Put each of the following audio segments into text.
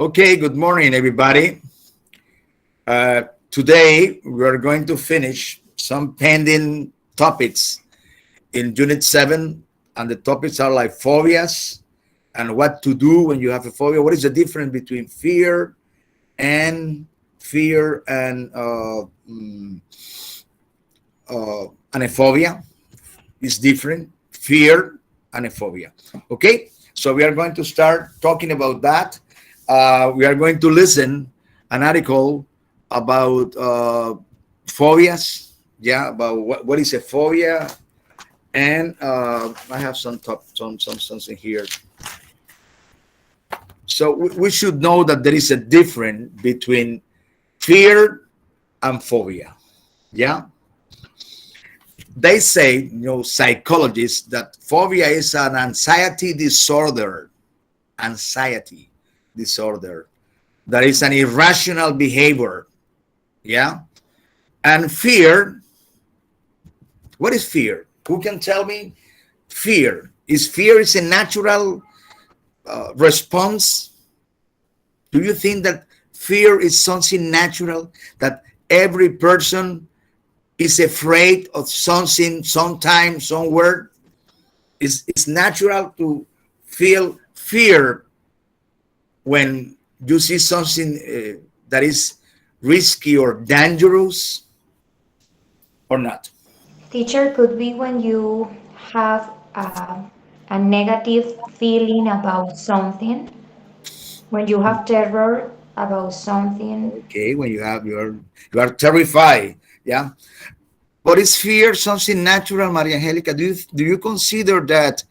Okay, good morning, everybody. Today, we're going to finish some pending topics in Unit 7, and the topics are like phobias and what to do when you have a phobia. What is the difference between fear and a phobia? Is different, fear and a phobia. Okay, so we are going to start talking about that. We are going to listen an article about phobias, yeah, about what is a phobia, and I have some something here. So we should know that there is a difference between fear and phobia. Yeah, they say, psychologists, that phobia is an anxiety disorder. Anxiety disorder. That is an irrational behavior. Yeah. And fear, what is fear? Who can tell me? Fear is a natural response. Do you think that fear is something natural, that every person is afraid of something, sometime, somewhere? It's natural to feel fear when you see something that is risky or dangerous, or not? Teacher, could be when you have a negative feeling about something, when you have terror about something. Okay, when you are terrified, yeah. But is fear something natural, Maria Angelica? Do you consider that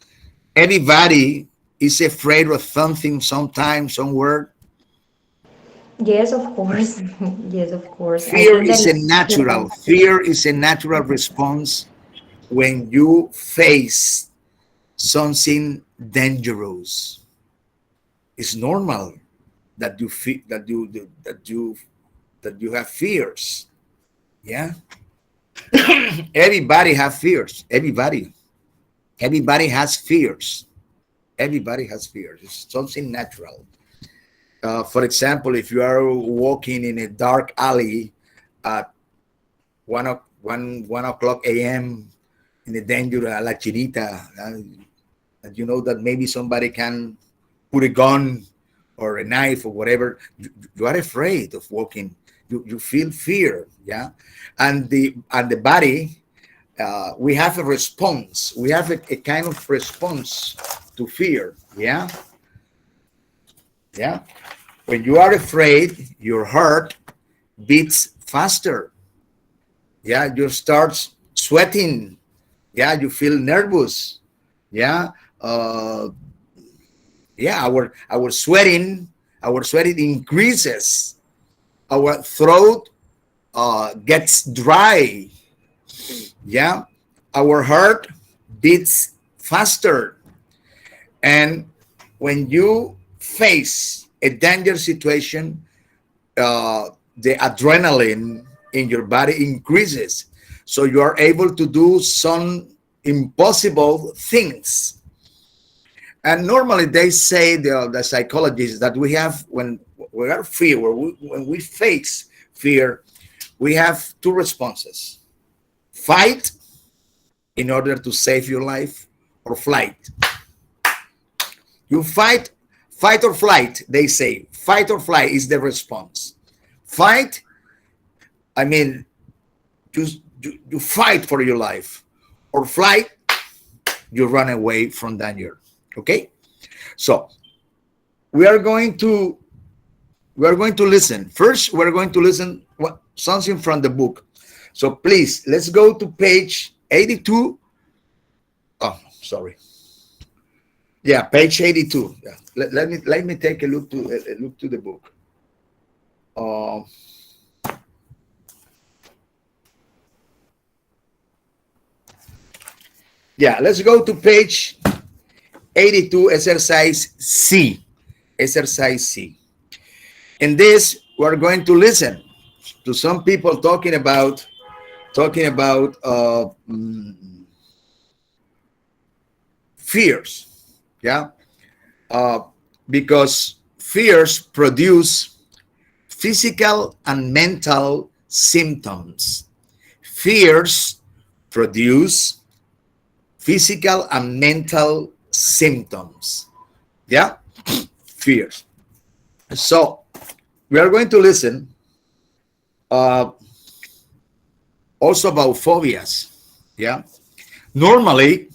anybody is afraid of something, sometime, somewhere? Yes, of course. Yes, of course. I Fear think that is a it's natural. human. Fear is a natural response when you face something dangerous. It's normal that you feel that you have fears. Yeah, everybody have fears. Everybody has fears. Everybody has fears. It's something natural. For example, if you are walking in a dark alley at 1 o'clock a.m. in a danger la chinita, and you know that maybe somebody can put a gun or a knife or whatever, you are afraid of walking. You feel fear, yeah, and the body, we have a response. We have a kind of response to fear, yeah, yeah. When you are afraid, your heart beats faster. Yeah, you start sweating. Yeah, you feel nervous. Yeah, uh, yeah. Our sweating increases. Our throat gets dry. Yeah, our heart beats faster. And when you face a danger situation, the adrenaline in your body increases. So you are able to do some impossible things. And normally they say, the psychologists, that we have, when we are fear, when we face fear, we have two responses: fight in order to save your life, or flight. You fight or flight, they say. Fight or flight is the response. Fight, I mean, you fight for your life. Or flight, you run away from danger. Okay? So we are going to listen. First, we're going to listen something from the book. So please, let's go to page 82. Oh, sorry. Yeah, page 82. Yeah. Let me take a look to the book. Uh, yeah, let's go to page 82, exercise C. Exercise C. In this, we're going to listen to some people talking about fears. Yeah, because Fears produce physical and mental symptoms. Fears produce physical and mental symptoms. Yeah? Fears. So, we are going to listen uh, also about phobias. Yeah? Normally,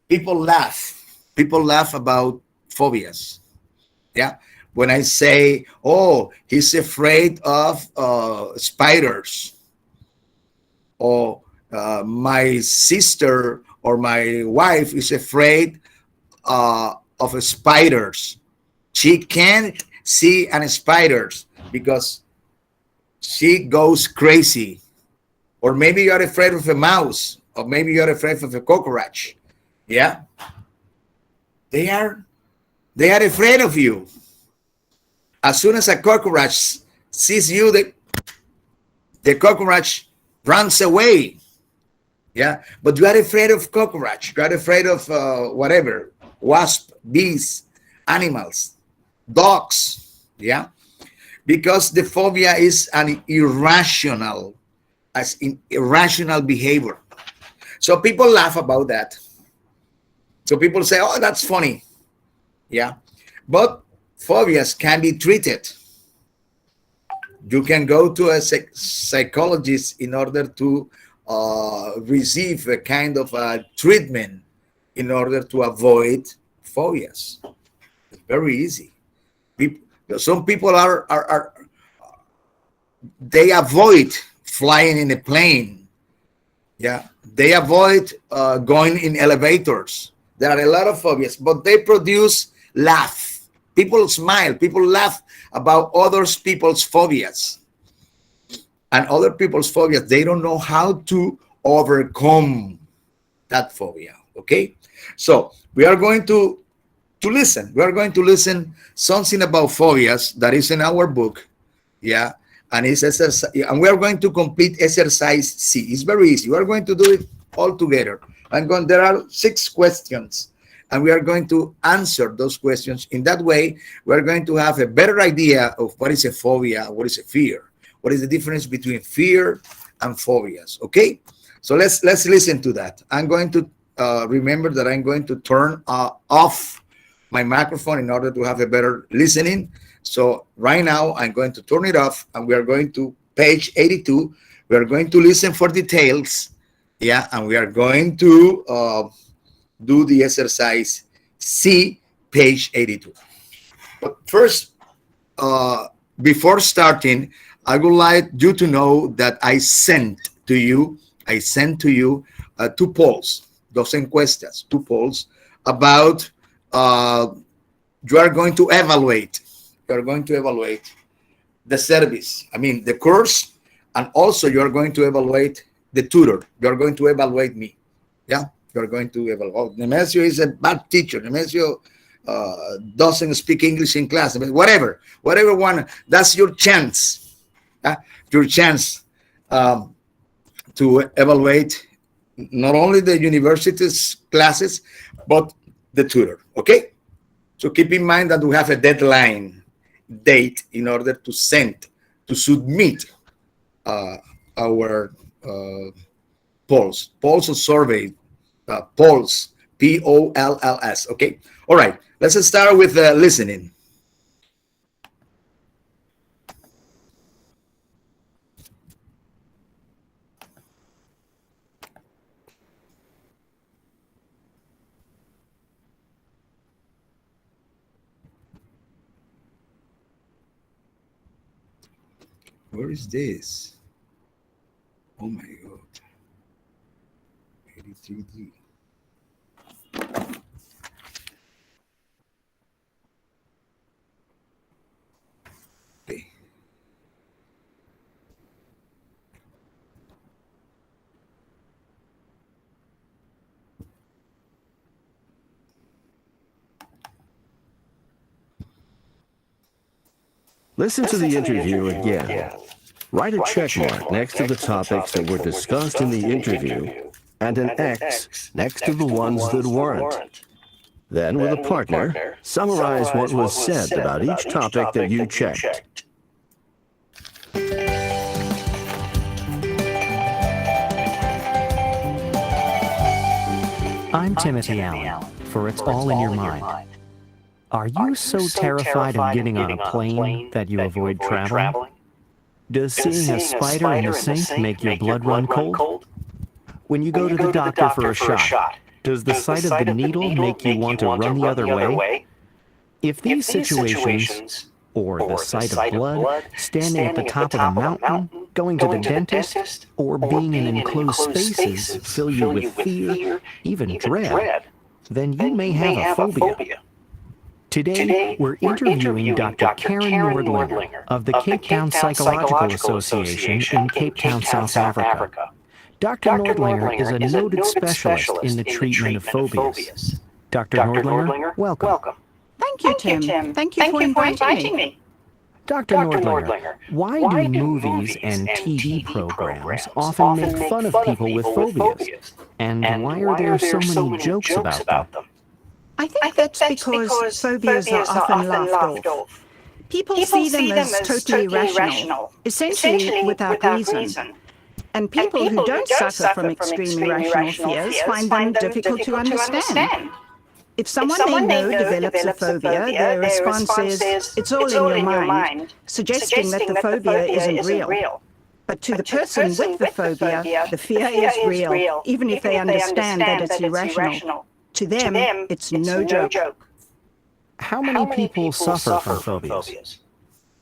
people laugh. People laugh about phobias. Yeah. When I say, oh, he's afraid of spiders, or my sister or my wife is afraid of spiders. She can't see any spiders because she goes crazy. Or maybe you're afraid of a mouse, or maybe you're afraid of a cockroach. Yeah, they are they are afraid of you. As soon as a cockroach sees you, the cockroach runs away. Yeah, but you are afraid of cockroach. You are afraid of whatever, wasp, bees, animals, dogs. Yeah, because the phobia is an irrational behavior. So people laugh about that. So people say, "Oh, that's funny." Yeah, but phobias can be treated. You can go to a psychologist in order to receive a kind of a treatment in order to avoid phobias. It's very easy. People, some people are they avoid flying in a plane. Yeah, they avoid going in elevators. There are a lot of phobias, but they produce laugh. People smile. People laugh about others people's phobias. And other people's phobias, they don't know how to overcome that phobia. Okay, so we are going to listen. We are going to listen something about phobias that is in our book. Yeah, and it's exercise, and we are going to complete exercise C. It's very easy. We are going to do it all together. There are 6 questions, and we are going to answer those questions. In that way, we are going to have a better idea of what is a phobia, what is a fear, what is the difference between fear and phobias. Okay, so let's listen to that. I'm going to remember that I'm going to turn off my microphone in order to have a better listening. So right now I'm going to turn it off, and we are going to page 82. We are going to listen for details. Yeah, and we are going to do the exercise C, page 82. But first, before starting, I would like you to know that I sent to you 2 polls, dos encuestas, 2 polls about you are going to evaluate the service, I mean the course, and also you are going to evaluate the tutor. You are going to evaluate me. Yeah, you are going to evaluate. Oh, Nemesio is a bad teacher. Nemesio doesn't speak English in class. I mean, whatever one. That's your chance. Your chance to evaluate not only the university's classes, but the tutor. Okay. So keep in mind that we have a deadline date in order to submit our polls or survey, polls, POLLS. Okay. All right. Let's start with listening. Where is this? Oh my God. 83D. Okay. Listen to the interview again. Write a check mark next to the topics that were discussed in the interview and an X next to the ones that weren't. Then, with a partner, summarize what was said about each topic that you checked. I'm Timothy Allen, for It's All in Your Mind. Are you so terrified of getting on a plane that you avoid traveling? Does seeing a spider in the sink make your blood run cold? When you go to the doctor for a shot, does the sight of the needle make you want to run the other way? If these situations, or the sight of blood, standing at the top of a mountain, going to the dentist, or being in enclosed spaces fill you with fear, even dread, then you may have a phobia. Today, we're interviewing Dr. Karen Nordlinger of the Cape Town Psychological Association in Cape Town, South Africa. Dr. Nordlinger is a noted specialist in the treatment of phobias. Dr. Nordlinger, welcome. Thank you, Tim. Thank you for inviting me. Dr. Nordlinger, why do movies and TV programs often make fun of people with phobias? And why are there so many jokes about them? I think that's because phobias are often laughed off. People see them as totally irrational, essentially without reason. And people who don't suffer from extreme irrational fears find them difficult to understand. If someone they know develops a phobia, their response is, "It's all in your mind," suggesting that the phobia isn't real. But to the person with the phobia, the fear is real, even if they understand that it's irrational. To them, it's no joke. How many people suffer from phobias?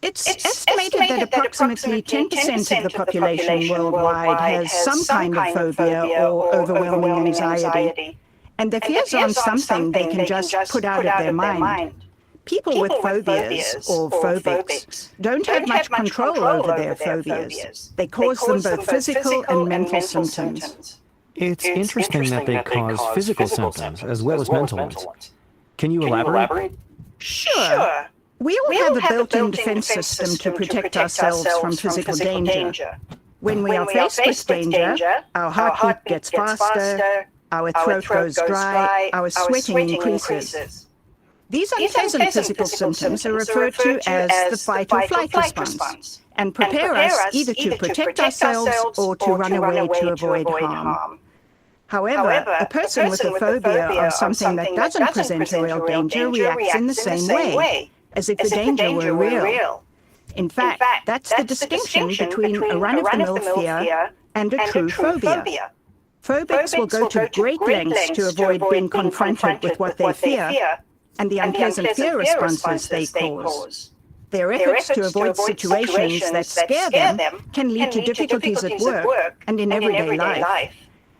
It's estimated that approximately 10% of the population worldwide has some kind of phobia or overwhelming anxiety. And their fears aren't something they can just put out of their mind. People with phobias, or phobics, don't have much control over their phobias. They cause them both physical and mental symptoms. It's interesting that they cause physical symptoms as well as mental ones. Can you elaborate? Sure. We all have a built-in defense system to protect ourselves from physical danger. When we are faced with danger, our heartbeat gets faster, our throat goes dry, our sweating increases. These unpleasant physical symptoms are referred to as the fight or flight response and prepare us either to protect ourselves or to run away to avoid harm. However, a person with a phobia of something that doesn't present a real danger reacts in the same way, as if the danger were real. In fact, that's the distinction between a run-of-the-mill fear and a true phobia. Phobics will go to great lengths to avoid being confronted with what they fear and the unpleasant fear responses they cause. Their efforts to avoid situations that scare them can lead to difficulties at work and in everyday life.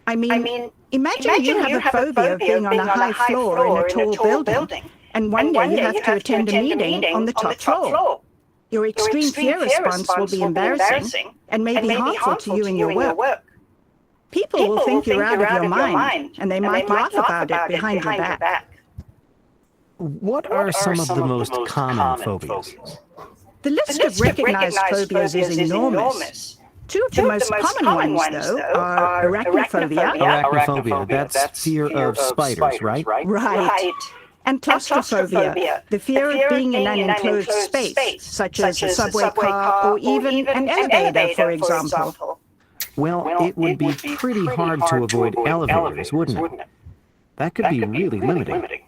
I mean, imagine you have a phobia of being on a high floor in a tall building, and one day you have to attend a meeting on the top floor. Your extreme fear response will be embarrassing and may be harmful to you in your work. People will think you're out of your mind, and they might laugh about it behind your back. What are some of the most common phobias? The list of recognized phobias is enormous. Two of the most common ones, though, are arachnophobia. Arachnophobia, that's fear of spiders, right? Right. And claustrophobia, the fear of being in an enclosed space, such as a subway car or even an elevator, for example. Well, it would be pretty hard to avoid elevators, wouldn't it? That could be really limiting.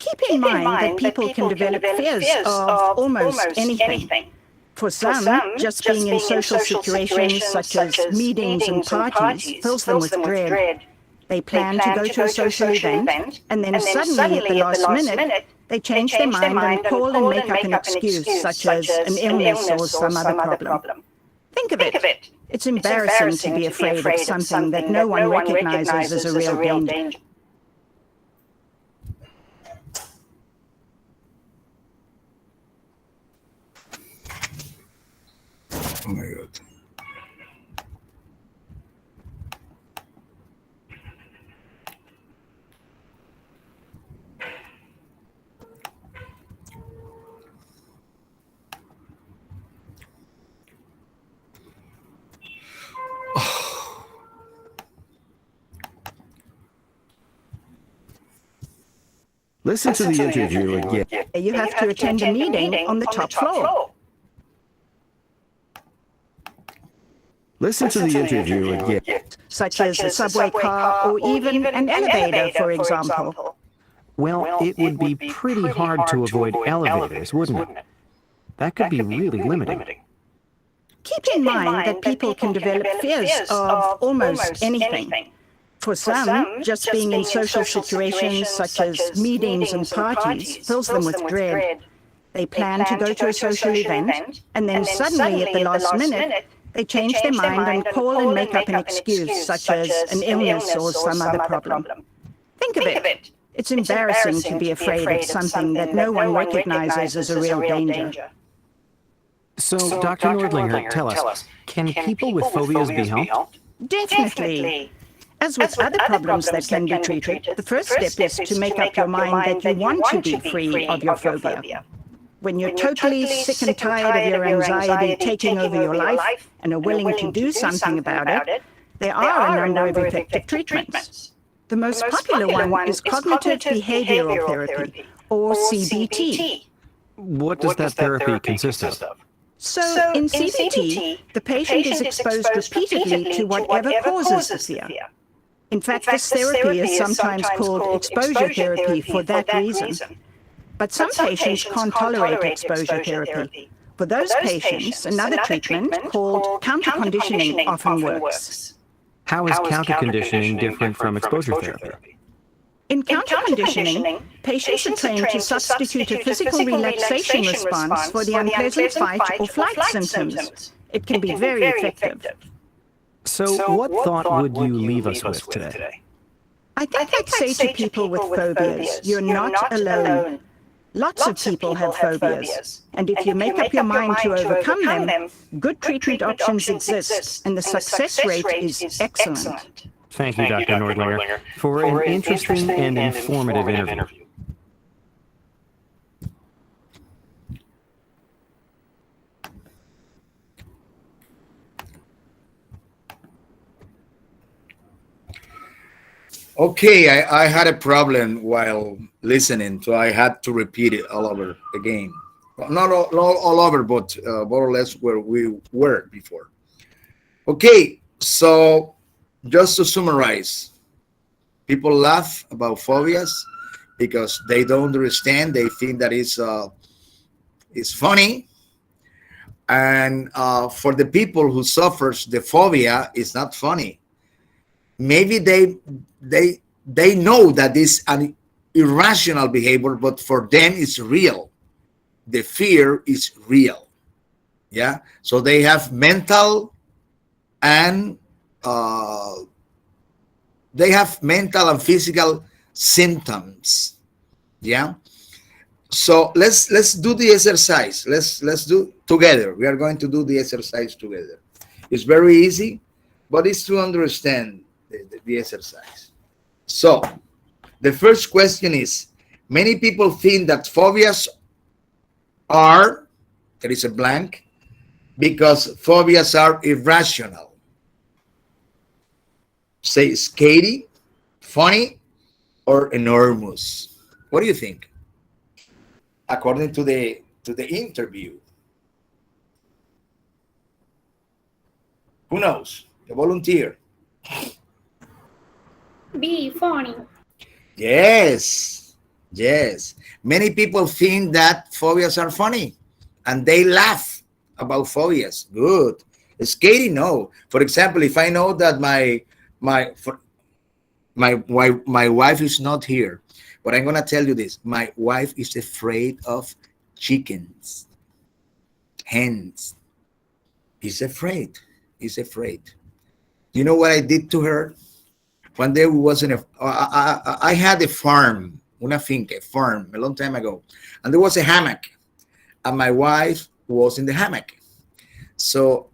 Keep in mind that people can develop fears of almost anything. For some, just being in social situations such as meetings and parties fills them with dread. They plan to go to a social event, and then suddenly at the last minute, they change their mind and call and make up an excuse, such as an illness or some other problem. Think of it. It's embarrassing to be afraid of something that no one recognizes as a real danger. Oh my God. Listen to the interview again. You have to attend a meeting on the top floor. Listen to the interview again. Such as a subway car or even an elevator, for example. Well, it would be pretty hard to avoid elevators, wouldn't it? That could be really limiting. Keep in mind that people can develop fears of almost anything. For some, just being in social situations such as meetings and parties fills them with dread. They plan to go to a social event, and then suddenly at the last minute, they change their mind and call and make up an excuse, such as an illness or some other problem. Think of it. It's embarrassing to be afraid of something that no one recognizes as a real danger. So, Dr. Nordlinger, tell us, can people with phobias be helped? Definitely. As with other problems that can be treated, the first step is to make up your mind that you want to be free of your phobia. When you're totally sick and tired of your anxiety taking over your life and are willing to do something about it, there are a number of effective treatments. The most popular one is cognitive behavioral therapy, or CBT. What does that therapy consist of? So, in CBT, the patient is exposed repeatedly to whatever causes the fear. In fact, this therapy is sometimes called exposure therapy for that reason. But some patients can't tolerate exposure therapy. For those patients, another treatment called counter-conditioning often works. How is counter-conditioning different from exposure therapy? In counter-conditioning, patients are trained to substitute a physical relaxation response for the unpleasant fight or flight symptoms. It can be very effective. So what thought would you leave us with today? I think I'd say to people with phobias, you're not alone. Lots of people have phobias, and if you make up your mind to overcome them, good treatment options exist, and the success rate is excellent. Thank you, Dr. Nordlinger, for an interesting and informative interview. Okay, I had a problem while listening, so I had to repeat it all over again. Well, not all over, but more or less where we were before. Okay, so just to summarize, people laugh about phobias because they don't understand. They think that it's funny, and for the people who suffers the phobia, it's not funny. Maybe they know that it's an irrational behavior, but for them it's real. The fear is real. Yeah. So they have mental and physical symptoms. Yeah. So let's do the exercise. Let's do together. We are going to do the exercise together. It's very easy, but it's to understand the exercise. So the first question is, many people think that phobias are, there is a blank, because phobias are irrational. Say scary, funny, or enormous. What do you think? According to the interview. Who knows? A volunteer. Be funny. Yes. Many people think that phobias are funny and they laugh about phobias. Good. Scary, no. For example, if I know that my wife is not here, but I'm gonna tell you this: my wife is afraid of chickens, hens. He's afraid. You know what I did to her? One day I had a farm, una finca, farm, a long time ago, and there was a hammock, and my wife was in the hammock. So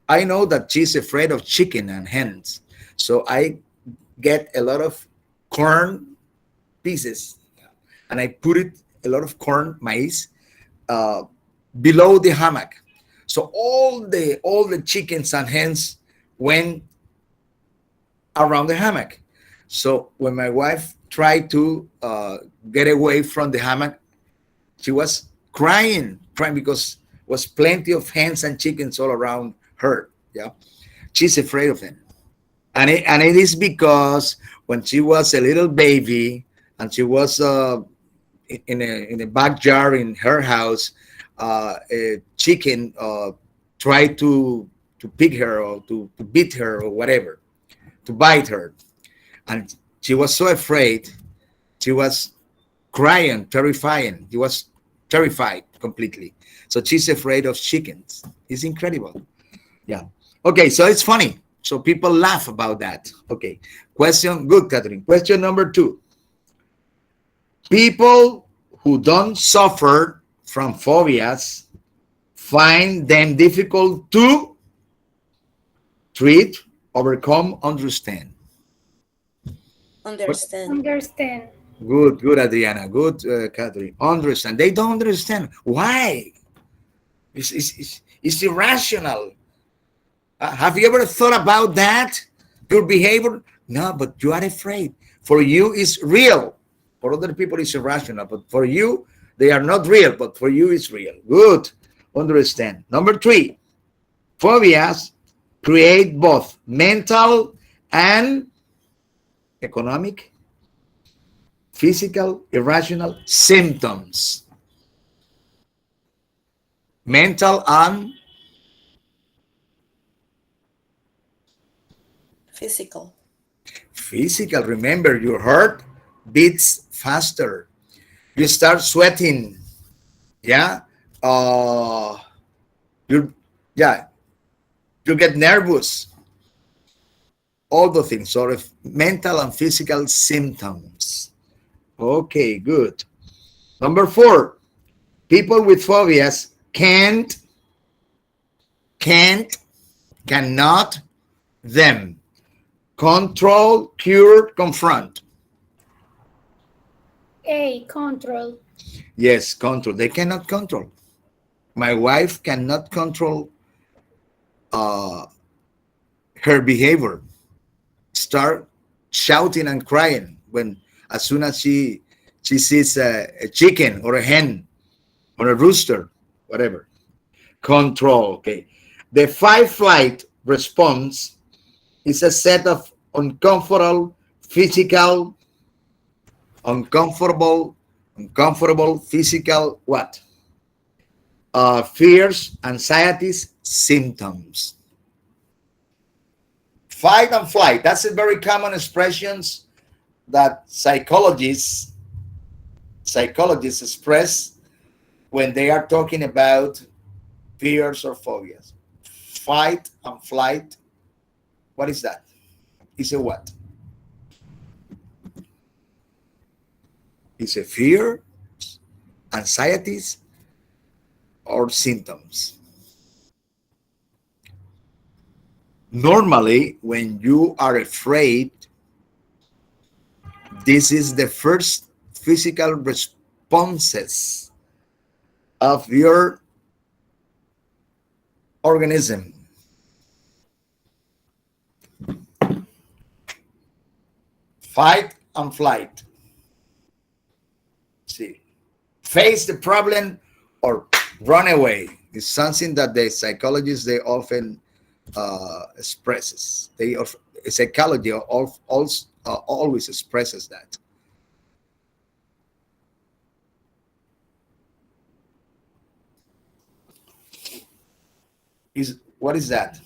I know that she's afraid of chicken and hens. So I get a lot of corn pieces, and I put a lot of corn, maize, below the hammock. So all the chickens and hens went around the hammock. So when my wife tried to get away from the hammock, she was crying because was plenty of hens and chickens all around her. Yeah, she's afraid of them, and it is because when she was a little baby and she was in a backyard in her house, a chicken tried to pick her or to beat her or whatever, to bite her, and she was so afraid. She was crying, terrifying. She was terrified completely. So she's afraid of chickens. It's incredible. Yeah. Okay, so it's funny. So people laugh about that. Okay. Question, good, Catherine. Question number 2. People who don't suffer from phobias find them difficult to treat, overcome, understand. Understand. Understand. Good, Adriana. Good, Catherine. Understand. They don't understand. Why? It's irrational. Have you ever thought about that? Your behavior? No, but you are afraid. For you, it's real. For other people, it's irrational. But for you, they are not real. But for you, it's real. Good. Understand. Number 3. Phobias create both mental and economic, physical, irrational symptoms. Mental and Physical. physical. Remember, your heart beats faster. You start sweating. Yeah. You yeah. You get nervous. All the things, sort of mental and physical symptoms. Okay, good. Number 4. People with phobias cannot them control, cure, confront. A. Control. Yes, control. They cannot control. My wife cannot control uh, her behavior. Start shouting and crying when as soon as she sees a chicken or a hen or a rooster, whatever. Control. Okay. The fight flight response is a set of physical, uncomfortable, physical what? Fears, anxieties, symptoms. Fight and flight. That's a very common expressions that psychologists express when they are talking about fears or phobias. Fight and flight. What is that? Is a what? Is a fear, anxieties, or symptoms. Normally, when you are afraid, this is the first physical responses of your organism. Fight and flight. See, face the problem or run away is something that the psychologists they often expresses. Psychology always expresses that. What is that?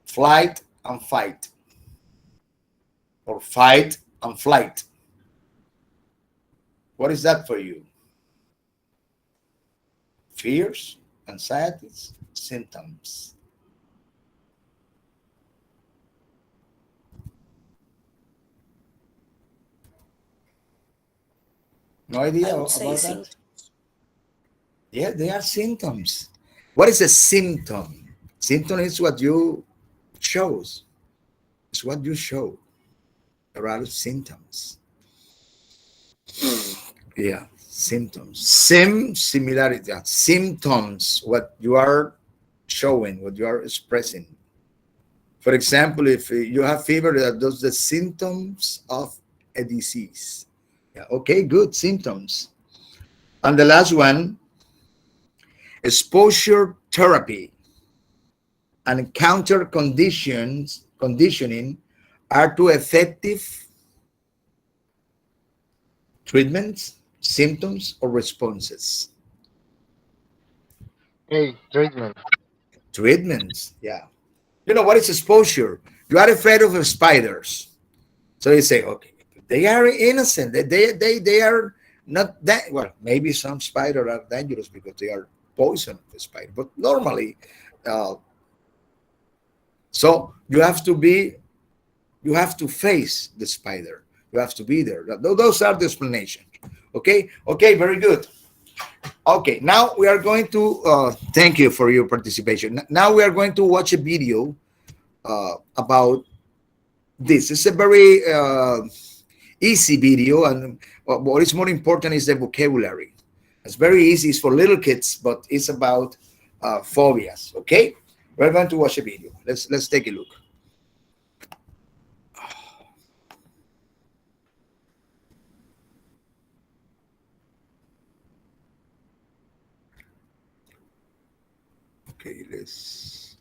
Flight and fight, or fight and flight. What is that for you? Fears, anxieties, symptoms. No idea I would say about that? Yeah, they are symptoms. What is a symptom? Symptom is what you shows. It's what you show. There are symptoms. Yeah, symptoms. Similarity. Symptoms, what you are showing, what you are expressing. For example, if you have fever, those the symptoms of a disease. Yeah, okay, good symptoms. And the last one, exposure therapy and counter conditioning are two effective treatments, symptoms, or responses. A. Treatment. Treatments, yeah. You know what is exposure? You are afraid of spiders. So you say, okay, they are innocent. They are not that, well, maybe some spiders are dangerous because they are poison spider, but normally, uh, so you have to face the spider. You have to be there. Those are the explanations. Okay, okay, very good. Okay, now we are going to thank you for your participation. Now we are going to watch a video about this. It's a very easy video, and what is more important is the vocabulary. It's very easy. It's for little kids, but it's about phobias. Okay, we're going to watch a video. Let's take a look. Okay, let's.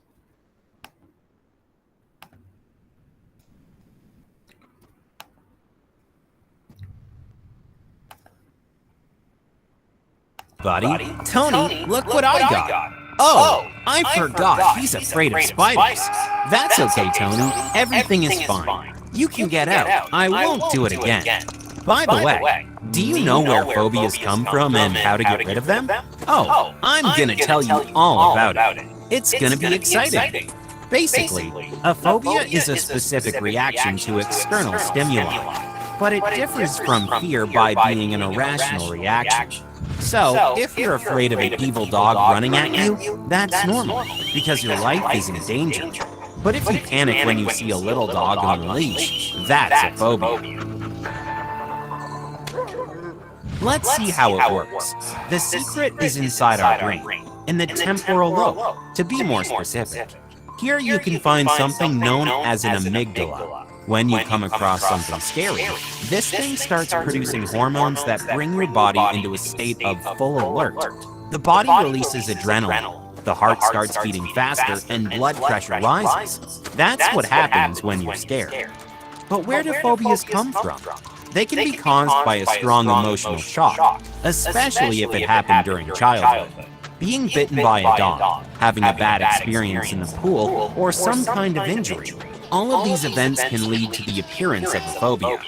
Buddy, Tony, look what I got. Oh, I forgot he's afraid of spiders. That's okay, Tony. Everything is fine. You can get out. I won't do it again. By the way, do you know where phobias come from and how to get rid of them? Oh, I'm gonna tell you all about it. It's gonna be exciting. Basically, a phobia is a specific reaction to external stimuli, but it differs from fear by being an irrational reaction. So, if you're afraid of an evil dog running at you, that's normal, because your life is in danger. But if you panic when you see a little dog on a leash, that's a phobia. Let's see how it works. The secret is inside our brain, in the temporal lobe, to be more specific. Here you can find something known as an amygdala. When you come across something scary, this thing starts producing hormones that bring your body into a state of full alert. The body releases adrenaline, the heart starts beating faster, and blood pressure rises. That's what happens when you're scared. But where do phobias come from? They can be caused by a strong emotional shock, especially if it happened during childhood. Being bitten by a dog, having a bad experience in the pool, or some kind of injury. All of these events can lead to the appearance of a phobia.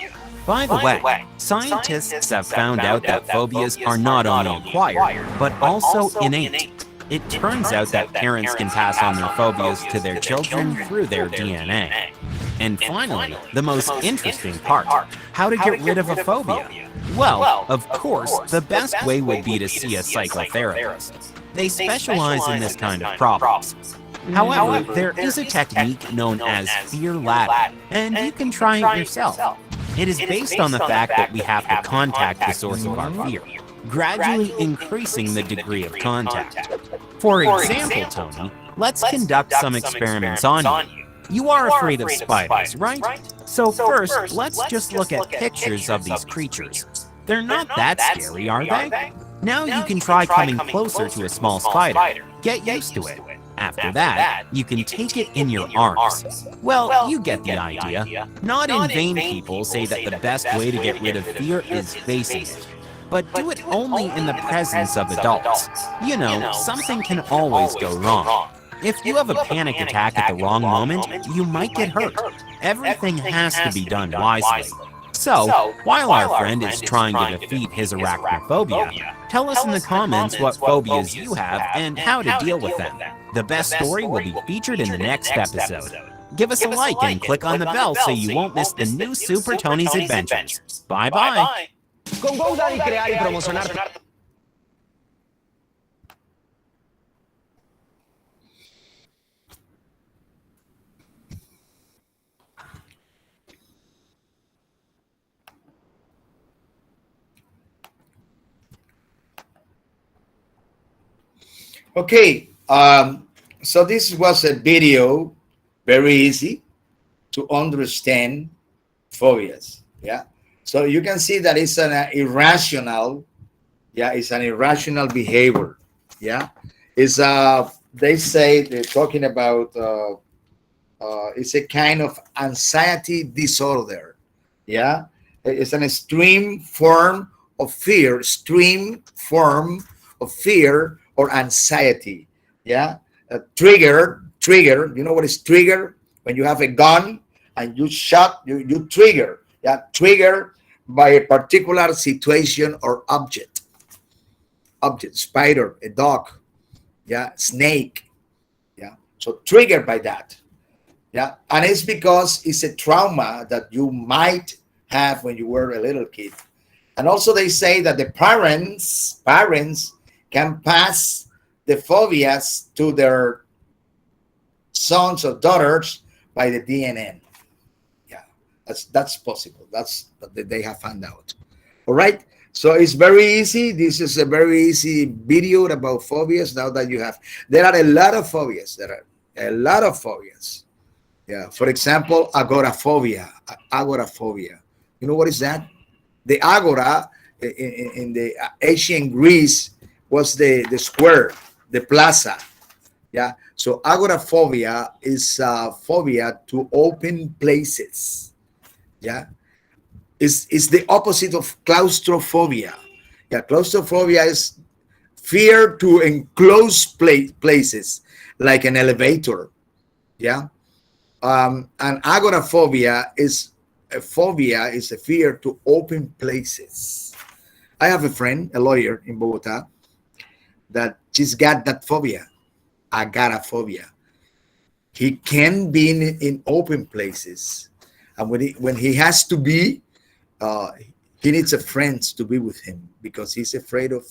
By the way, scientists have found out that phobias are not only acquired, but also innate. It turns out that parents can pass on their phobias to their children through their DNA. And finally, the most interesting part, how to get rid of a phobia. Well, of course, the best way would be to see a psychotherapist. They specialize in this kind of problems. However, there is a technique known as fear ladder, and you can try it yourself. It is based on the fact that we have to contact the source of our fear, gradually increasing the degree of contact. For example, Tony, let's conduct some experiments on you. You are afraid of spiders, right? So first, let's just look at pictures of these creatures. They're not that scary, are they? Now you can try coming closer to a small spider. Get used to it. After that, you can take it in your arms. Well, you get the idea. Not in vain people say that the best way to get rid of fear is facing it. But do it only in the presence of adults. You know, something can always go wrong. If you have a panic attack at the wrong moment, you might get hurt. Everything has to be done wisely. So, while our friend is trying to defeat his arachnophobia, tell us in the comments what phobias you have and how to deal with them. The best story will be featured in the next episode. Give us a like and click on the bell so you won't miss the new Super Tony's adventures. Bye-bye. Con GoDaddy crear y promocionar. Okay, so this was a video, very easy to understand phobias. Yeah. So you can see that it's an irrational, yeah, it's an irrational behavior. Yeah. It's they say they're talking about it's a kind of anxiety disorder. Yeah. It's an extreme form of fear, extreme form of fear or anxiety. Yeah. Trigger. You know what is trigger? When you have a gun and you shot, you trigger. Yeah. Trigger by a particular situation or object, spider, a dog, yeah, snake, yeah. So triggered by that, yeah, and it's because it's a trauma that you might have when you were a little kid. And also they say that the parents can pass the phobias to their sons or daughters by the DNA. Yeah, that's possible. That's what they have found out. All right. So it's very easy. This is a very easy video about phobias. Now that you have, there are a lot of phobias. There are a lot of phobias. Yeah. For example, agoraphobia. Agoraphobia. You know what is that? The agora in the ancient Greece was the square, the plaza. Yeah. So agoraphobia is a phobia to open places. Yeah. Is the opposite of claustrophobia. Yeah, claustrophobia is fear to enclosed places like an elevator. Yeah, and agoraphobia is a phobia, is a fear to open places. I have a friend, a lawyer in Bogota, that she's got that phobia, agoraphobia. He can be in open places, and when he has to be, uh, he needs a friend to be with him because he's afraid of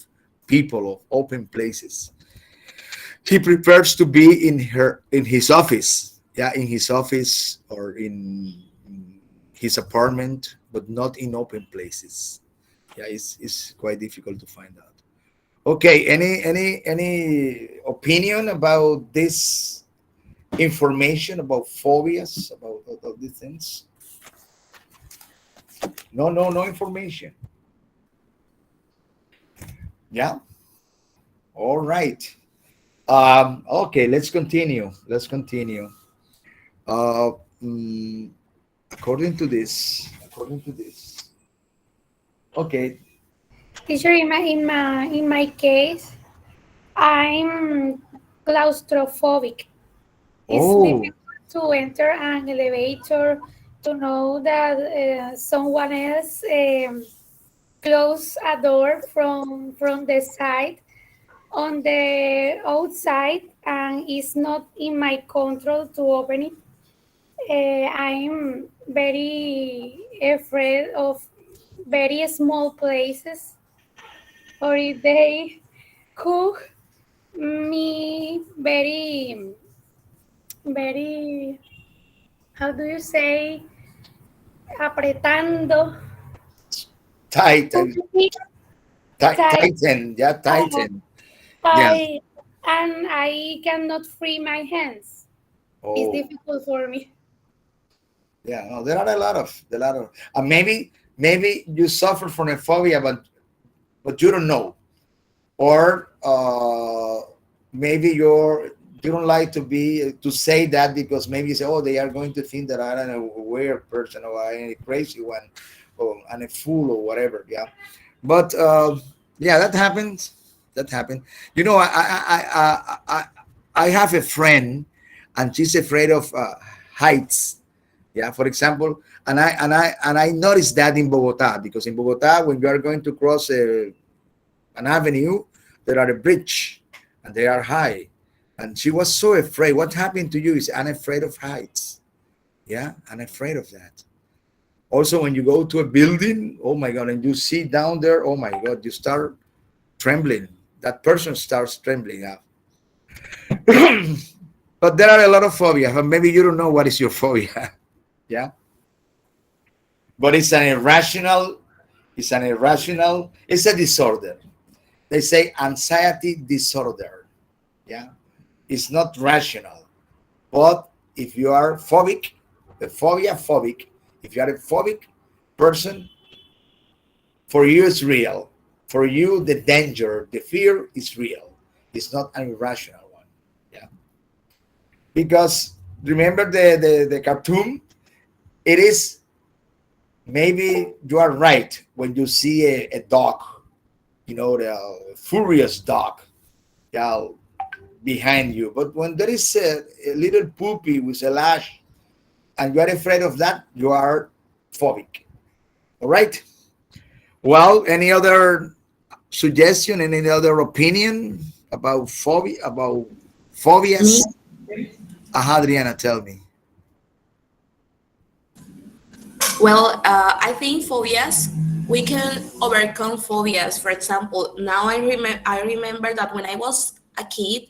people, of open places. He prefers to be in his office, yeah, in his office or in his apartment, but not in open places. Yeah, it's quite difficult to find out. Okay, any opinion about this information about phobias, about these things? No information. Yeah. All right. Okay, let's continue. Uh, mm, according to this. Okay. Teacher, in my case, I'm claustrophobic. It's Oh, difficult to enter an elevator to know that someone else close a door from the side on the outside, and it's not in my control to open it. I'm very afraid of very small places, or if they cook me very, how do you say, apretando, tight, pushing tight, tighten. Yeah, uh, tighten. Yeah. I, and I cannot free my hands. It's Oh, difficult for me. yeah. No, there are a lot of. Maybe you suffer from a phobia, but you don't know, or maybe you don't like to say that because maybe you say, oh, they are going to think that I'm a weird person or I'm a crazy one or I'm a fool or whatever. Yeah, but yeah, that happens. You know, I have a friend, and she's afraid of heights. Yeah, for example, and I noticed that in Bogota, because in Bogota, when you are going to cross an avenue, there are a bridge, and they are high. And she was so afraid. What happened to you? Is I'm afraid of heights. Yeah, I'm afraid of that. Also, when you go to a building, oh my God, and you see down there, oh my God, you start trembling. That person starts trembling up. But there are a lot of phobia. But maybe you don't know what is your phobia. Yeah, but it's an irrational. It's a disorder. They say anxiety disorder. Yeah, it's not rational, but if you are phobic, the phobia phobic, if you are a phobic person, for you it's real. For you, the danger, the fear is real. It's not an irrational one. Yeah. Because remember the cartoon? It is, maybe you are right when you see a dog, the furious dog, yeah, behind you. But when there is a little puppy with a lash and you are afraid of that, you are phobic. All right. Well, any other suggestion, any other opinion about Me, phobias? Adriana, tell me. well, I think phobias, we can overcome phobias. For example, now I remember that when I was a kid,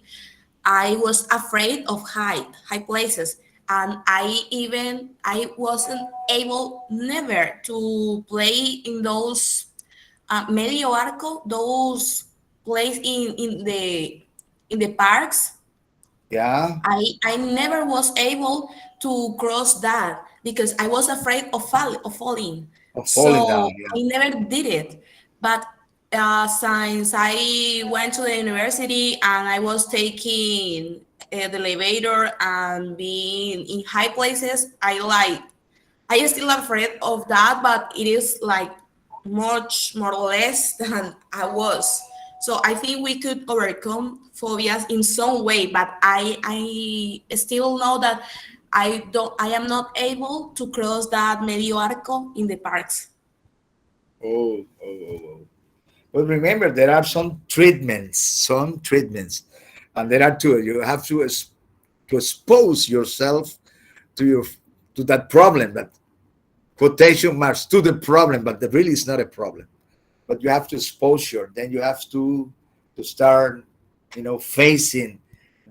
I was afraid of high places, and I wasn't able never to play in those medio arco, those plays in the parks. Yeah, I never was able to cross that because I was afraid of falling. of falling So down. Yeah. I never did it. But since I went to the university and I was taking the elevator and being in high places, I am still afraid of that, but it is like much more less than I was. So I think we could overcome phobias in some way, but I still know that I am not able to cross that medio arco in the parks. Oh, oh, oh, oh. But remember, there are some treatments, and there are two. You have to expose yourself to your to that problem, that quotation marks, to the problem, but that really is not a problem. But you have to exposure. Then you have to start, facing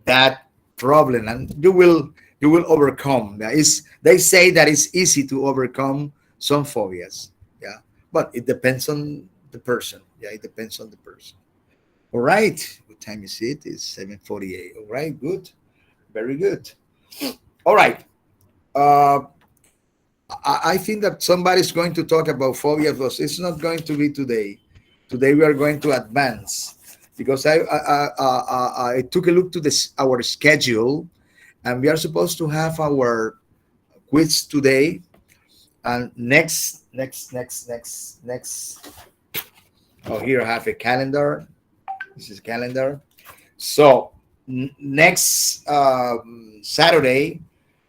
that problem, and you will overcome. They say that it's easy to overcome some phobias. Yeah, but it depends on the person. Yeah, it depends on the person. All right. What time is it? It's 7:48. All right. Good. Very good. All right. Uh, I think that somebody's going to talk about phobias, but it's not going to be today. Today we are going to advance because I took a look to this our schedule, and we are supposed to have our quiz today. And next. Oh, here I have a calendar. This is calendar. So next Saturday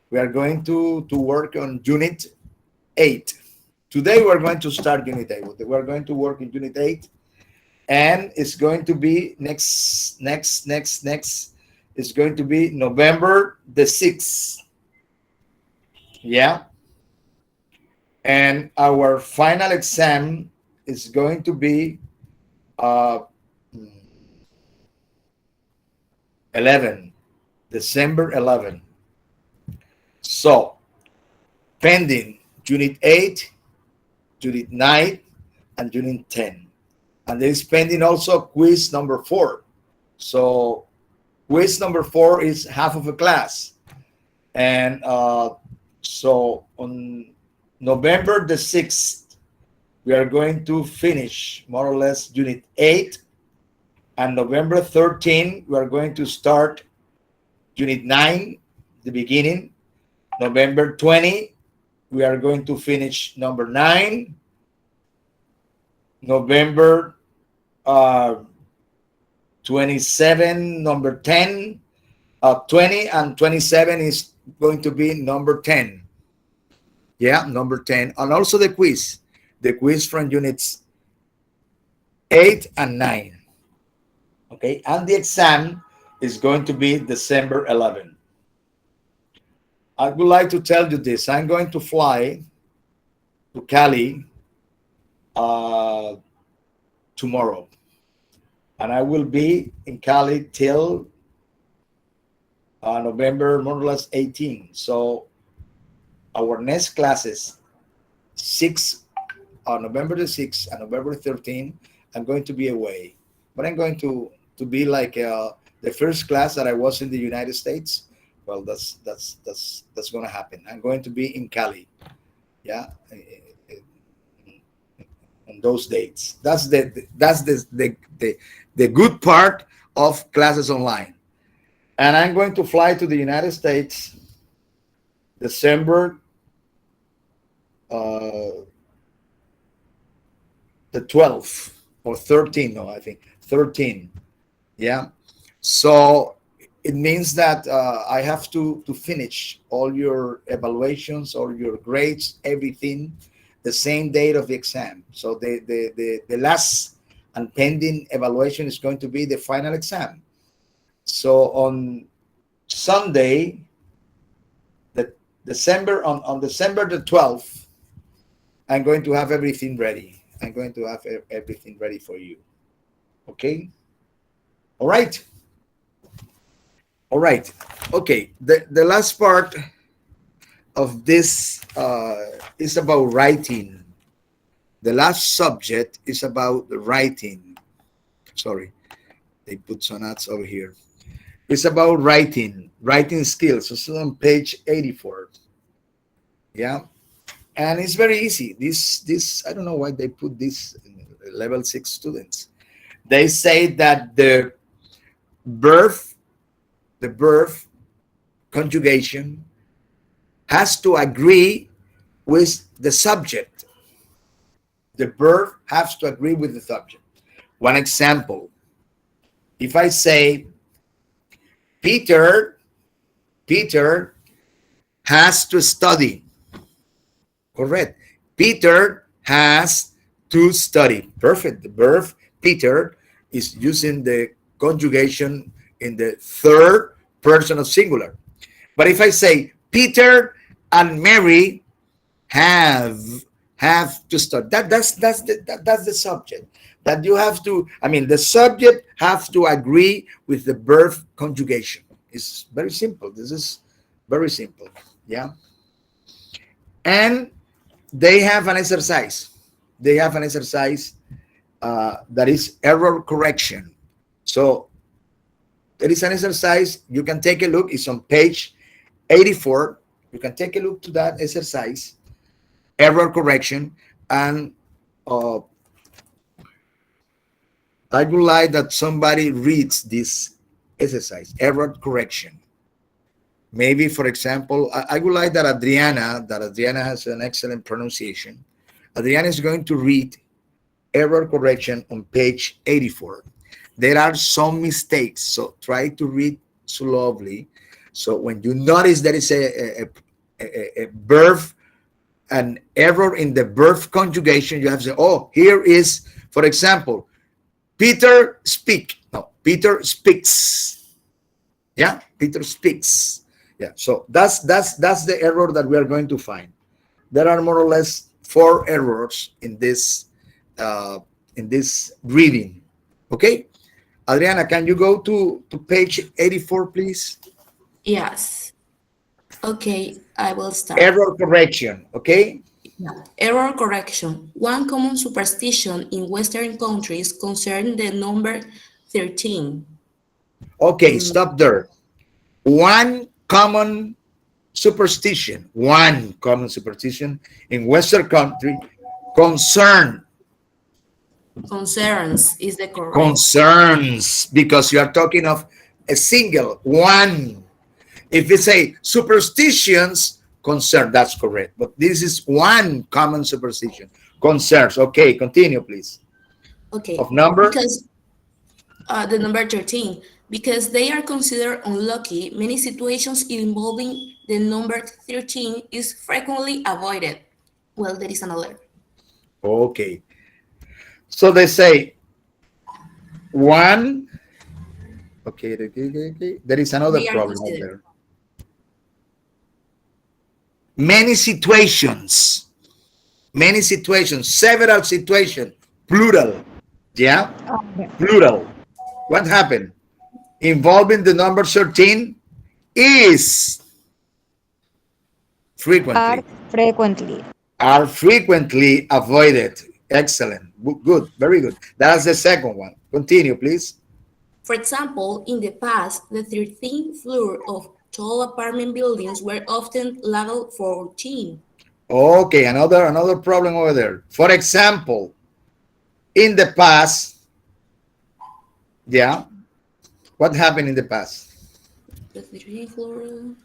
we are going to work on Unit 8. Today we're going to start Unit 8. We're going to work in Unit 8, and it's going to be next. It's going to be November the 6th. Yeah. And our final exam is going to be uh, 11, December 11. So, pending Unit 8, Unit 9, and Unit 10. And there is pending also quiz number 4. So, quiz number 4 is half of a class. And so, on November the 6th, we are going to finish more or less Unit 8. And November 13, we are going to start Unit 9, the beginning. November 20, we are going to finish number 9. November 27, number 10. 20 and 27 is going to be number 10. Yeah, number 10. And also the quiz. The quiz from units 8 and 9. Okay, and the exam is going to be December 11. I would like to tell you this. I'm going to fly to Cali tomorrow. And I will be in Cali till November, more or less 18. So our next classes, November the 6th and November 13th, I'm going to be away. But I'm going to be like the first class that I was in the United States Well, that's going to happen. I'm going to be in Cali. Yeah, on those dates. That's the good part of classes online. And I'm going to fly to the United States December uh, the 12th or 13th. No, I think 13. Yeah. So it means that I have to finish all your evaluations, all your grades, everything, the same date of the exam. So the last and pending evaluation is going to be the final exam. So on Sunday, the on December the 12th, I'm going to have everything ready. I'm going to have everything ready for you. Okay. All right. All right. Okay. The last part of this is about writing. The last subject is about the writing. Sorry, they put some ads over here. It's about writing skills. So it's on page 84. Yeah. And it's very easy. This I don't know why they put this in level 6 students. They say that the verb conjugation has to agree with the subject. The verb has to agree with the subject. One example, if I say Peter has to study. Correct. Peter has to study. Perfect. The verb Peter is using the conjugation in the third person of singular. But if I say Peter and Mary have to study, that's the subject. That you have to, the subject have to agree with the verb conjugation. It's very simple. This is very simple. Yeah. And they have an exercise. They have an exercise that is error correction. So there is an exercise. You can take a look. It's on page 84. You can take a look to that exercise, error correction. And I would like that somebody reads this exercise, error correction. Maybe, for example, I would like that Adriana has an excellent pronunciation. Adriana is going to read error correction on page 84. There are some mistakes, so try to read slowly. So when you notice there is a verb, an error in the verb conjugation, you have to say, oh, here is, for example, Peter speak. No, Peter speaks. Yeah, Peter speaks. Yeah, so that's the error that we are going to find. There are more or less 4 errors in this reading. Okay, Adriana, can you go to page 84, please? Yes. Okay, I will start. Error correction. Okay. Yeah. Error correction. One common superstition in Western countries concerns the number 13. Okay, stop there. One common superstition in Western country concerns is the correct. Concerns, because you are talking of a single one. If you say superstitions, concern, that's correct. But this is one common superstition. Concerns. Okay, continue, please. Okay. Of number? Because the number 13. Because they are considered unlucky, many situations involving the number 13 is frequently avoided. Well, there is another. Okay. So they say one. Okay. There is another problem out there. Many situations, several situations, plural. Yeah? Plural. What happened? Involving the number 13 is frequently. Are frequently avoided. Excellent. Good. Very good. That's the second one. Continue, please. For example, in the past, the 13th floor of Tall apartment buildings were often level 14. Okay, another problem over there. For example, in the past, yeah, what happened in the past? The 13th floor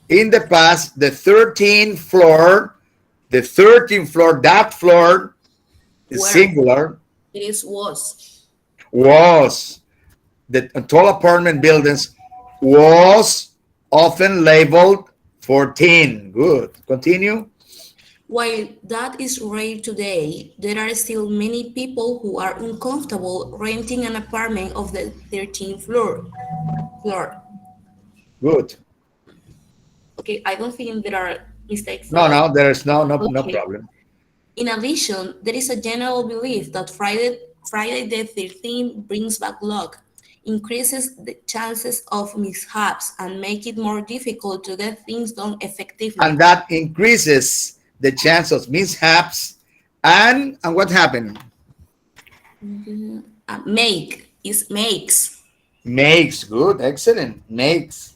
In the past, the 13th floor, that floor is where singular, it is was. was the tall apartment buildings was often labeled 14. Good. Continue. While that is rare today, there are still many people who are uncomfortable renting an apartment of the 13th floor. Good. Okay, I don't think there are mistakes No, there. no, there's no Okay. problem. In addition, there is a general belief that Friday the 13th brings back luck, increases the chances of mishaps, and make it more difficult to get things done And effectively. that increases the chance of mishaps. And what happened? Make is makes. Makes. Good. Excellent. Makes.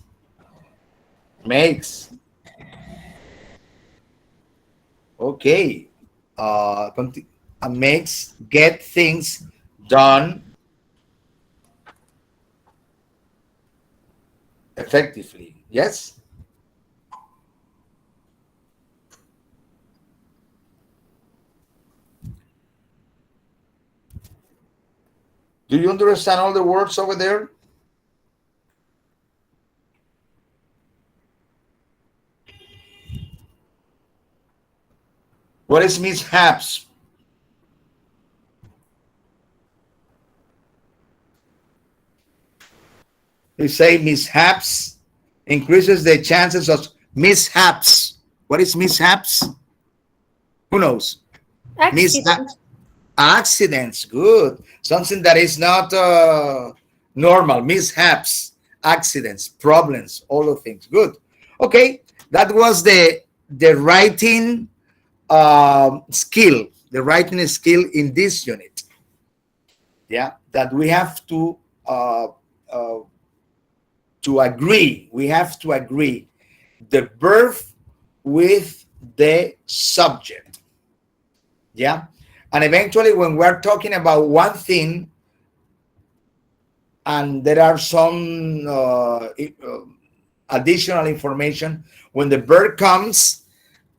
Okay. Makes get things done effectively. Yes. Do you understand all the words over there? What is mishaps? You say mishaps increases the chances of mishaps. What is mishaps? Who knows? Accident. Mishaps. Accidents. Good. Something that is not normal. Mishaps. Accidents. Problems. All of things. Good. Okay. That was the writing skill. The writing skill in this unit. Yeah. That we have uh, uh, to agree. We have to agree the verb with the subject. Yeah. And eventually, when we're talking about one thing and there are some additional information, when the verb comes,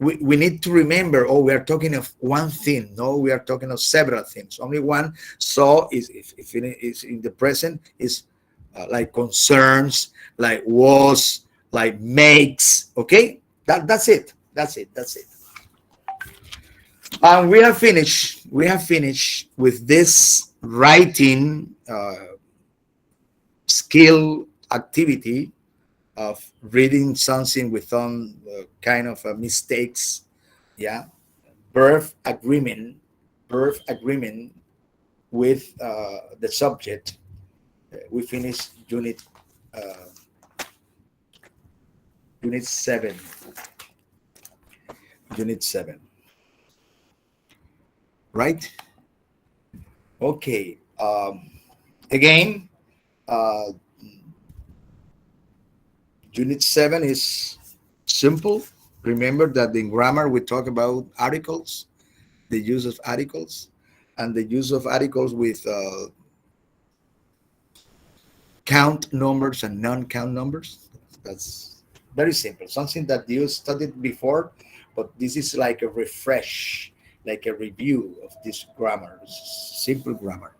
we need to remember, oh, we are talking of one thing. No, we are talking of several things. Only one. So is if it is in the present, is like concerns, like was, like makes. Okay, that's it. That's it. That's it. And we have finished. We have finished with this writing skill activity of reading something with some kind of mistakes. Yeah, birth agreement, birth agreement with the subject. We finished uh, unit 7. Unit 7. Right? Okay. Again, uh, unit 7 is simple. Remember that in grammar we talk about articles, the use of articles, and the use of articles with count numbers and non-count numbers. That's very simple. Something that you studied before, but this is like a refresh, like a review of this grammar, simple grammar.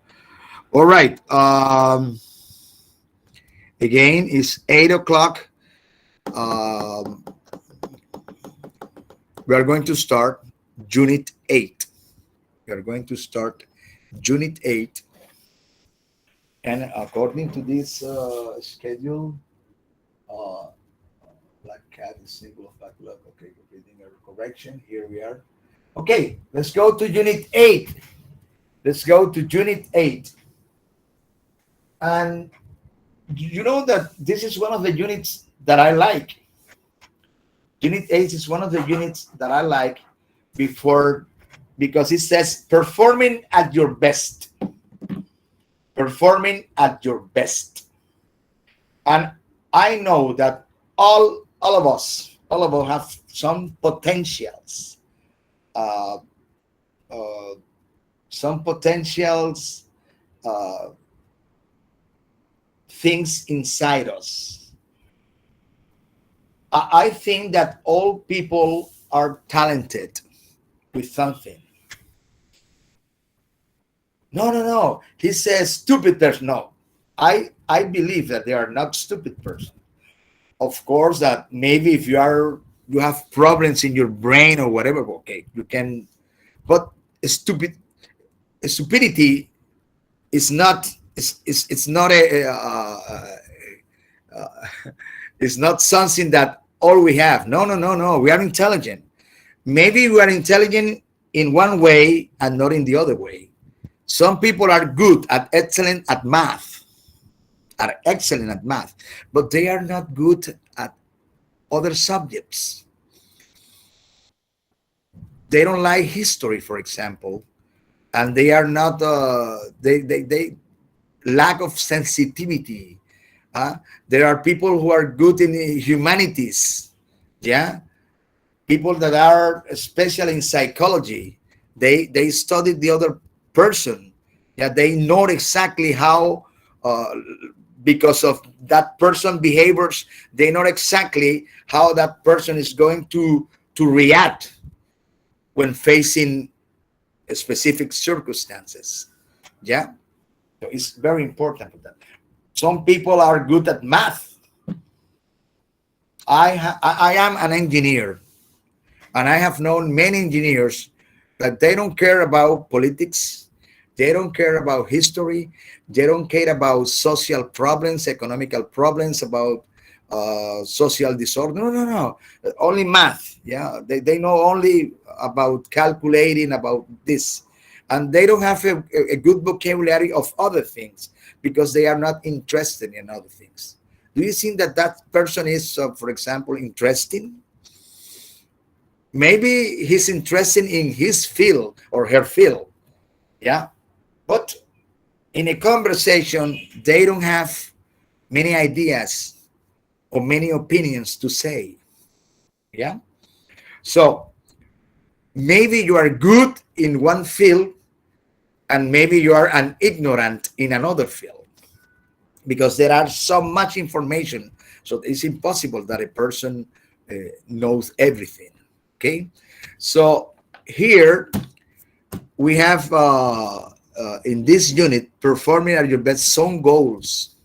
All right. Again, it's 8 o'clock. Um, we are going to start Unit 8. We are going to start Unit 8. And according to this schedule, uh, Black Cat is single of bad luck. Okay, completing a correction. Here we are. Okay, let's go to Unit 8. Let's go to Unit 8. And you know that this is one of the units that I like. Unit 8 is one of the units that I like before because it says performing at your best. Performing at your best. And I know that all of us have some potentials, uh, uh, some potentials, uh, things inside us. I think that all people are talented with something. No, no, no. He says stupid person. No, I believe that they are not stupid person. Of course, that maybe if you have problems in your brain or whatever, okay, you can. But stupid stupidity is not. It's not uh, it's not something that all we have. No, no, no, no. We are intelligent. Maybe we are intelligent in one way and not in the other way. Some people are good at excellent at math, are excellent at math, but they are not good at other subjects. They don't like history, for example, and they are not. They lack of sensitivity. Uh, there are people who are good in humanities. Yeah, people that are especially in psychology. They study the other person. Yeah, they know exactly how. Because of that person behaviors, they know exactly how that person is going to react when facing specific circumstances. Yeah, so it's very important for that. Some people are good at math. I am an engineer, and I have known many engineers that they don't care about politics, they don't care about history, they don't care about social problems, economical problems, about social disorder. No, no, no. Only math. Yeah, they know only about calculating, about this. And they don't have a good vocabulary of other things because they are not interested in other things. Do you think that that person is, for example, interesting? Maybe he's interested in his field or her field. Yeah. But in a conversation, they don't have many ideas or many opinions to say. Yeah. So maybe you are good in one field and maybe you are an ignorant in another field because there are so much information. So it's impossible that a person knows everything. Okay. So here we have in this unit performing at your best some goals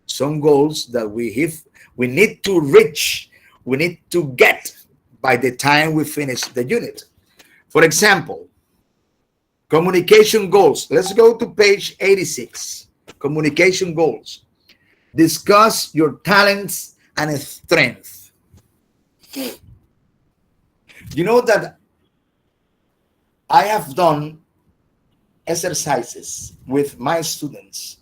that we need to reach, we need to get by the time we finish the unit. For example, communication goals. Let's go to page 86. Communication goals. Discuss your talents and strengths. You know that I have done exercises with my students.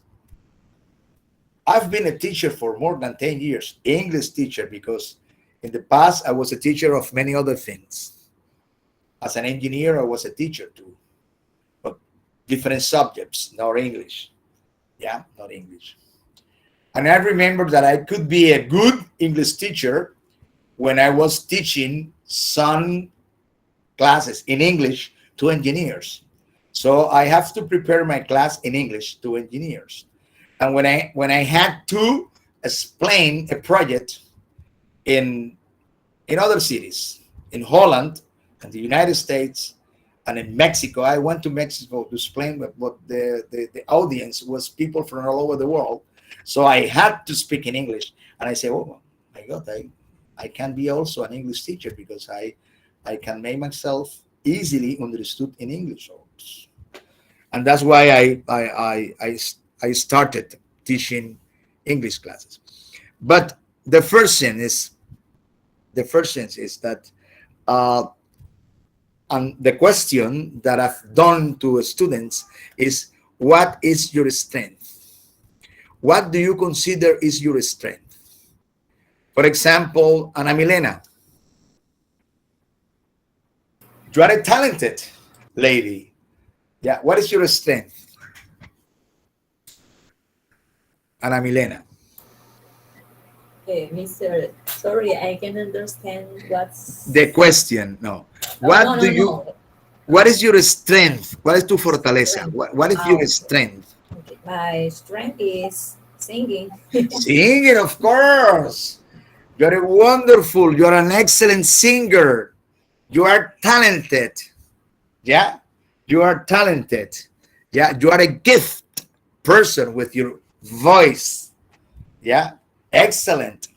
I've been a teacher for more than 10 years, English teacher, because in the past I was a teacher of many other things. As an engineer, I was a teacher too, but different subjects, not English. Yeah, not English. And I remember that I could be a good English teacher when I was teaching some classes in English to engineers. So I have to prepare my class in English to engineers. And when I had to explain a project in other cities, in Holland and the United States and in Mexico, I went to Mexico to explain what the audience was people from all over the world. So I had to speak in English. And I say, oh my God, I can be also an English teacher because I can make myself easily understood in English. And that's why I started teaching English classes. But the first thing is that and the question that I've done to students is, what is your strength? What do you consider is your strength? For example, Ana Milena, you are a talented lady. Yeah, what is your strength? Ana Milena. Mr. Sorry, I can understand what's. The question, no. Oh, What no, do no, you, no. what is your strength? ¿Cuál es tu fortaleza? Strength. What is your Okay. strength? Okay. My strength is singing. Singing, of course. You're wonderful. You're an excellent singer. You are talented. Yeah. You are talented. Yeah. You are a gift person with your voice. Yeah. Excellent.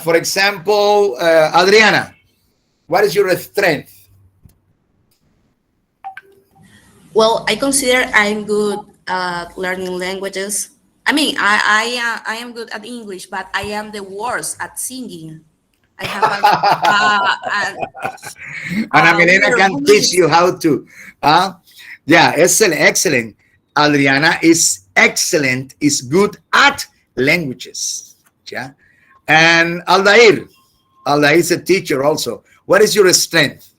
For example, Adriana, what is your strength? Well, I consider I'm good at learning languages. I mean, I am good at English, but I am the worst at singing. I have Ana a Milena weird can teach voice. you how to. Uh, yeah, excellent, excellent. Adriana is excellent, is good at languages. Yeah. And Aldair is a teacher also. What is your strength?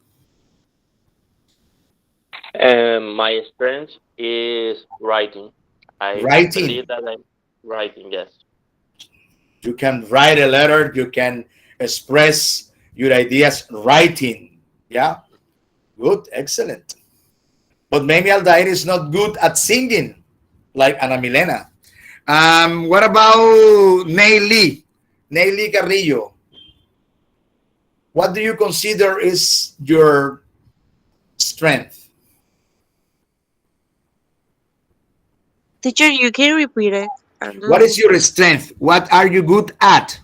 My strength is writing. I believe Writing. that I'm writing, yes. You can write a letter, you can express your ideas writing. Yeah. Good, excellent. But maybe Aldair is not good at singing like Ana Milena. What about Nayli? Nayli Carrillo. What do you consider is your strength? Teacher, you can repeat it. I What is don't. your strength? What are you good at?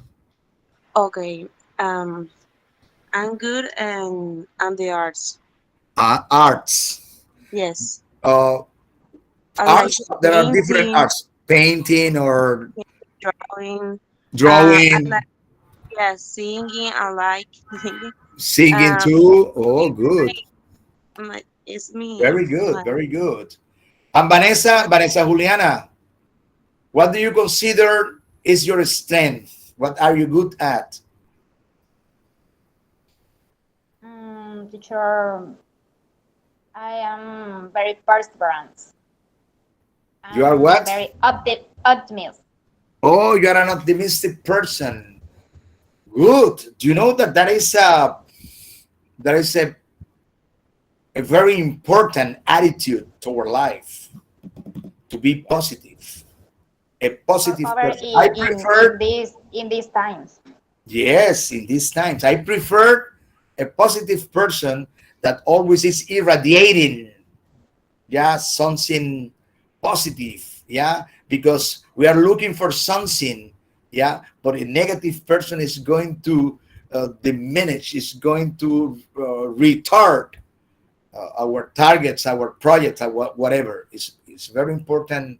Okay. Um, I'm good and I'm the arts. Arts. Yes. Uh, I like arts, there are different painting, arts. Painting or drawing. I drawing, like, yeah, singing. I like singing. singing Um, too. Oh, good. it's me. Very good. My, Very good. And Vanessa Juliana, what do you consider is your strength? What are you good at? Teacher, I am very perseverant. You are I'm what? very optimist. Oh, you are an optimistic person. Good. Do you know that that is a very important attitude toward life, to be positive. A positive Moreover, person. I prefer, in these times. yes, in these times, I prefer a positive person that always is irradiating, yeah, something positive, yeah, because we are looking for something, yeah, but a negative person is going to diminish, is going to retard our targets, our projects, our whatever. It's very important.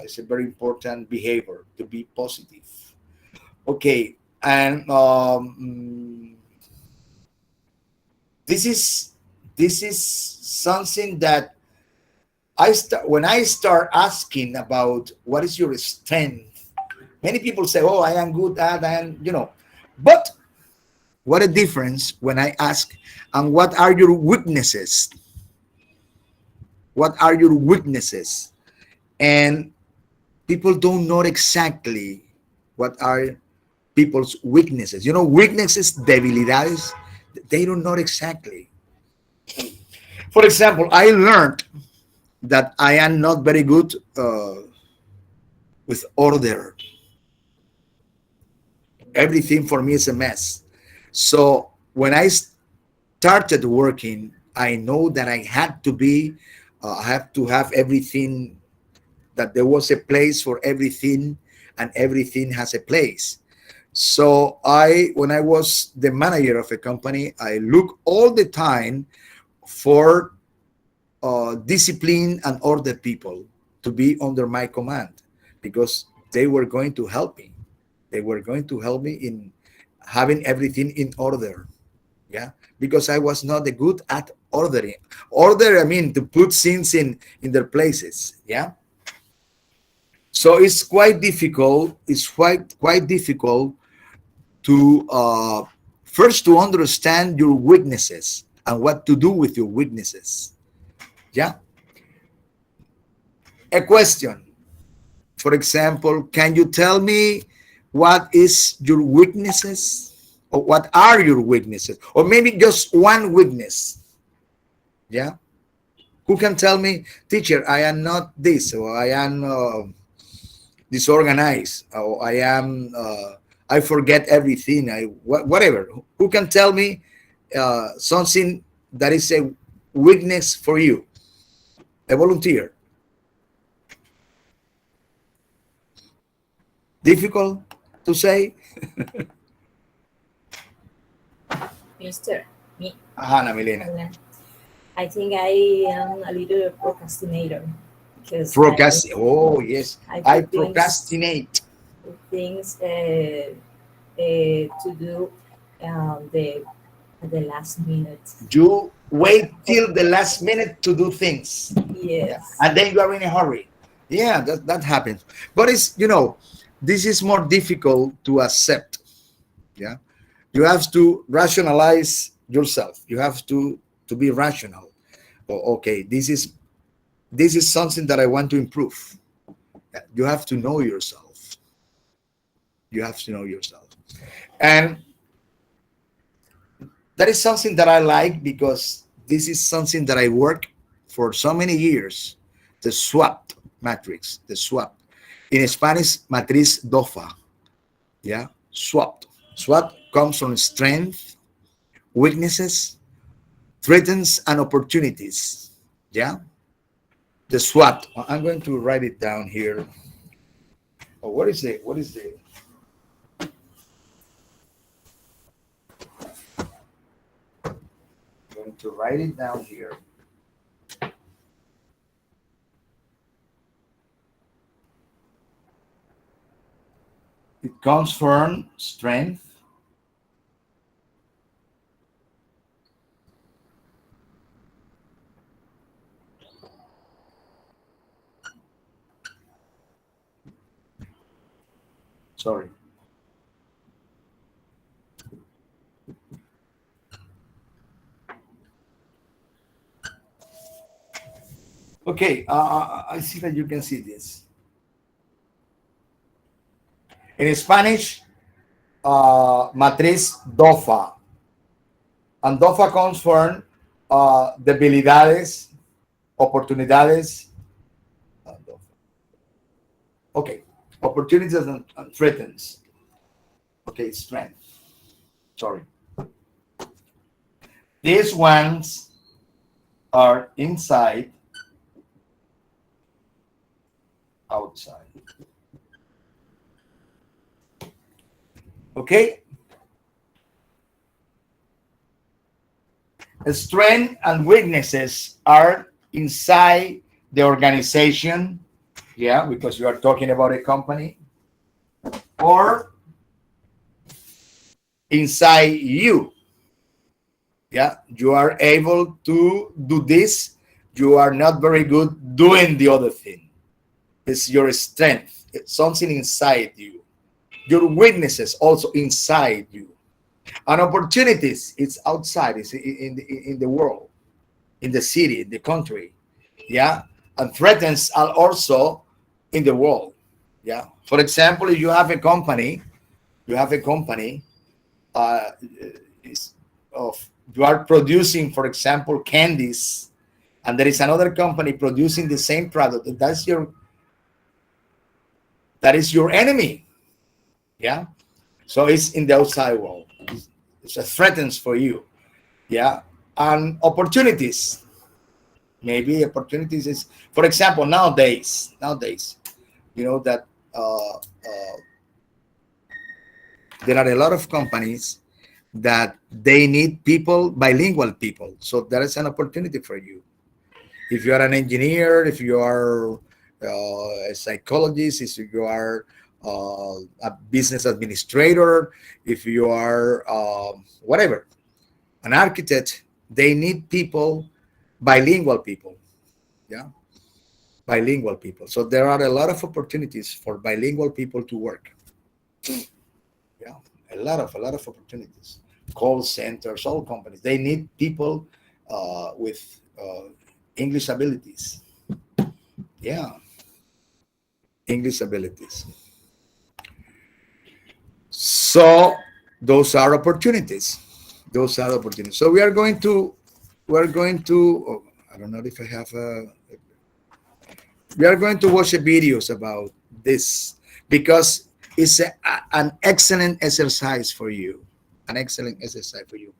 It's a very important behavior to be positive. Okay, and this is something that when I start asking about what is your strength. Many people say, "Oh, I am good at," and but what a difference when I ask, and what are your weaknesses? What are your weaknesses? And people don't know exactly what are people's weaknesses. Weaknesses, debilidades, they don't know exactly. For example, I learned that I am not very good with order. Everything for me is a mess. So when I started working, I know that I have to have everything, that there was a place for everything, and everything has a place. So when I was the manager of a company, I look all the time for discipline and order people to be under my command, because they were going to help me. They were going to help me in having everything in order. Yeah, because I was not good at ordering. Order, I mean, to put things in their places. Yeah. So it's quite difficult. It's quite difficult to first to understand your weaknesses and what to do with your weaknesses. Yeah. A question. For example, can you tell me what is your weaknesses, or what are your weaknesses, or maybe just one weakness. Yeah, who can tell me, teacher, I am not this, or I am disorganized, or I forget everything, whatever. Who can tell me something that is a weakness for you? A volunteer. Difficult to say? Mister, me. Hannah Milena. I think I am a little procrastinator because Oh yes, I put procrastinate. things to do the at the last minute. You wait till the last minute to do things. Yeah. Yes. And then you are in a hurry. Yeah, that happens. But it's, this is more difficult to accept. Yeah. You have to rationalize yourself. You have to be rational. Oh, okay, this is something that I want to improve. You have to know yourself. You have to know yourself. And that is something that I like, because this is something that I work for so many years. The SWOT matrix, the SWOT. In Spanish, matriz DOFA. Yeah, SWOT. SWOT comes from strength, weaknesses, threats, and opportunities. Yeah, the SWOT. I'm going to write it down here. Oh, what is the? I'm going to write it down here. It comes from strength, sorry. Okay, I see that you can see this. In Spanish, matriz DOFA. And DOFA comes from debilidades, oportunidades. Okay, opportunities and threats. Okay, strength. Sorry. These ones are inside, outside. Okay? Strength and weaknesses are inside the organization. Yeah, because you are talking about a company. Or inside you. Yeah, you are able to do this. You are not very good doing the other thing. It's your strength. It's something inside you. Your weaknesses also inside you. And opportunities, it's outside. It's in the world, in the city, in the country. Yeah, and threats are also in the world. Yeah. For example, if you have a company, uh, you are producing, for example, candies, and there is another company producing the same product. That is your enemy. Yeah. So it's in the outside world. It's a threats for you. Yeah. And opportunities. Maybe opportunities is, for example, nowadays, you know that there are a lot of companies that they need people, bilingual people. So there is an opportunity for you. If you are an engineer, if you are a psychologist, if you are a business administrator, if you are whatever, an architect, they need people, bilingual people. Yeah, bilingual people. So there are a lot of opportunities for bilingual people to work. Yeah, a lot of opportunities. Call centers, all companies, they need people with English abilities. Yeah, English abilities. So those are opportunities. Those are opportunities. So we are going to oh, I don't know if I have we are going to watch the videos about this because it's an excellent exercise for you. An excellent exercise for you.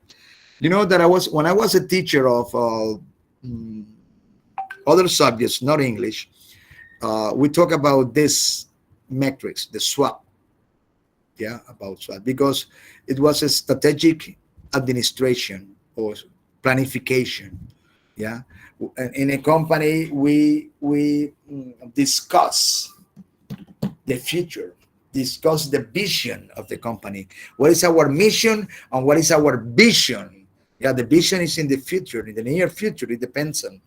You know that when I was a teacher of mm, other subjects, not English, we talk about this metrics, the SWOT. Yeah, about SWOT because it was a strategic administration or planification. Yeah, in a company we discuss the future, discuss the vision of the company. What is our mission and what is our vision? Yeah, the vision is in the future, in the near future. It depends on.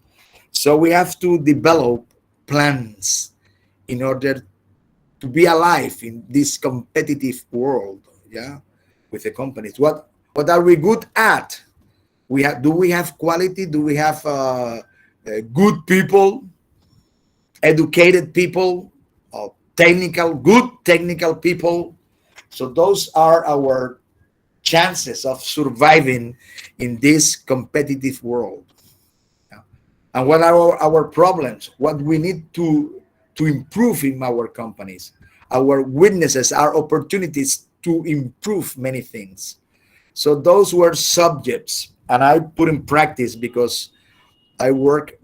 So we have to develop plans in order to be alive in this competitive world. Yeah, with the companies. What are we good at? Do we have quality? Do we have good people, educated people, good technical people? So those are our chances of surviving in this competitive world. Yeah. And what are our problems? What we need to improve in our companies? Our weaknesses, our opportunities to improve many things. So those were subjects, and I put in practice because I work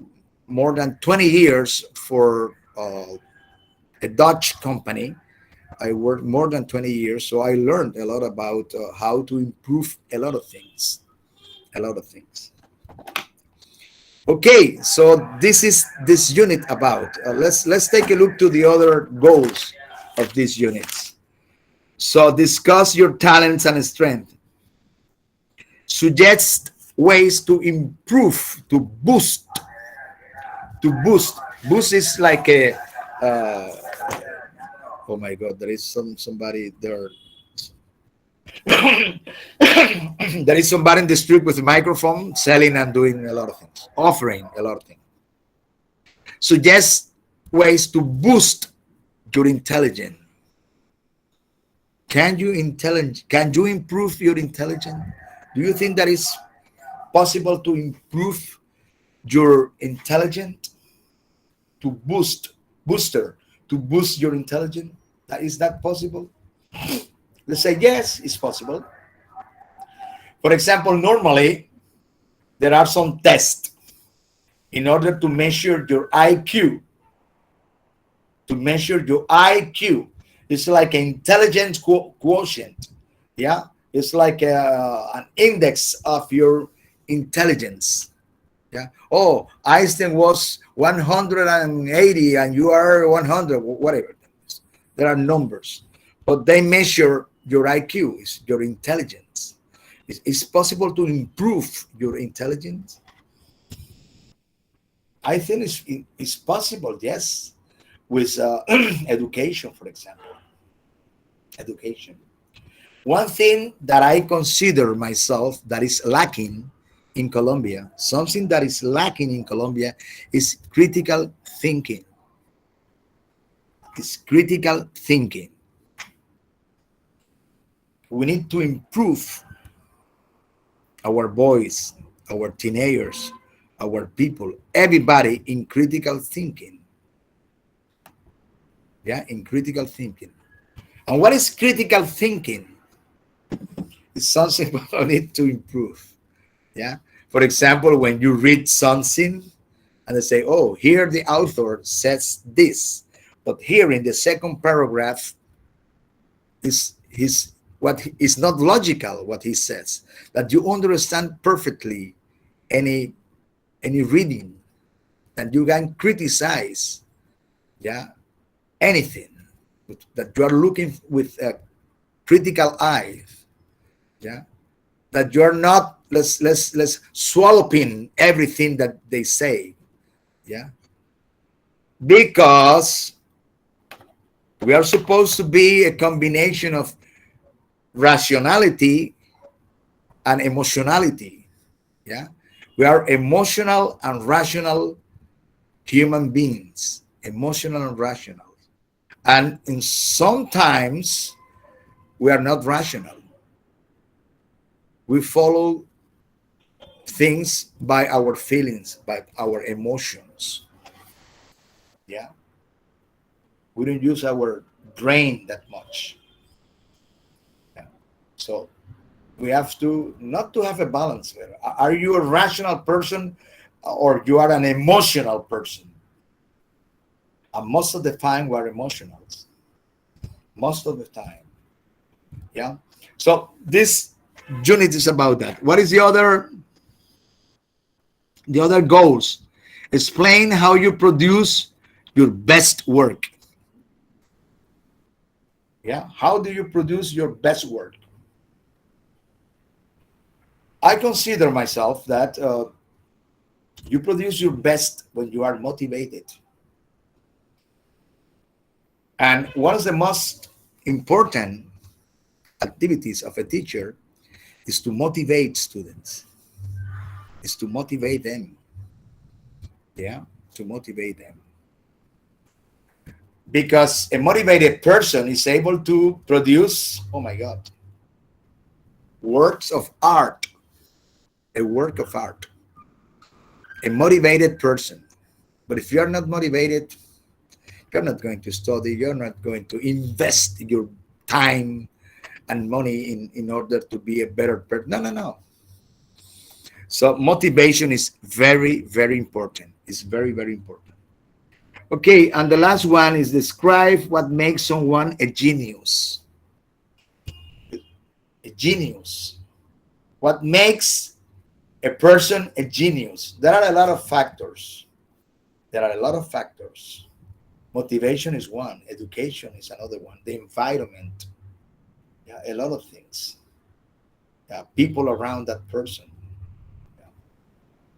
more than 20 years for a Dutch company. I worked more than 20 years, so I learned a lot about how to improve a lot of things. A lot of things. Okay, so this is this unit about. Let's take a look to the other goals of these units. So discuss your talents and strength. Suggest ways to improve, to boost. Boost is like a oh my god, there is somebody there. There is somebody in the street with a microphone selling and doing a lot of things, offering a lot of things. Suggest ways to boost your intelligence. Can you improve your intelligence? Do you think that is possible to improve your intelligence? To boost your intelligence? Is that possible? Let's say yes, it's possible. For example, normally there are some tests in order to measure your IQ. To measure your IQ, it's like an intelligence quotient. Yeah, it's like an index of your intelligence. Yeah. Oh, Einstein was 180 and you are 100, whatever. There are numbers, but they measure your IQ, is your intelligence. It's possible to improve your intelligence. I think it's possible, yes, with education, for example. Education. One thing that I consider myself that is lacking in Colombia, something that is lacking in Colombia is critical thinking. It's critical thinking. We need to improve our boys, our teenagers, our people, everybody in critical thinking. Yeah, in critical thinking. And what is critical thinking? It's something we need to improve. Yeah. For example, when you read something and they say, oh, here the author says this, but here in the second paragraph is what is not logical what he says, that you understand perfectly any reading, that you can criticize, yeah, anything that you are looking with a critical eye, yeah, that you are not let's swallowing everything that they say, yeah, because we are supposed to be a combination of rationality and emotionality. Yeah, we are emotional and rational human beings, emotional and rational, and in sometimes We are not rational. We follow things by our feelings, by our emotions. Yeah. We don't use our brain that much. Yeah. So we have to not to have a balance there. Are you a rational person or you are an emotional person? And most of the time we're emotionals. Most of the time. Yeah. So this unit is about that. What is the other goals? Explain how you produce your best work. Yeah. How do you produce your best work? I consider myself that you produce your best when you are motivated. And one of the most important activities of a teacher is to motivate students, is to motivate them. Yeah, to motivate them. Because a motivated person is able to produce, oh my God, works of art, a work of art. A motivated person. But if you're not motivated, you're not going to study, you're not going to invest your time and money in order to be a better person. No, no, no. So motivation is very, very important. It's very, very important. Okay, and the last one is describe what makes someone a genius. A genius. What makes a person a genius? There are a lot of factors. There are a lot of factors. Motivation is one. Education is another one. The environment. Yeah, a lot of things. Yeah, people around that person. Yeah.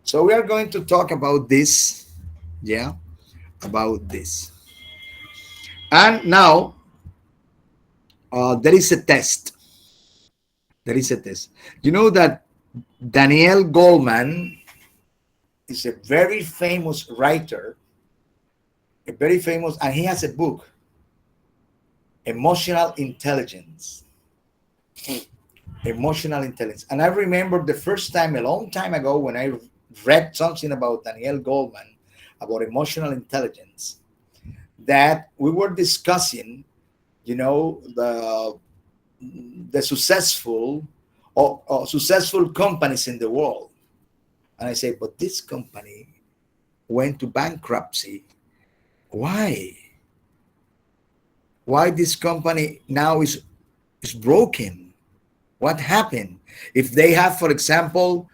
So we are going to talk about this. Yeah, about this. And now there is a test. There is a test. You know that Daniel Goleman is a very famous writer, a very famous, and he has a book, Emotional Intelligence. Emotional intelligence. And I remember the first time, a long time ago, when I read something about Daniel Goleman, about emotional intelligence, that we were discussing, you know, the successful or successful companies in the world. And I say, but this company went to bankruptcy. Why? Why this company now is broken? What happened? If they have, for example,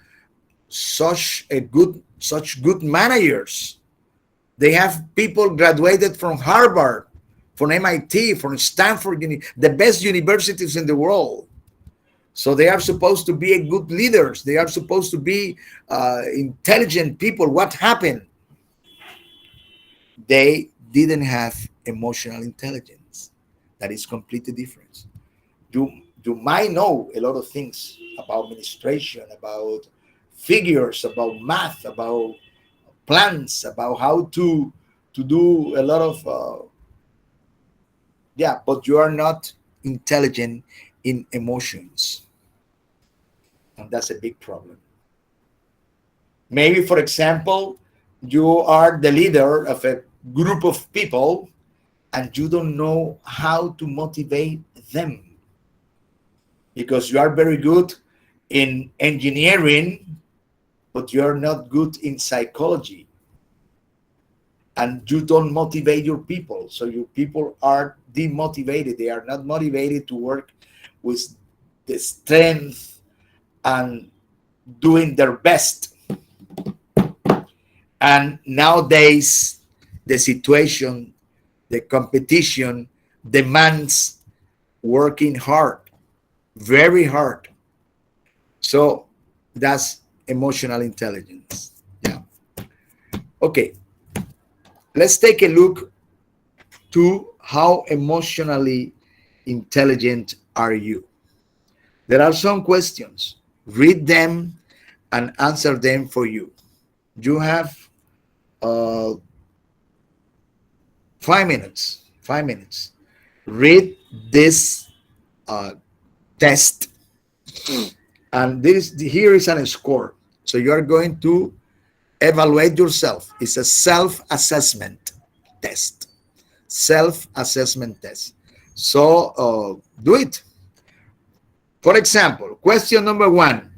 such good managers, they have people graduated from Harvard, from MIT, from Stanford, the best universities in the world. So they are supposed to be good leaders. They are supposed to be intelligent people. What happened? They didn't have emotional intelligence. That is completely different. You might know a lot of things about administration, about figures, about math, about plans, about how to do a lot of but you are not intelligent in emotions, and that's a big problem. Maybe, for example, you are the leader of a group of people and you don't know how to motivate them, because you are very good in engineering, but you are not good in psychology. And you don't motivate your people. So your people are demotivated. They are not motivated to work with the strength and doing their best. And nowadays, the situation, the competition demands working hard, very hard. So that's emotional intelligence. Yeah. Okay. Let's take a look to how emotionally intelligent are you. There are some questions. Read them and answer them for you. You have 5 minutes. 5 minutes. Read this uh, test, and here is a score. So you are going to evaluate yourself. It's a self-assessment test. Self-assessment test. So do it. For example, question number 1.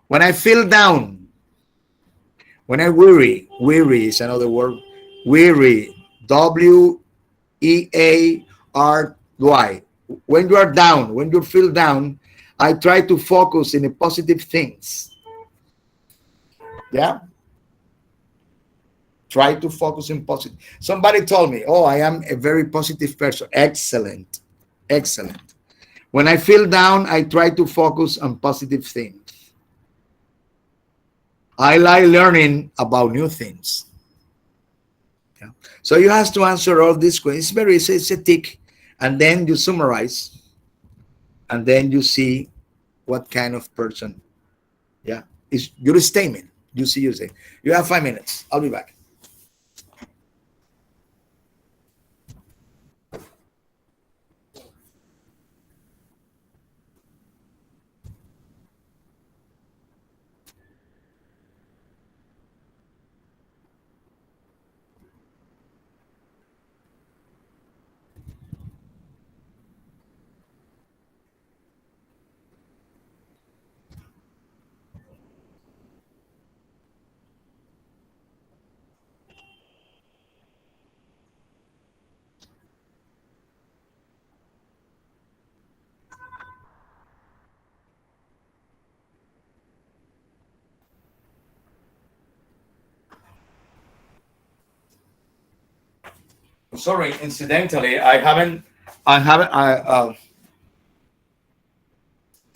When I feel down, when I weary is another word. Weary, W-E-A-R-Y. When you are down, when you feel down, I try to focus in the positive things. Yeah. Try to focus in positive. Somebody told me, oh, I am a very positive person. Excellent. Excellent. When I feel down, I try to focus on positive things. I like learning about new things. Yeah. So you have to answer all these questions. It's very easy. It's a tick. And then you summarize. And then you see what kind of person. Yeah. It's your statement. You see, you say. You have 5 minutes. I'll be back. Sorry, incidentally, I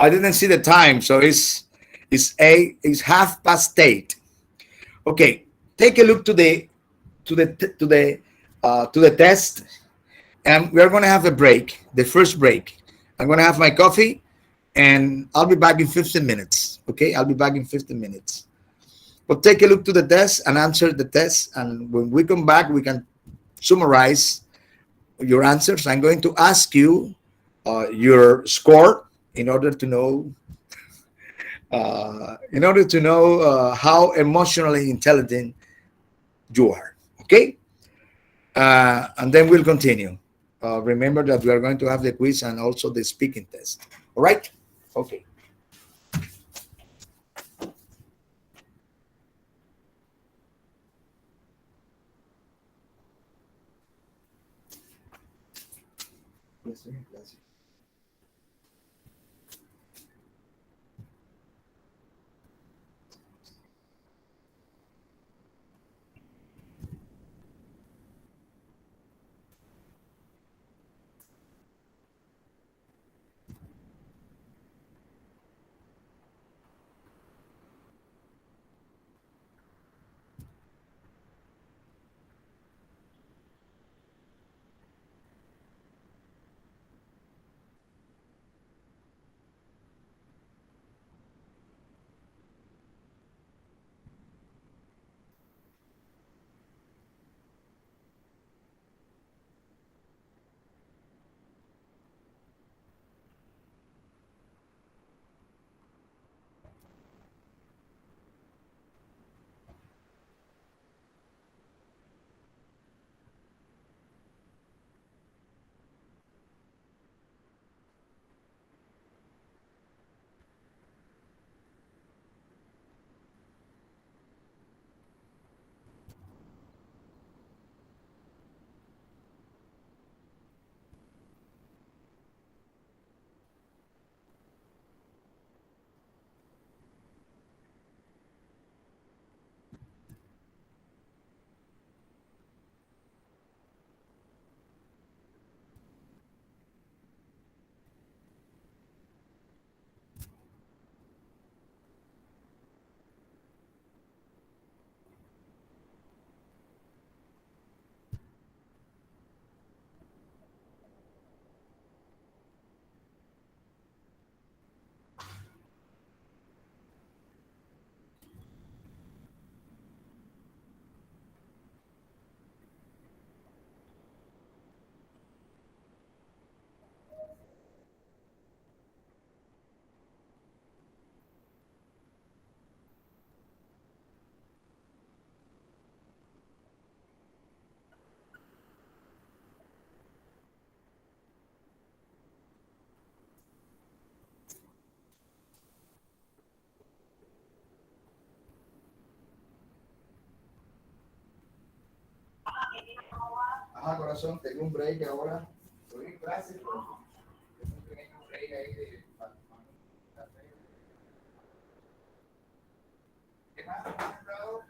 didn't see the time, so it's 8:30. Okay, take a look to the test, and we're going to have a break, the first break. I'm going to have my coffee, and I'll be back in 15 minutes. Okay, I'll be back in 15 minutes. But take a look to the test and answer the test, and when we come back, we can summarize your answers. I'm going to ask you your score in order to know how emotionally intelligent you are. Okay, and then we'll continue. Remember that we are going to have the quiz and also the speaking test. All right. Okay. Ah, corazón, tengo un break ahora. Estoy en clase, pero tengo un pequeño break ahí de... ¿Qué más? ¿Has estado?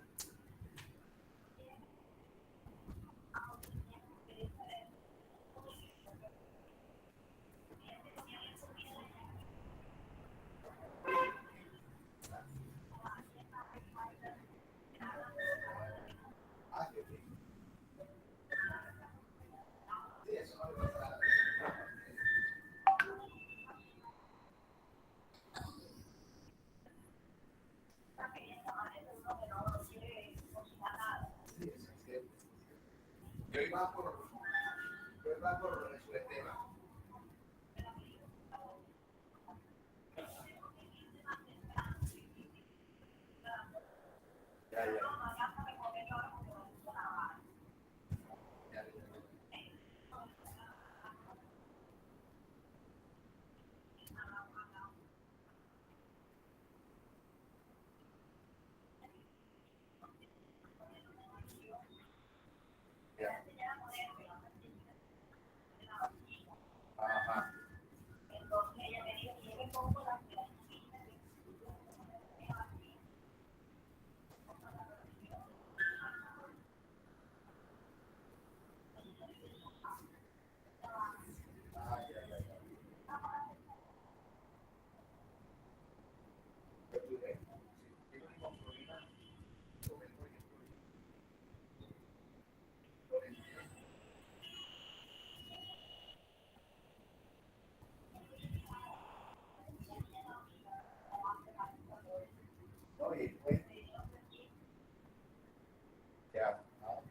Ah, qué bien. Sí, eso no le pasa nada. Sí, eso es cierto. Yo iba por su tema. Ya, ya. Ya, ya. Ya. Ajá. Ah, ya, ya, ya. Oye, pues, ya. Ah, ok.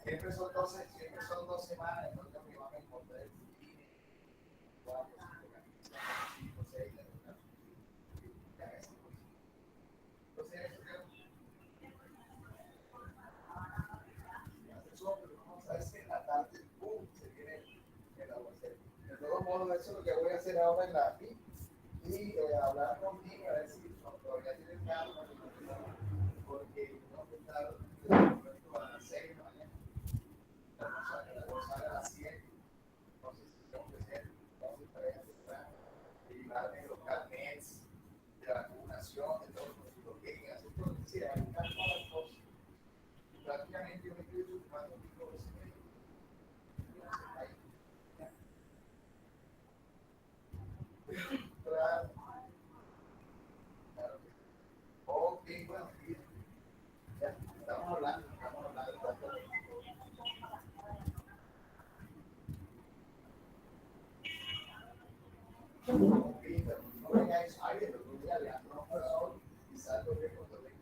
Siempre son 2 semanas, entonces mi mamá me encontré el cine, 4, 5, 6, entonces eso hace sombra, ¿no? Sabes que en la tarde, ¡pum!, se viene el aguacero. De todos modos, eso es lo que voy a hacer ahora en la aquí y hablar contigo a ver si todavía tienes calma, porque no que estar a las 6 de la mañana, a las 7. Entonces, tengo que ser 2 3 temprano y llevarme los carnets de la vacunación, de todos los que hay, hacer todo, es decir, aplicar todas las cosas. Prácticamente yo me estoy ocupando de todo ese medio. Claro, claro. Ok, bueno, ya, estamos hablando de todo. No vengáis aire, pero un día le ando a un y salgo de Puerto Rico.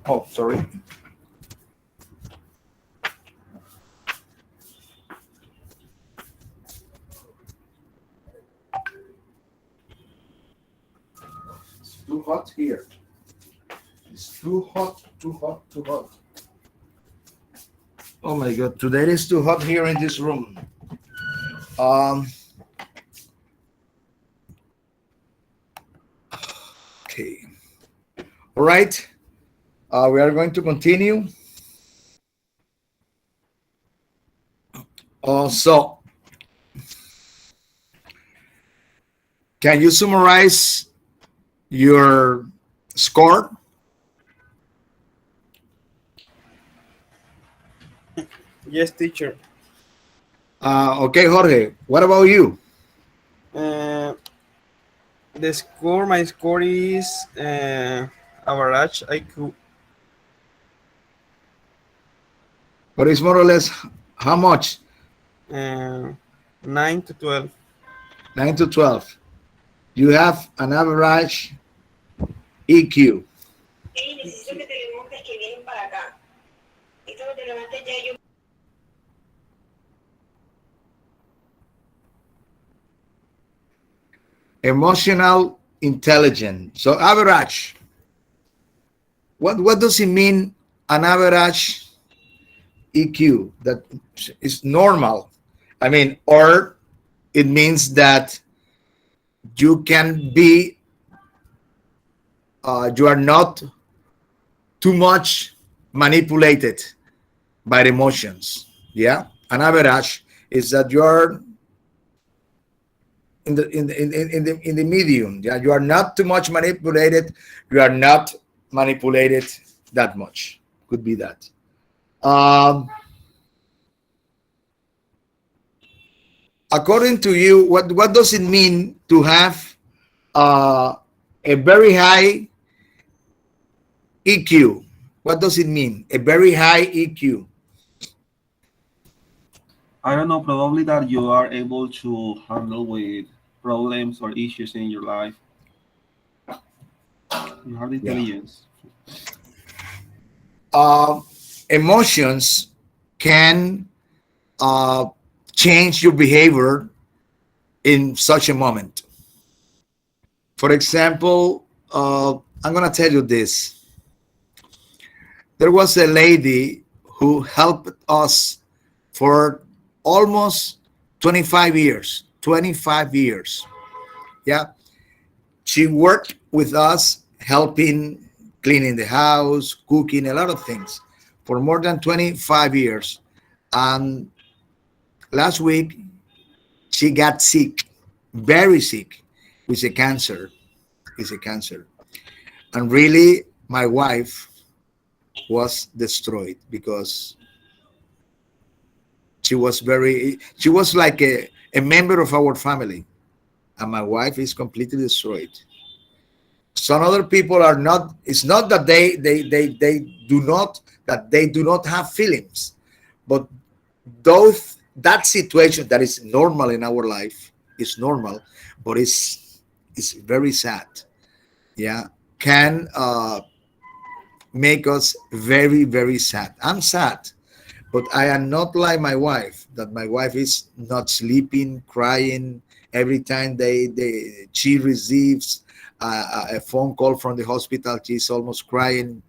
Oh, sorry. It's too hot here. It's too hot, too hot, too hot. Oh my God, today it's too hot here in this room. Um, okay. All right. We are going to continue. So, can you summarize your score? Yes, teacher. Okay, Jorge. What about you? My score is average IQ. But it's more or less how much? 9 to 12. 9 to 12. You have an average EQ. Emotional intelligence. So average. What does it mean, an average EQ? That is normal. I mean, or it means that you can be, you are not too much manipulated by the emotions. Yeah, an average is that you are in the medium. Yeah, you are not too much manipulated. You are not manipulated that much. Could be that. According to you, what does it mean to have a very high EQ? What does it mean? A very high EQ. I don't know, probably that you are able to handle with problems or issues in your life. You have intelligence. Emotions can change your behavior in such a moment. For example, I'm going to tell you this. There was a lady who helped us for almost 25 years. 25 years. Yeah. She worked with us, helping, cleaning the house, cooking, a lot of things for more than 25 years. And last week, she got sick, very sick, with a cancer. It's a cancer. And really, my wife was destroyed because she was like a member of our family. And my wife is completely destroyed. Some other people are not, it's not that they do not have feelings, but that situation that is normal in our life is normal, but it's very sad. Yeah, can make us very, very sad. I'm sad, but I am not like my wife, that my wife is not sleeping, crying every time she receives a phone call from the hospital. She's almost crying.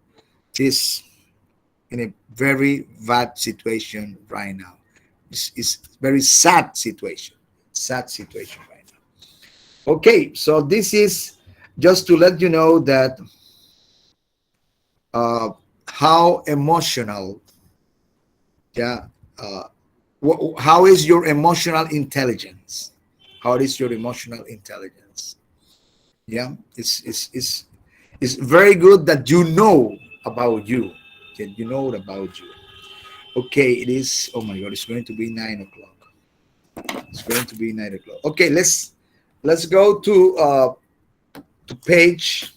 She's in a very bad situation right now. It's very sad situation right now. Okay, so this is just to let you know that how emotional, yeah, how is your emotional intelligence? How is your emotional intelligence? Yeah, it's very good that you know about you. That you know about you. Okay, it is. Oh my God, it's going to be 9 o'clock. It's going to be 9 o'clock. Okay, let's go to page.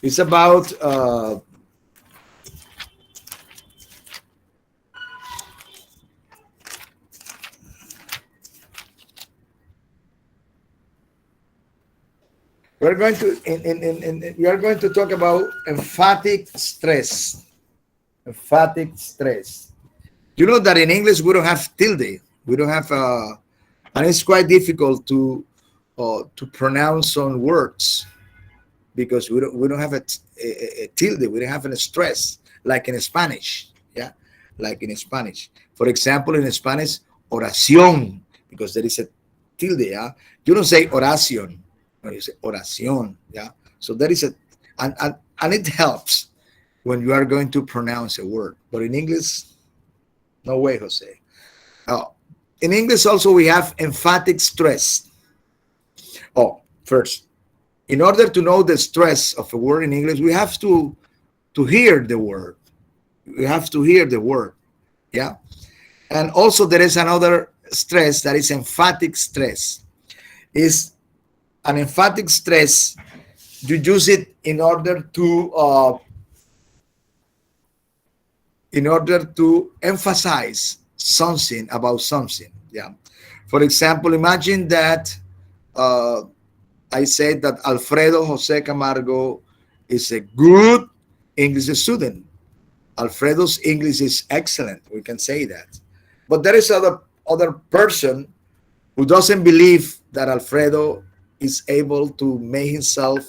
It's about We're going to we are going to talk about emphatic stress. Emphatic stress. You know that in English we don't have tilde. We don't have and it's quite difficult to pronounce some words because we don't have a tilde. We don't have a stress like in Spanish. Yeah, like in Spanish. For example, in Spanish, oración, because there is a tilde. Yeah, you don't say oración. No, you say oración. Yeah, so there is a and it helps when you are going to pronounce a word. But in English, no way, Jose. Uh, in English, also we have emphatic stress. Oh, first, in order to know the stress of a word in English, we have to hear the word. We have to hear the word. Yeah. And also there is another stress that is emphatic stress. Is an emphatic stress, you use it in order to emphasize something about something. Yeah. For example, imagine that I said that Alfredo Jose Camargo is a good English student. Alfredo's English is excellent. We can say that. But there is other person who doesn't believe that Alfredo is able to make himself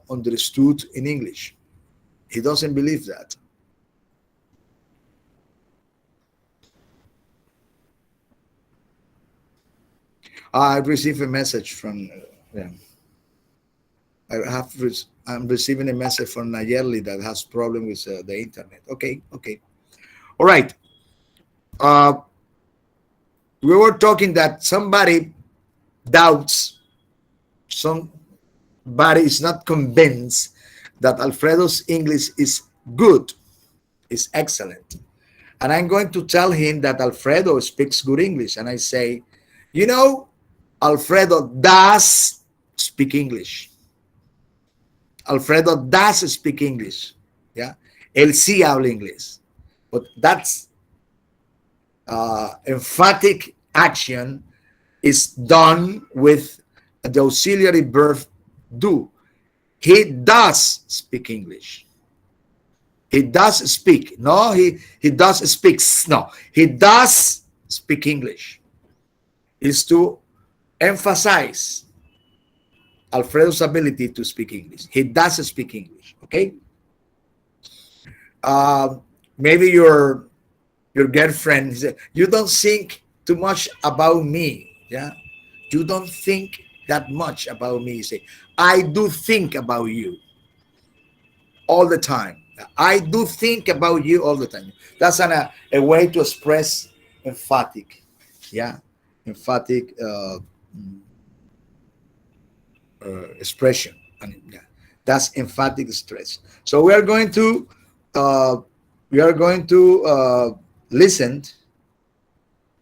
understood in English. He doesn't believe that. I received a message from. Yeah. I'm receiving a message from Nayeli that has problem with the internet. Okay, okay, all right. Uh, we were talking that somebody doubts, somebody is not convinced that Alfredo's English is good, is excellent, and I'm going to tell him that Alfredo speaks good English, and I say, you know, Alfredo does speak English. Alfredo does speak English. Yeah, él sí habla inglés. But that's emphatic action is done with the auxiliary verb do. He does speak English. He does speak. No, he does speaks. No, he does speak English. Is to emphasize Alfredo's ability to speak English. He does speak English. Okay. Maybe your girlfriend said, you don't think too much about me. Yeah, you don't think that much about me. You say, I do think about you all the time. I do think about you all the time. That's a way to express emphatic. Yeah, emphatic expression. And yeah, that's emphatic stress. So uh, we are going to listen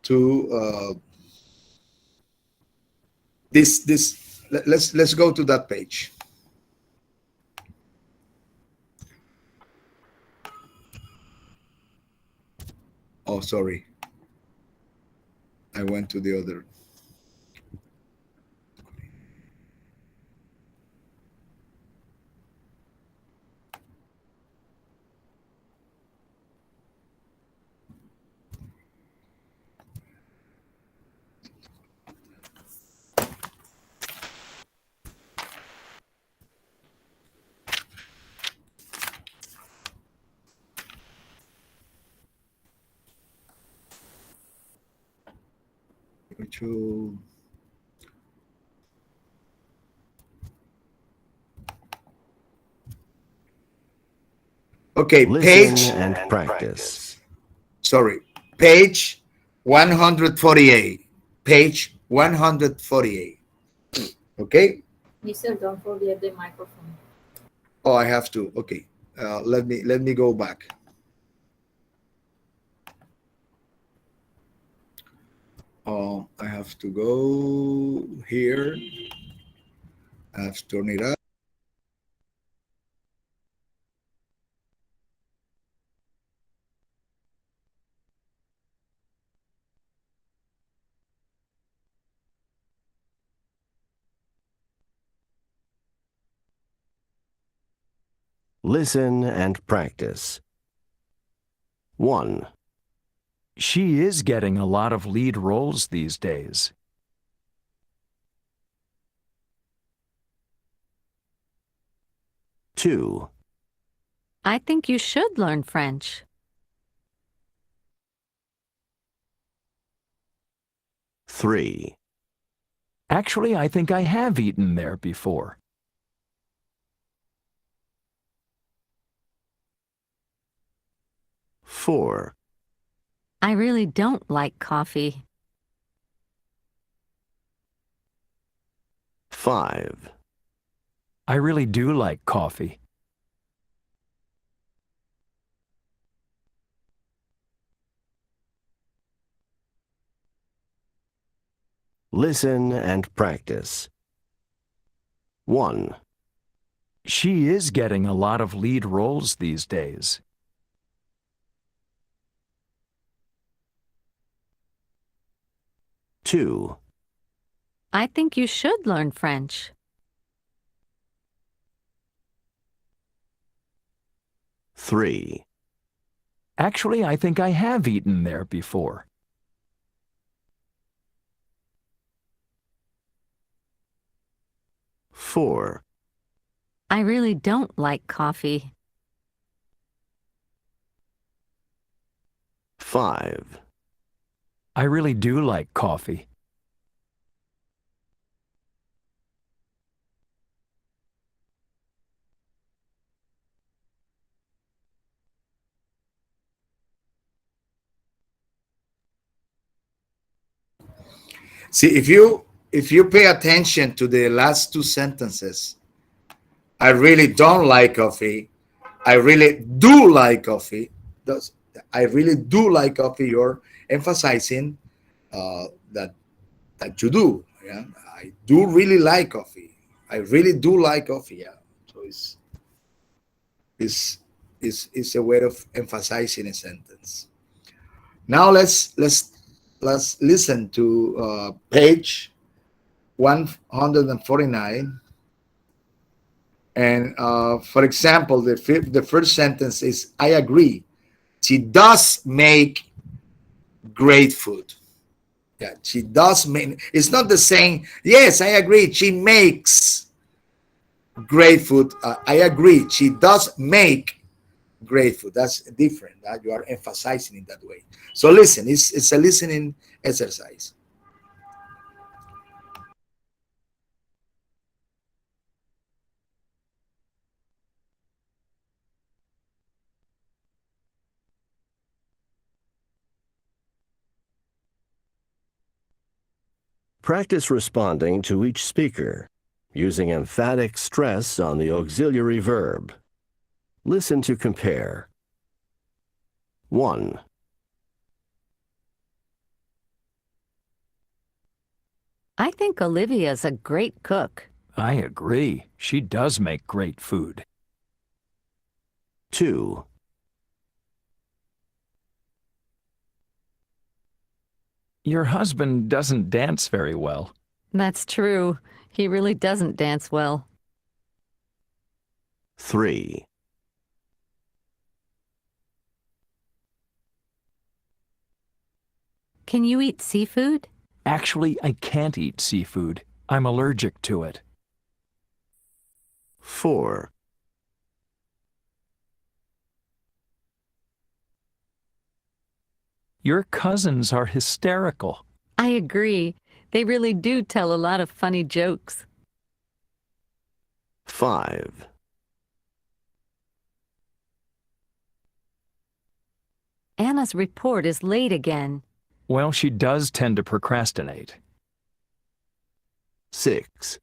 to this. Let's go to that page. Oh, sorry, I went to the other. To okay, page and practice. Sorry, page 148. Page 148. Okay. Listen, don't forget the microphone. Oh, I have to. Okay. Let me go back. I have to go here. I have to turn it up. Listen and practice. 1, She is getting a lot of lead roles these days. 2, I think you should learn French. 3, Actually, I think I have eaten there before. 4, I really don't like coffee. 5, I really do like coffee. 'Listen and practice. 1, She is getting a lot of lead roles these days. 2, I think you should learn French. 3, Actually, I think I have eaten there before. 4, I really don't like coffee. 5, I really do like coffee. See, if you pay attention to the last two sentences, I really don't like coffee. I really do like coffee. Those, I really do like coffee. You're emphasizing that you do. Yeah, I do really like coffee. I really do like coffee. Yeah, so it's a way of emphasizing a sentence. Now let's listen to page 149. And for example, the first sentence is, I agree. She does make great food. Yeah, she does make, it's not the same. Yes, I agree. She makes great food. I agree. She does make great food. That's different. You are emphasizing it that way. So listen, it's a listening exercise. Practice responding to each speaker, using emphatic stress on the auxiliary verb. Listen to compare. 1, I think Olivia's a great cook. I agree. She does make great food. 2, Your husband doesn't dance very well. That's true. He really doesn't dance well. 3, Can you eat seafood? Actually, I can't eat seafood. I'm allergic to it. 4, Your cousins are hysterical. I agree. They really do tell a lot of funny jokes. 5, Anna's report is late again. Well, she does tend to procrastinate. 6,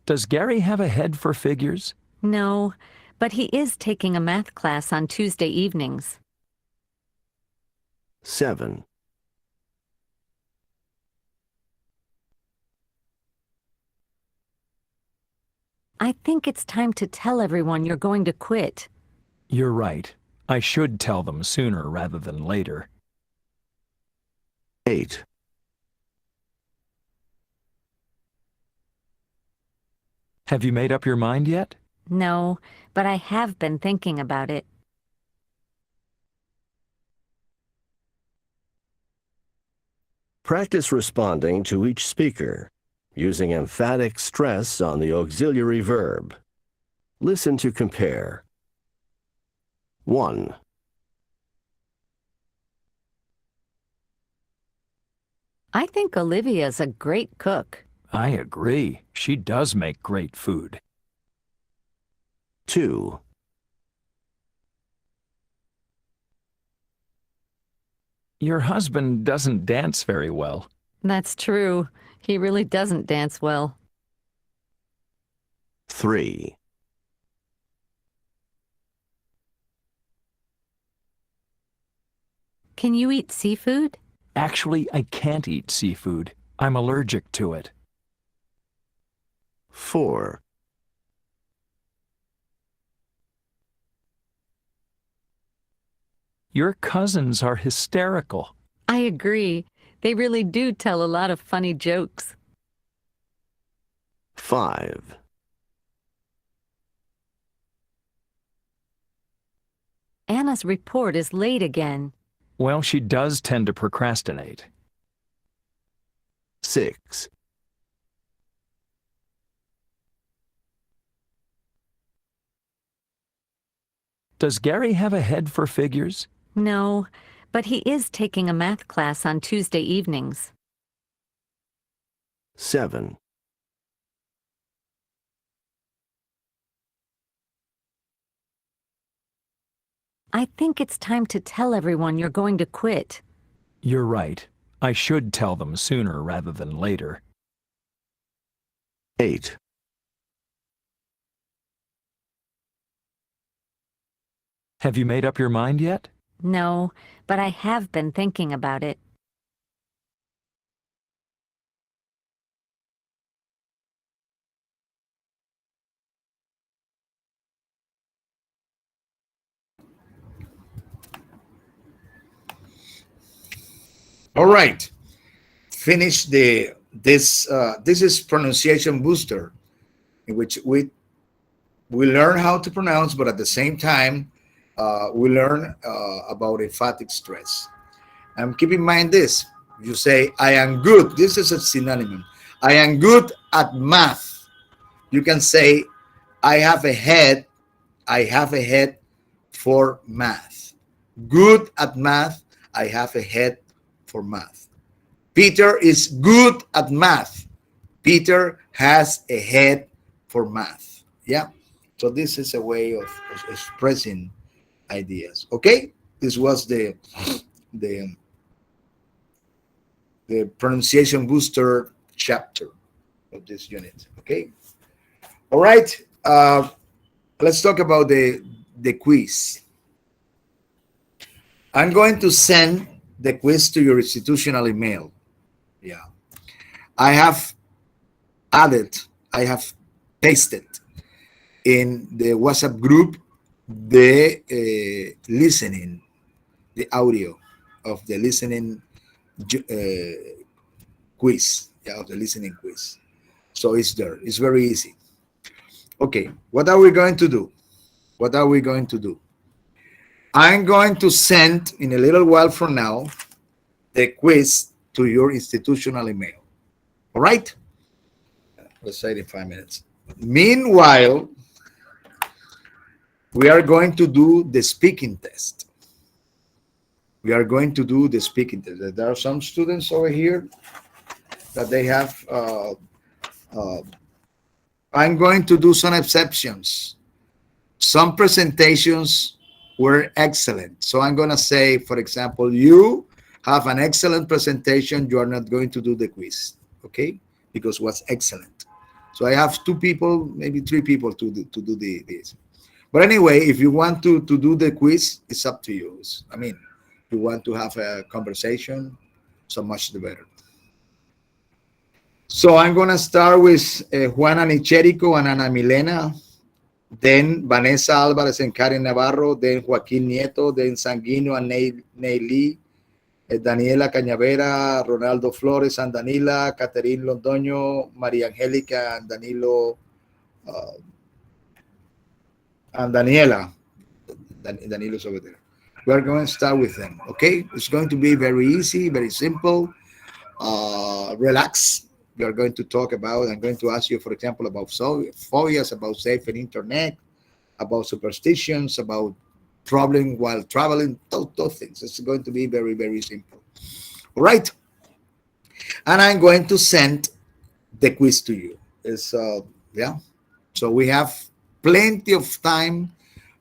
Does Gary have a head for figures? No, but he is taking a math class on Tuesday evenings. 7, I think it's time to tell everyone you're going to quit. You're right. I should tell them sooner rather than later. 8, Have you made up your mind yet? No, but I have been thinking about it. Practice responding to each speaker, using emphatic stress on the auxiliary verb. Listen to compare. 1. I think Olivia's a great cook. I agree. She does make great food. 2. Your husband doesn't dance very well. That's true. He really doesn't dance well. 3. Can you eat seafood? Actually, I can't eat seafood. I'm allergic to it. 4. Your cousins are hysterical. I agree. They really do tell a lot of funny jokes. 5. Anna's report is late again. Well, she does tend to procrastinate. 6. Does Gary have a head for figures? No, but he is taking a math class on Tuesday evenings. 7. I think it's time to tell everyone you're going to quit. You're right. I should tell them sooner rather than later. 8. Have you made up your mind yet? No, but I have been thinking about it. All right. Finish this is pronunciation booster, in which we learn how to pronounce, but at the same time we learn about emphatic stress. And keep in mind this: you say I am good. This is a synonym. I am good at math. You can say I have a head. I have a head for math. Good at math. I have a head for math. Peter is good at math. Peter has a head for math. Yeah. So this is a way of expressing ideas. Okay. This was the pronunciation booster chapter of this unit. Okay. All right. Let's talk about the quiz. I'm going to send the quiz to your institutional email. Yeah. I have pasted in the WhatsApp group the listening, the audio of the listening quiz, yeah, of the listening quiz. So it's there. It's very easy. Okay, what are we going to do? What are we going to do? I'm going to send in a little while from now the quiz to your institutional email. All right? Let's say it in 5 minutes. Meanwhile, we are going to do the speaking test. We are going to do the speaking test. There are some students over here that they have. I'm going to do some exceptions. Some presentations were excellent. So I'm going to say, for example, you have an excellent presentation. You are not going to do the quiz, okay? Because it was excellent. So I have 2 people, maybe 3 people to do this. But anyway, if you want to do the quiz, it's up to you. I mean, if you want to have a conversation, so much the better. So I'm going to start with Juana Nicherico and Ana Milena, then Vanessa Alvarez and Karen Navarro, then Joaquín Nieto, then Sanguino and Neyli, Daniela Cañavera, Ronaldo Flores and Danila, Caterine Londoño, María Angélica and Danilo uh, and Daniela. Danilo's over there. We are going to start with them. Okay, it's going to be very easy, very simple. Relax. We are going to talk about. I'm going to ask you, for example, about phobias, about safe and internet, about superstitions, about traveling while traveling. Those things. It's going to be very, very simple. All right. And I'm going to send the quiz to you. It's yeah. So we have plenty of time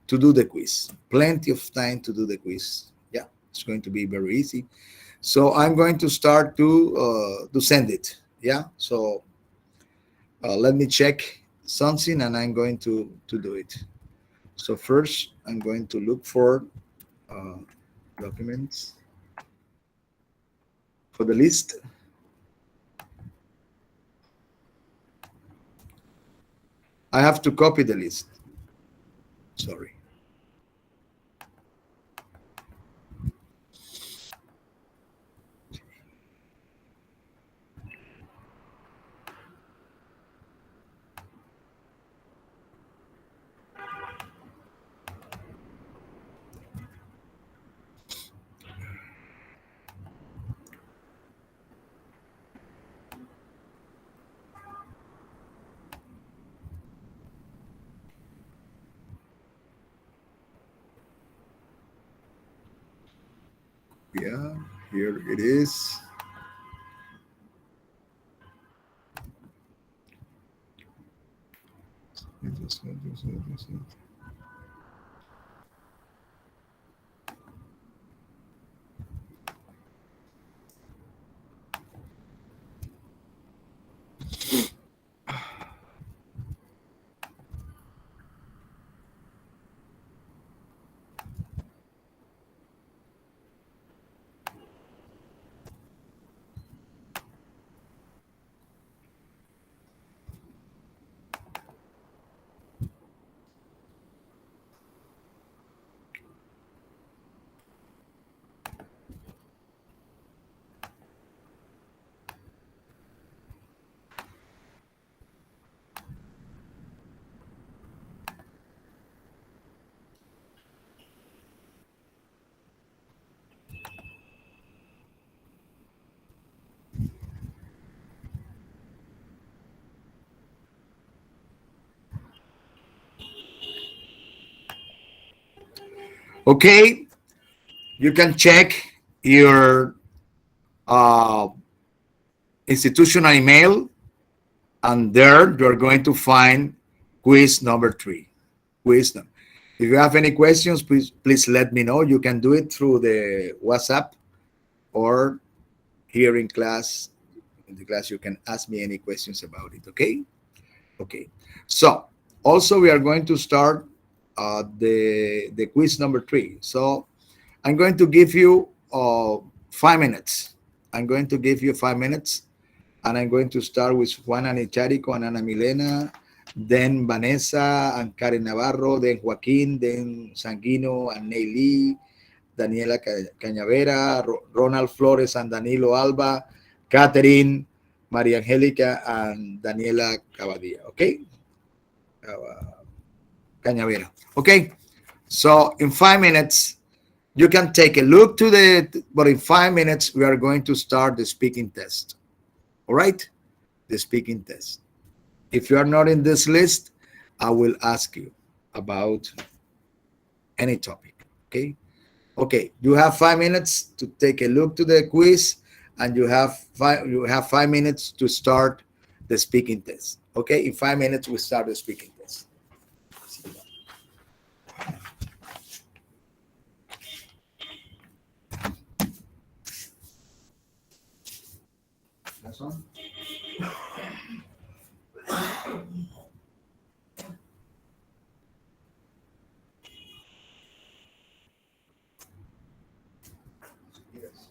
to do the quiz. Plenty of time to do the quiz. Yeah, it's going to be very easy. So I'm going to start to send it. Yeah. So let me check something, and I'm going to do it. So first, I'm going to look for uh, documents for the list. I have to copy the list. Sorry. Yeah, here it is. Okay, you can check your uh, institutional email, and there you're going to find quiz number 3. Quiz. If you have any questions, please let me know. You can do it through the WhatsApp, or here in class. In the class, you can ask me any questions about it. Okay. Okay. So also we are going to start the quiz number 3. So I'm going to give you 5 minutes. I'm going to give you 5 minutes, and I'm going to start with Juan Anicharico and Ana Milena, then Vanessa and Karen Navarro, then Joaquin, then Sanguino and Neyli, Daniela Cañavera, Ronald Flores and Danilo Alba, Catherine, Maria Angelica, and Daniela Cavadilla. Okay? Cañavera. Okay? So in 5 minutes, you can take a look to but in 5 minutes, we are going to start the speaking test. All right? The speaking test. If you are not in this list, I will ask you about any topic. Okay? Okay, you have 5 minutes to take a look to the quiz, and you have 5 minutes to start the speaking test. Okay, in 5 minutes, we start the speaking test. That's one. Yes.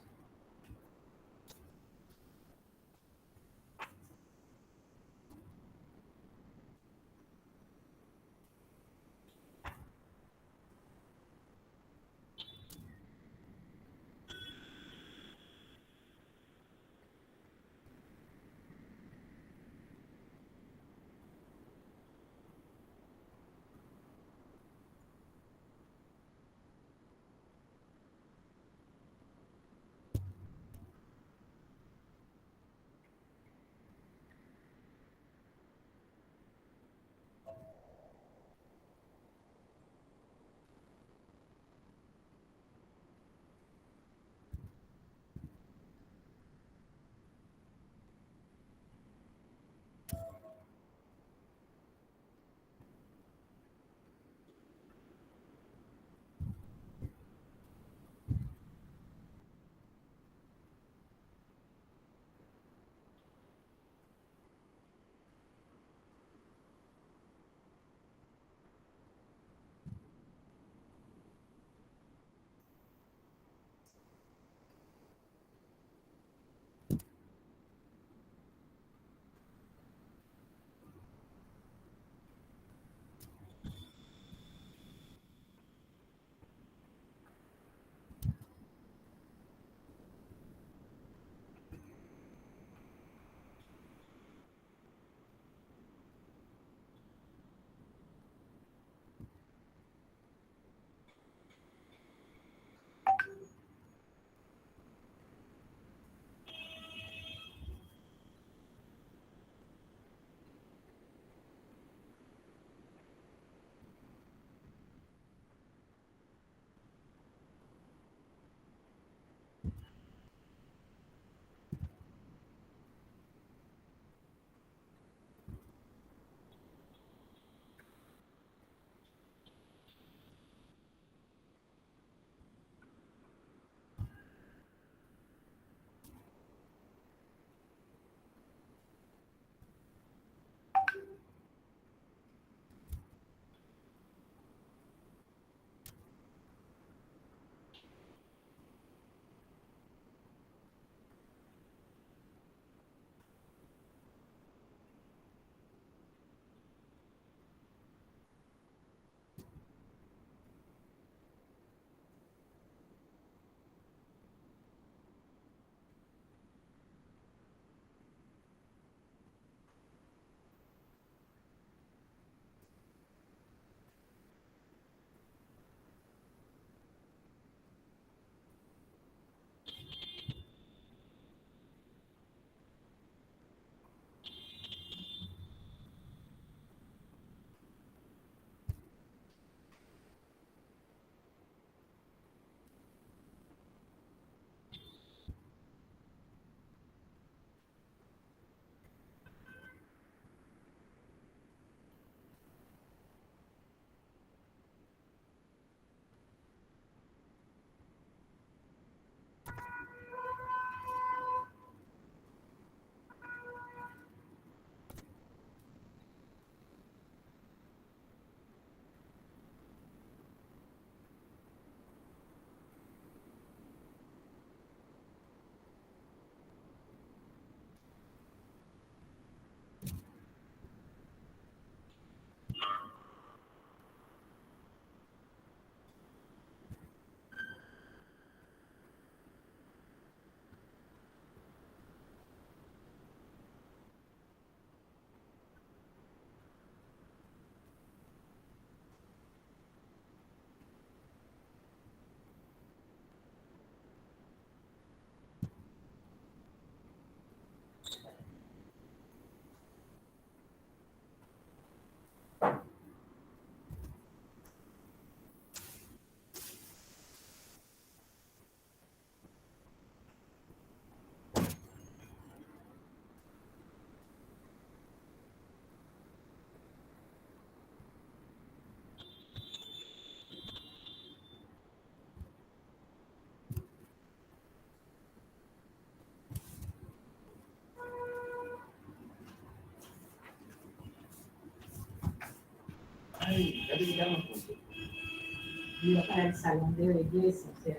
Iba para el salón de belleza, o sea.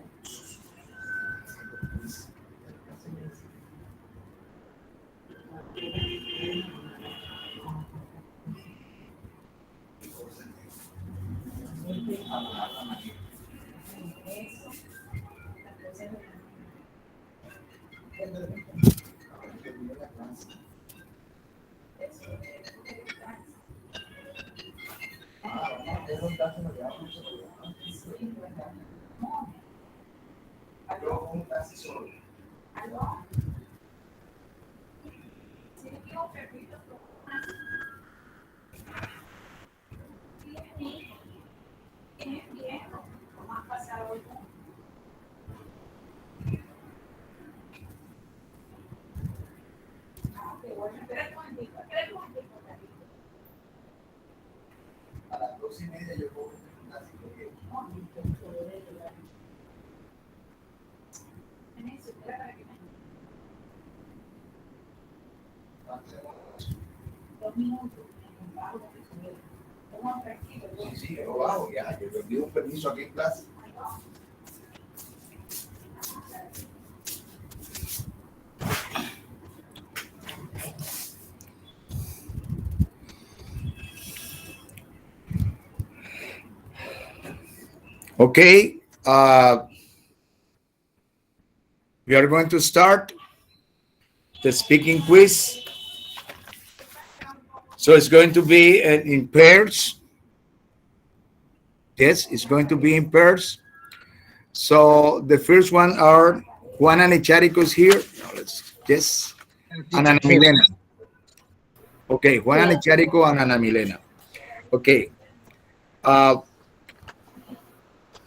Sí, yo bajo ya, yo le pido un permiso aquí en clase. Okay, we are going to start the speaking quiz. So it's going to be in pairs. Yes, it's going to be in pairs. So the first one are Juana Necharico's here. Now let's, yes, and Ana Milena. Okay, Juana Necharico and Ana Milena. Okay.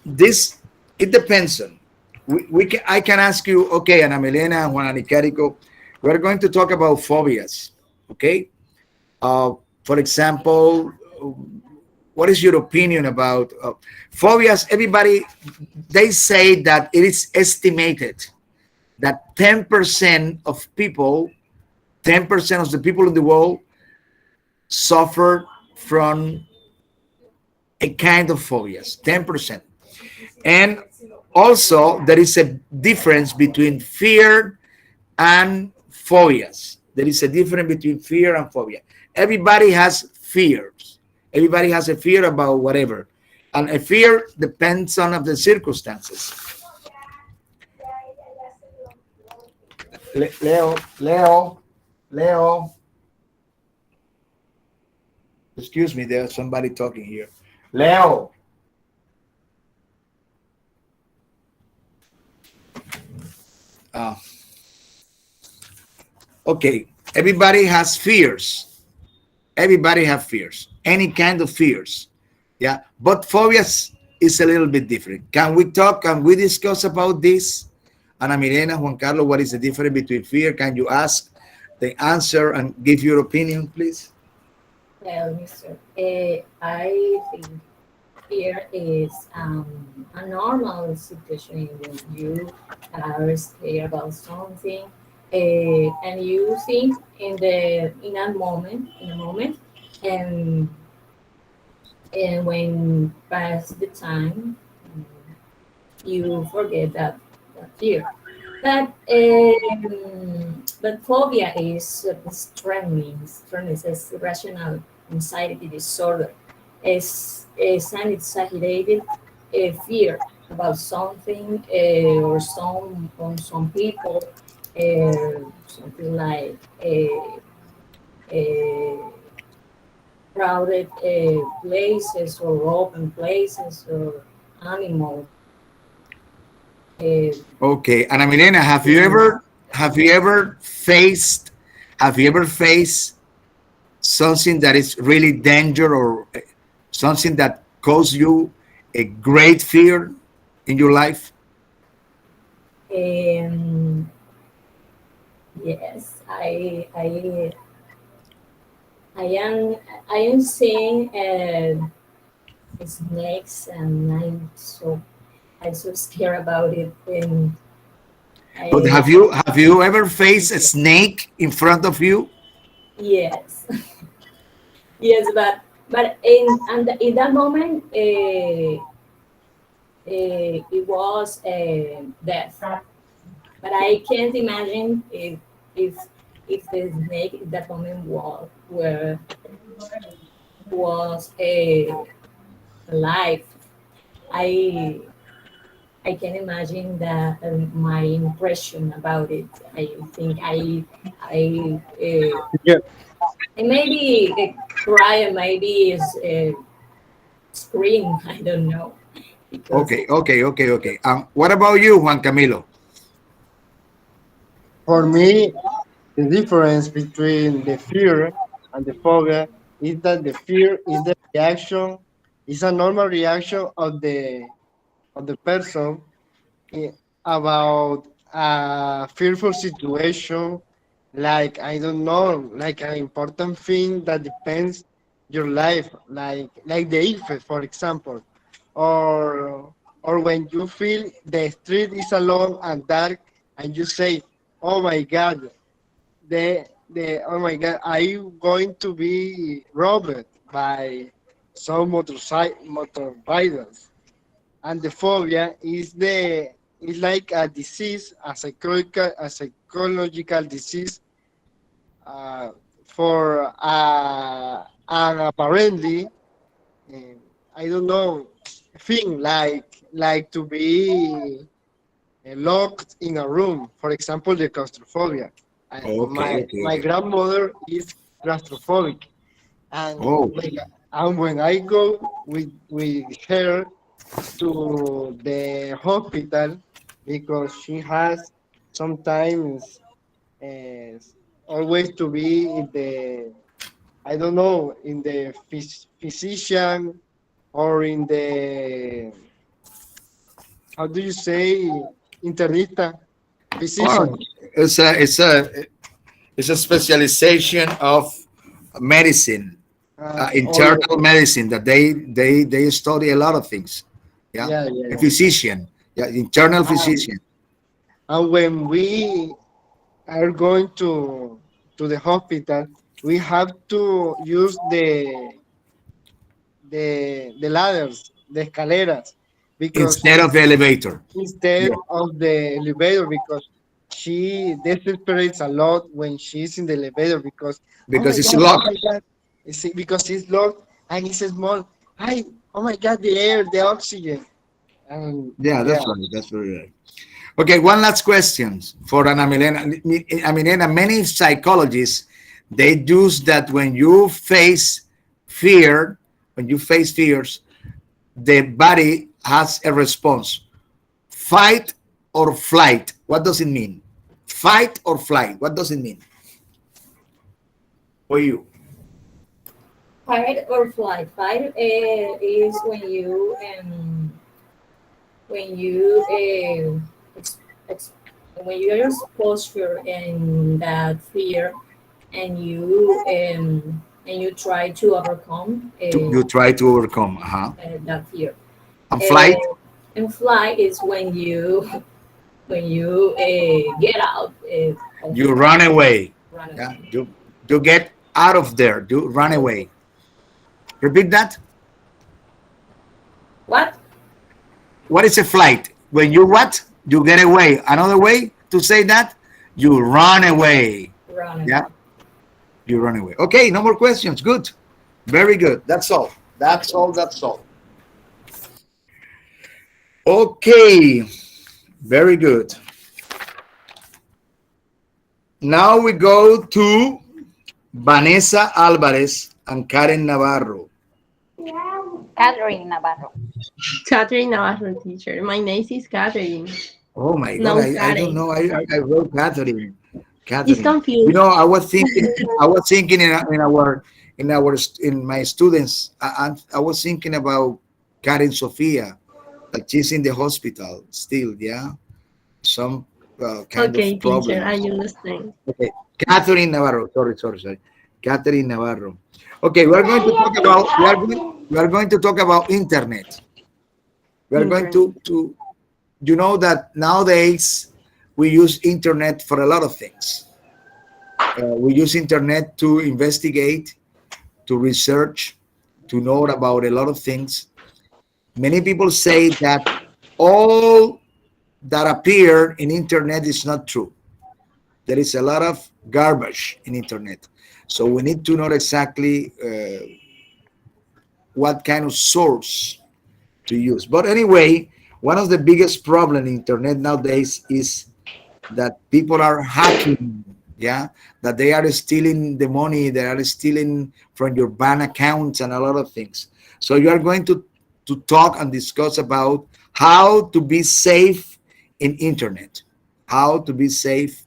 This, it depends on. I can ask you, okay, Ana Milena and Juana Necharico, we're going to talk about phobias. Okay. For example, what is your opinion about phobias? Everybody, they say that it is estimated that 10% of people, 10% of the people in the world suffer from a kind of phobias, 10%. And also there is a difference between fear and phobias. There is a difference between fear and phobia. Everybody has fears. Everybody has a fear about whatever. And a fear depends on of the circumstances. Leo. Excuse me, there's somebody talking here. Leo. Okay, everybody has fears. Everybody has fears, any kind of fears. Yeah, but phobias is a little bit different. Can we talk? Can we discuss about this? Ana Milena, Juan Carlos, what is the difference between fear? Can you ask the answer and give your opinion, please? Well, mister, I think fear is a normal situation when you are scared about something, and you think in a moment, and when pass the time, you forget that fear. But phobia is extremely is irrational anxiety disorder. Is an exaggerated fear about something or some people, something like crowded places or open places or animals. Okay, Ana Milena, have you ever faced something that is really danger or something that caused you a great fear in your life? Yes, I am seeing snakes, and I'm so scared about it. And But have you ever faced a snake in front of you? Yes, yes, but But in that moment, it was death. But I can't imagine if if the snake at that moment was alive. I I can imagine that my impression about it. I think Yeah. I maybe cry and maybe is scream. I don't know because Okay. What about you, Juan Camilo? For me, the difference between the fear and the phobia is that the fear is the reaction, is a normal reaction of the person eh, about a fearful situation, like I don't know, like an important thing that depends your life, like the effect, for example, or when you feel the street is alone and dark, and you say, "Oh my God, the oh my God, are you going to be robbed by some motorbikers?" And the phobia is like a disease, a psychological disease uh, for an apparently uh, I don't know thing like to be locked in a room. For example, the claustrophobia. My Okay. grandmother is claustrophobic, and Oh, when I go with her to the hospital because she has sometimes uh, always to be in the I don't know in the physician or in the how do you say internista oh, physician. it's a specialization of medicine, Or internal medicine that they study a lot of things. Yeah, a yeah. physician. Yeah, internal Um, physician. and when we are going to the hospital, we have to use the ladders, the escaleras, because Instead of the elevator. instead Yeah, of the elevator, because she desesperates a lot when she's in the elevator because because it's oh locked. my God, because it's locked and it's small. Hi, oh my God, the air, the oxygen, and Yeah, yeah, that's right. That's very right. Okay, one last question for Ana Milena. Ana Milena, many psychologists they do that when you face fear, when you face fears, the body has a response: fight or flight. What does it mean? Fight or flight. What does it mean for you? fight or flight. Fight is when you ex- when you are exposure and that fear and you try to overcome You try to overcome. Uh-huh. that fear. And flight, Uh, and fly is when you when you get out of you run away. run Yeah, away. you get out of there. You run away. Repeat that. What? What is a flight? When you what? You get away. Another way to say that, you run away. Run Yeah, away. you run away. Okay, no more questions. Good. Very good. That's all. That's all. Okay, very good. Now we go to Vanessa Alvarez and Karen Navarro. Catherine Navarro. Catherine Navarro, teacher. My name is Catherine. Oh my God, No, I don't Karen. know. I wrote Catherine. It's Catherine. You confused. know, I was thinking in my students. I was thinking about Karen Sofia, that she's in the hospital still. Yeah, some kind of Okay, teacher, I problems. understand. Okay, Catherine Navarro. Sorry. Catherine Navarro. Okay, we are going to talk about internet. We are going Internet. to you know that nowadays we use internet for a lot of things. We use internet to investigate, to research, to know about a lot of things. Many people say that all that appear in internet is not true. There is a lot of garbage in internet. So we need to know exactly what kind of source to use. But anyway, one of the biggest problem in internet nowadays is that people are hacking, yeah, that they are stealing the money, they are stealing from your bank accounts and a lot of things. So you are going to talk and discuss about how to be safe in internet, how to be safe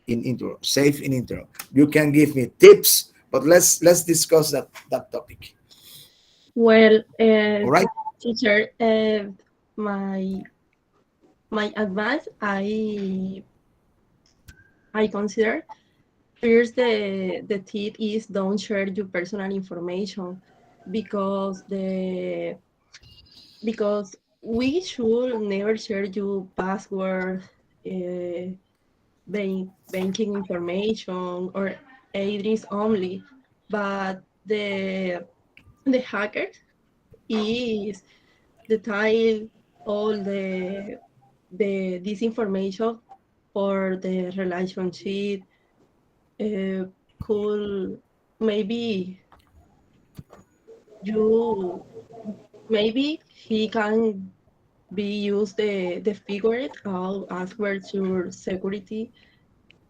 in internet. You can give me tips, but let's discuss that topic. Well, All right. teacher, my my advice, I consider first the tip is don't share your personal information because because we should never share your password, banking information or address only, but the hacker is detail all the this information for the relationship. Could maybe you maybe he can be used the figure out answer your security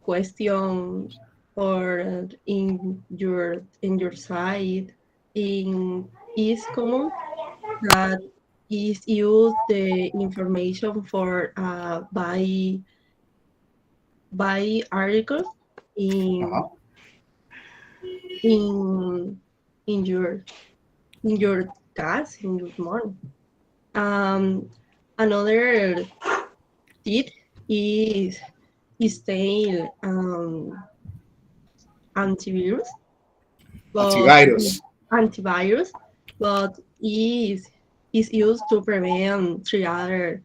question or in your site in is common that is use the information for buy articles in Uh-huh. in in your in your gas in your morning. Um, Another tip is stay antivirus, but Antivirus. antivirus, but is used to prevent trial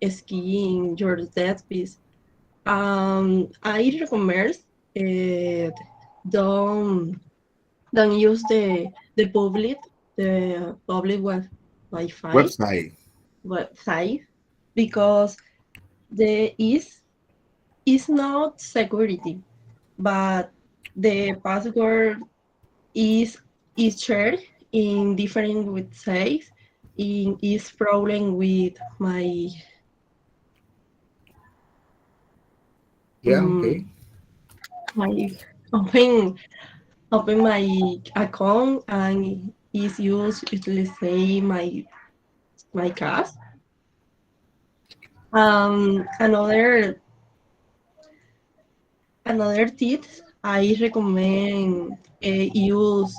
skiing your database. I recommend don't don't use the public Wi-Fi Website. website because the is not security, but the password is is shared in different websites. In is problem with Yeah, um, okay. my open my account and is used let's say my cast. Another tip I recommend use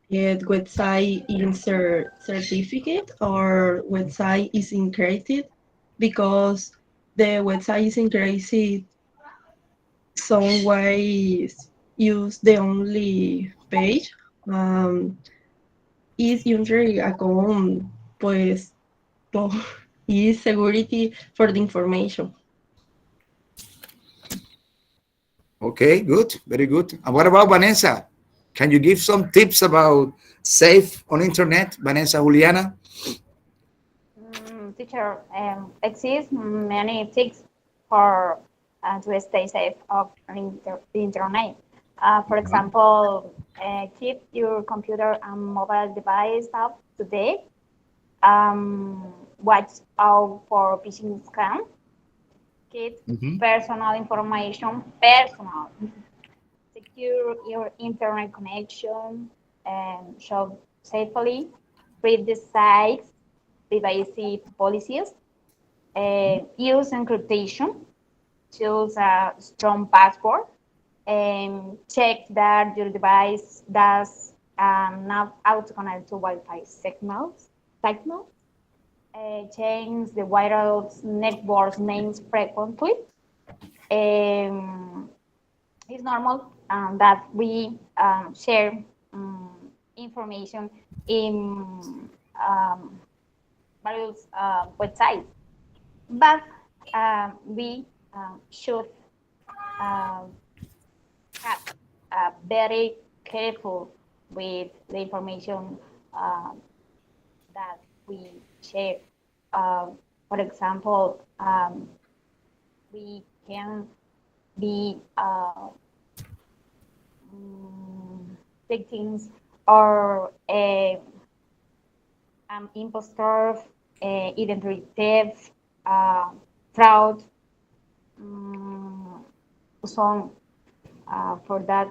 website insert certificate or website is encrypted because the website is encrypted some ways use the only page is usually account pues por is security for the information. Okay, good, very good. And what about Vanessa? Can you give some tips about safe on internet, Vanessa Juliana? Teacher, exist many tips for to stay safe of the internet. For example, keep your computer and mobile device up to date. Watch out for phishing scams. Keep personal information personal. Secure your internet connection and shop safely. Read the site's privacy policies. Use encryption. Choose a strong password. And check that your device does not auto-connect to Wi-Fi signals. Change the wireless network names frequently. Um, it's normal that we share information in um, various websites, but we should uh, have very careful with the information that we share. For example, we can be victims or impostor, identity theft, fraud. So for that,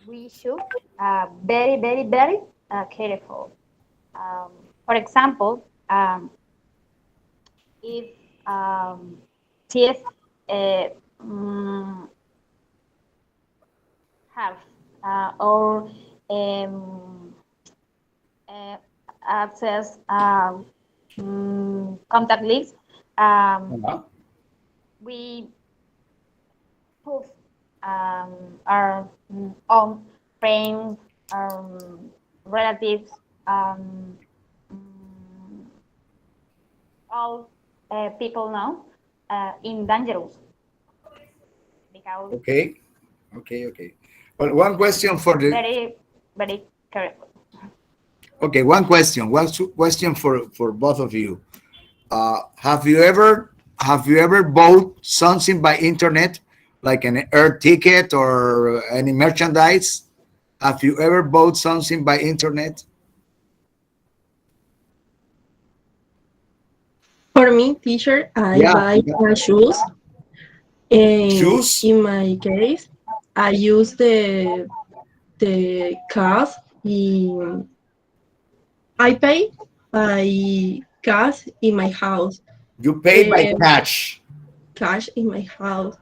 we should very, very, very careful. For example, if thief uh, mm, have or um, uh, access contact list, we put our own friends, relatives, all people know in dangerous because Okay, okay. Well, one question for the. very, very careful. Okay, one question. One question for both of you. Have you ever bought something by internet, like an air ticket or any merchandise? Have you ever bought something by internet? For me, teacher, I Yeah. buy shoes, and Shoes? in my case, I use the cash in I pay by cash in my house. You pay by Um, cash, cash in my house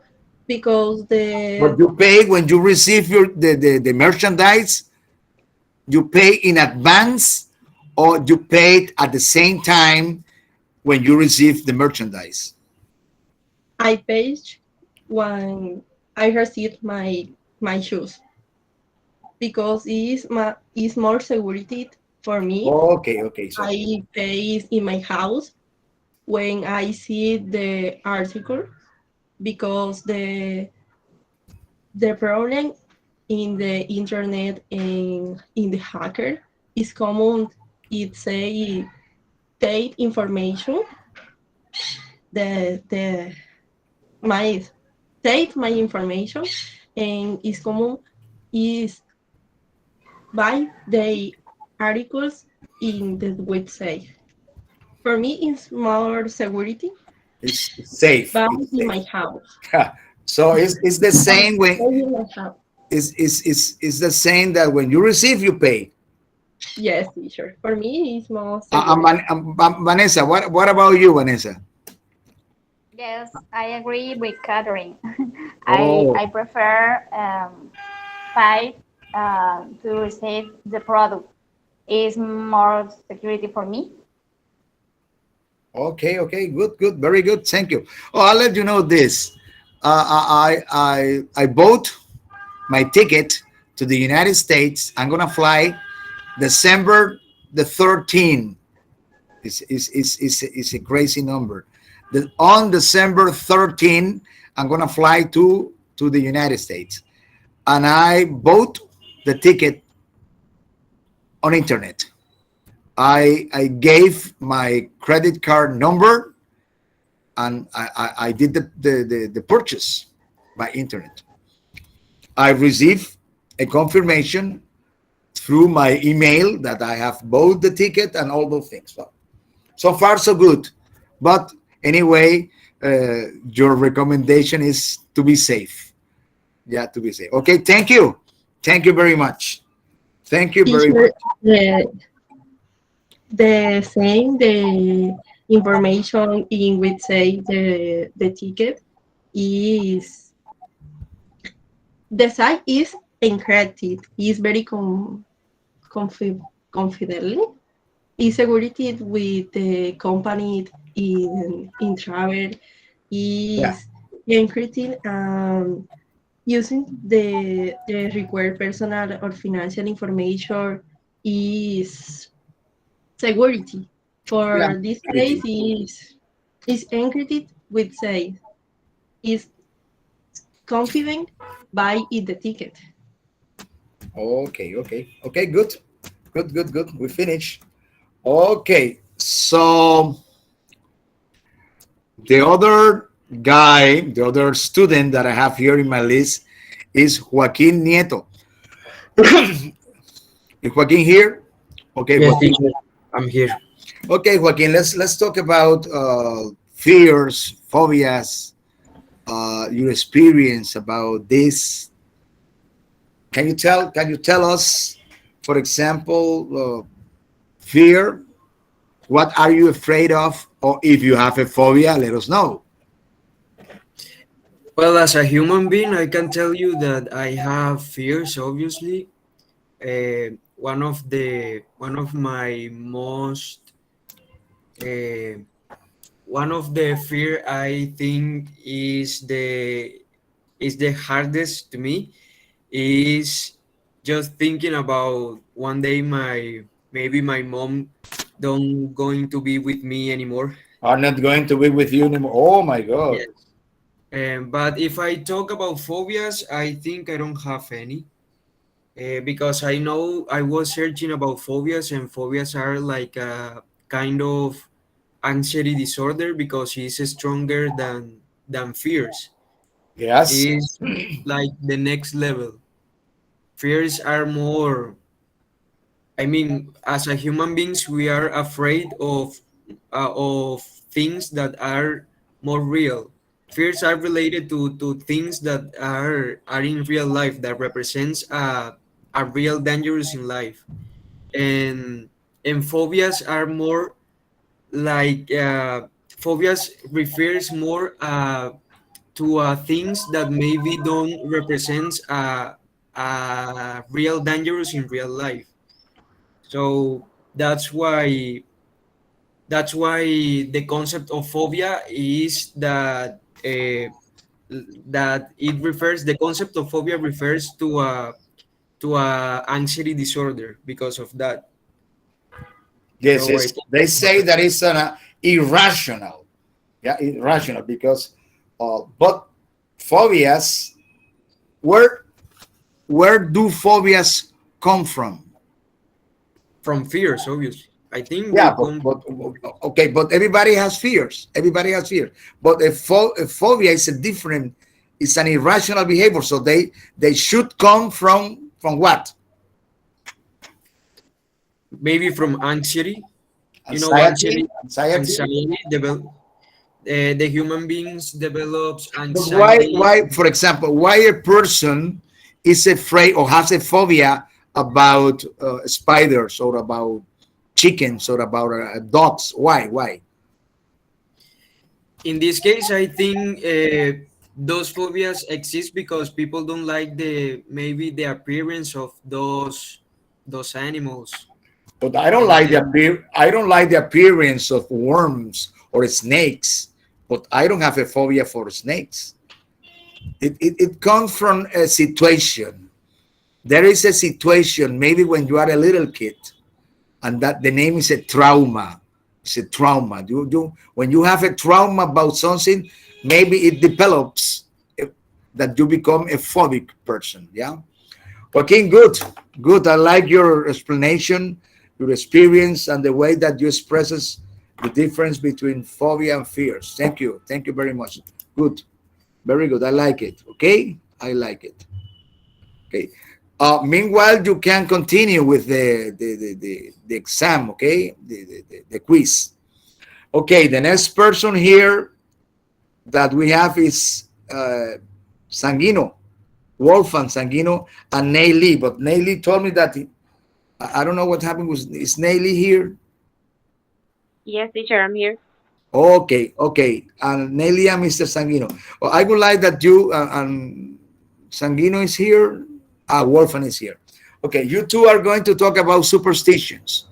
because the but you pay when you receive the merchandise. You pay in advance, or you paid at the same time when you receive the merchandise. I pay when I receive my shoes because it's more security for me. Okay. So I pay in my house when I see the article because the problem in the internet and in the hacker is common. It say take information the my take my information, and is common is buy the articles in the website. For me, it's more security, it's safe. but It's in my safe. house. So it's the But same when in my house. is the same that when you receive you pay. Yes, teacher. For me, it's more security. Vanessa, what about you, Vanessa? Yes, I agree with Catherine. Oh, I prefer buy to receive the product. Is more security for me. okay, good, very good. Thank you. Oh, I'll let you know this. I bought my ticket to the United States. I'm gonna fly December the 13th. It's a crazy number. On December 13th, I'm gonna fly to the United States, and I bought the ticket on internet. I gave my credit card number, and I did the purchase by internet. I received a confirmation through my email that I have bought the ticket and all those things. So far, so good. But anyway, your recommendation is to be safe. Yeah, to be safe. Okay, thank you. Thank you very much. Thank you very Teacher, much. the same the information in which say the ticket is the site is encrypted. Is very confidential. Is security with the company in travel Yeah, is encrypted, using the required personal or financial information is security. yeah, For this security. case is encrypted with say is confident, buy it the ticket. Okay, good. We finish. Okay, so the other guy, the other student that I have here in my list is Joaquin Nieto. Is Joaquin here? Okay, Yes, Joaquin. teacher, I'm here. Okay, Joaquin. Let's talk about fears, phobias, your experience about this. Can you tell us, for example, fear? What are you afraid of? Or if you have a phobia, let us know. Well, as a human being, I can tell you that I have fears. Obviously, one of my most uh, one of the fear I think is the hardest to me is just thinking about one day maybe my mom don't going to be with me anymore. Are not going to be with you anymore. Oh my God. Yes. But if I talk about phobias, I think I don't have any. Because I know I was searching about phobias, and phobias are like a kind of anxiety disorder because it's stronger than fears. Yes. It's like the next level. Fears are more. I mean, as a human beings, we are afraid of things that are more real. Fears are related to things that are in real life that represents a real dangers in life, and phobias are more like phobias refers more to things that maybe don't represents real dangers in real life. So that's why the concept of phobia is that the concept of phobia refers to a anxiety disorder because of that. Yes, So I yes. think They say that it's an irrational. Yeah, irrational because, but phobias. Where where do phobias come from? from fears, obviously. I think they Yeah, come but from fears. okay, but everybody has fears. Everybody has fears. But a phobia is a different. It's an irrational behavior. So they should come from what? Maybe from anxiety. You know, Anxiety. Anxiety. anxiety the human beings develops But why, anxiety. why, for example, why a person is afraid or has a phobia about spiders or about chickens or about dogs? Why? In this case, I think those phobias exist because people don't like the maybe the appearance of those animals, But I don't and like the then appear. I don't like the appearance of worms or snakes. But I don't have a phobia for snakes. It comes from a situation. There is a situation, maybe when you are a little kid, and that the name is a trauma. It's a trauma. When you have a trauma about something, maybe it develops that you become a phobic person. Yeah. Okay, good. I like your explanation, your experience, and the way that you expresses the difference between phobia and fears. Thank you very much. Good, very good. I like it. Okay, I like it. Okay. Meanwhile, you can continue with the exam. Okay, the quiz. Okay, the next person here that we have is Sanguino, Wolfgang Sanguino, and Nayli. But Nayli told me that I don't know what happened. Is Nayli here? Yes, teacher, I'm here. Okay. And Nayli and Mr. Sanguino. Well, I would like that you and Sanguino is here. Wolfgang is here. Okay, you two are going to talk about superstitions.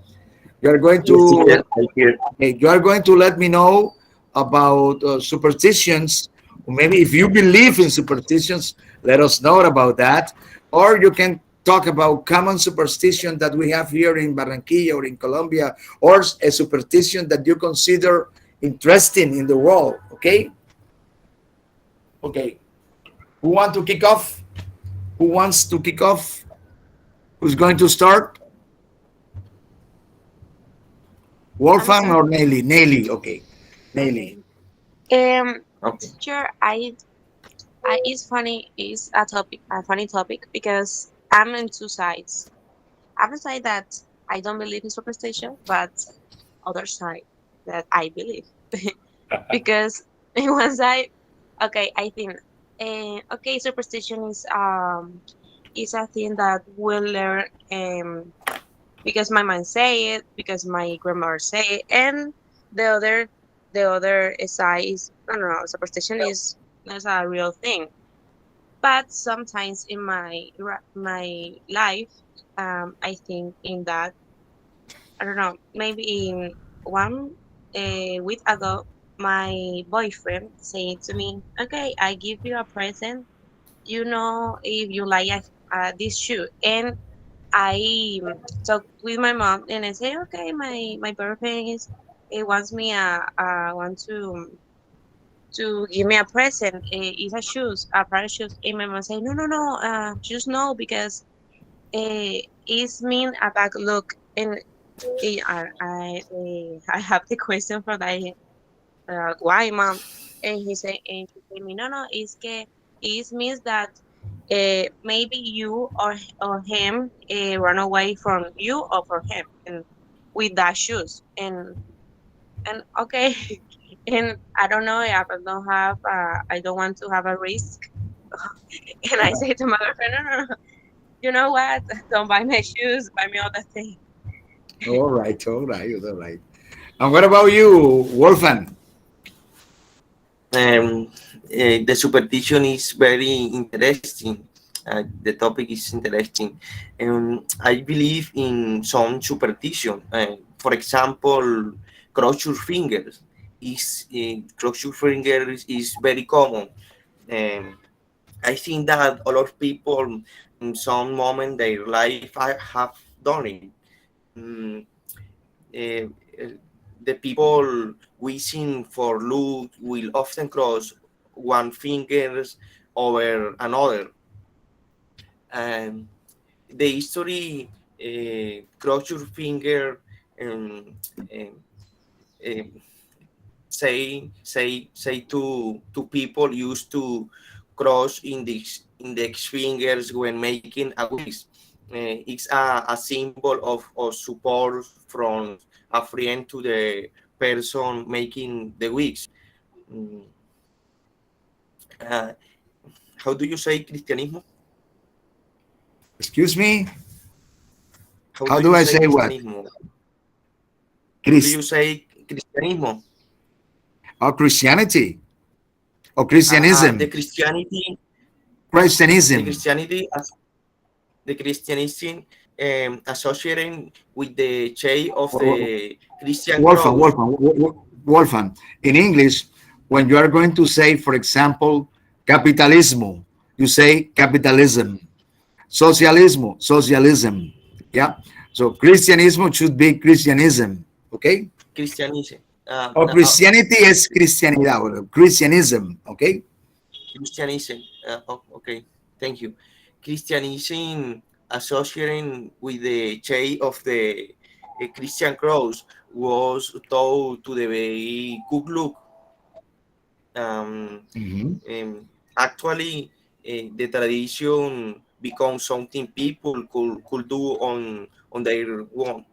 You are going yes, to teacher, I hear. you are going to let me know about superstitions. Maybe if you believe in superstitions, let us know about that. Or you can talk about common superstition that we have here in Barranquilla or in Colombia, or a superstition that you consider interesting in the world. Okay. Okay. Who want to kick off? Who wants to kick off? Who's going to start? I'm Wolfgang or sorry. Nelly? Nelly, okay. Okay. Nelly. Okay. Teacher, it's funny. It's a funny topic because I'm in two sides. I'm the side that I don't believe in superstition, but other side that I believe because in one side, okay, I think, okay, superstition is a thing that we'll learn because my mom say it, because my grandmother say it, and the other the other side is no, no, no, superstition is a real thing. But sometimes in my life, I think in that I don't know, maybe in one week ago, my boyfriend said to me, "Okay, I give you a present. You know if you like this shoe." And I talked with my mom and I say, "Okay, my boyfriend is he wants me want to give me a present. It's a shoes, a pair of shoes." And my mom say, "No, no, no, shoes no, because it's mean a bad look." And I have the question for that. Why, mom? And she said me, no, no, it's que it means that maybe you or him run away from you or from him, and with that shoes. And okay, and I don't know. I don't want to have a risk. And I say to my girlfriend, no, no, no. You know what? Don't buy my shoes. Buy me other things. All right, all right, all right. And what about you, Wolfgang? The superstition is very interesting. The topic is interesting. I believe in some superstition. For example, cross your fingers. Cross your fingers is very common. Um, I think that a lot of people in some moment their life have done it. Mm, uh, uh, the people wishing for luck will often cross one fingers over another. Um, the history cross your finger um, um, um, say to people used to cross index fingers when making a wish. It's a symbol of support from a friend to the person making the wish. Mm, uh, how do you say cristianismo? Excuse me? How How do do you I say say what? cristianismo? How do you Christ say cristianismo? or Christianity or The Christianism? Christianity, the Christianism. Christianity, the Christianism associating with the shape of the Christian Wolfgang, cross. Wolfgang. In English, when you are going to say, for example, capitalismo, you say capitalism. Socialismo, socialism. Yeah. So Christianismo should be Christianism. Okay. Christianism. Or Christianity is Cristianidad. Or Christianism. Okay. Christianism. Okay, thank you. Christianism associating with the shape of the Christian cross was told to the very Ku Klux. Um, Mm-hmm. Actually, the tradition becomes something people could do on their own.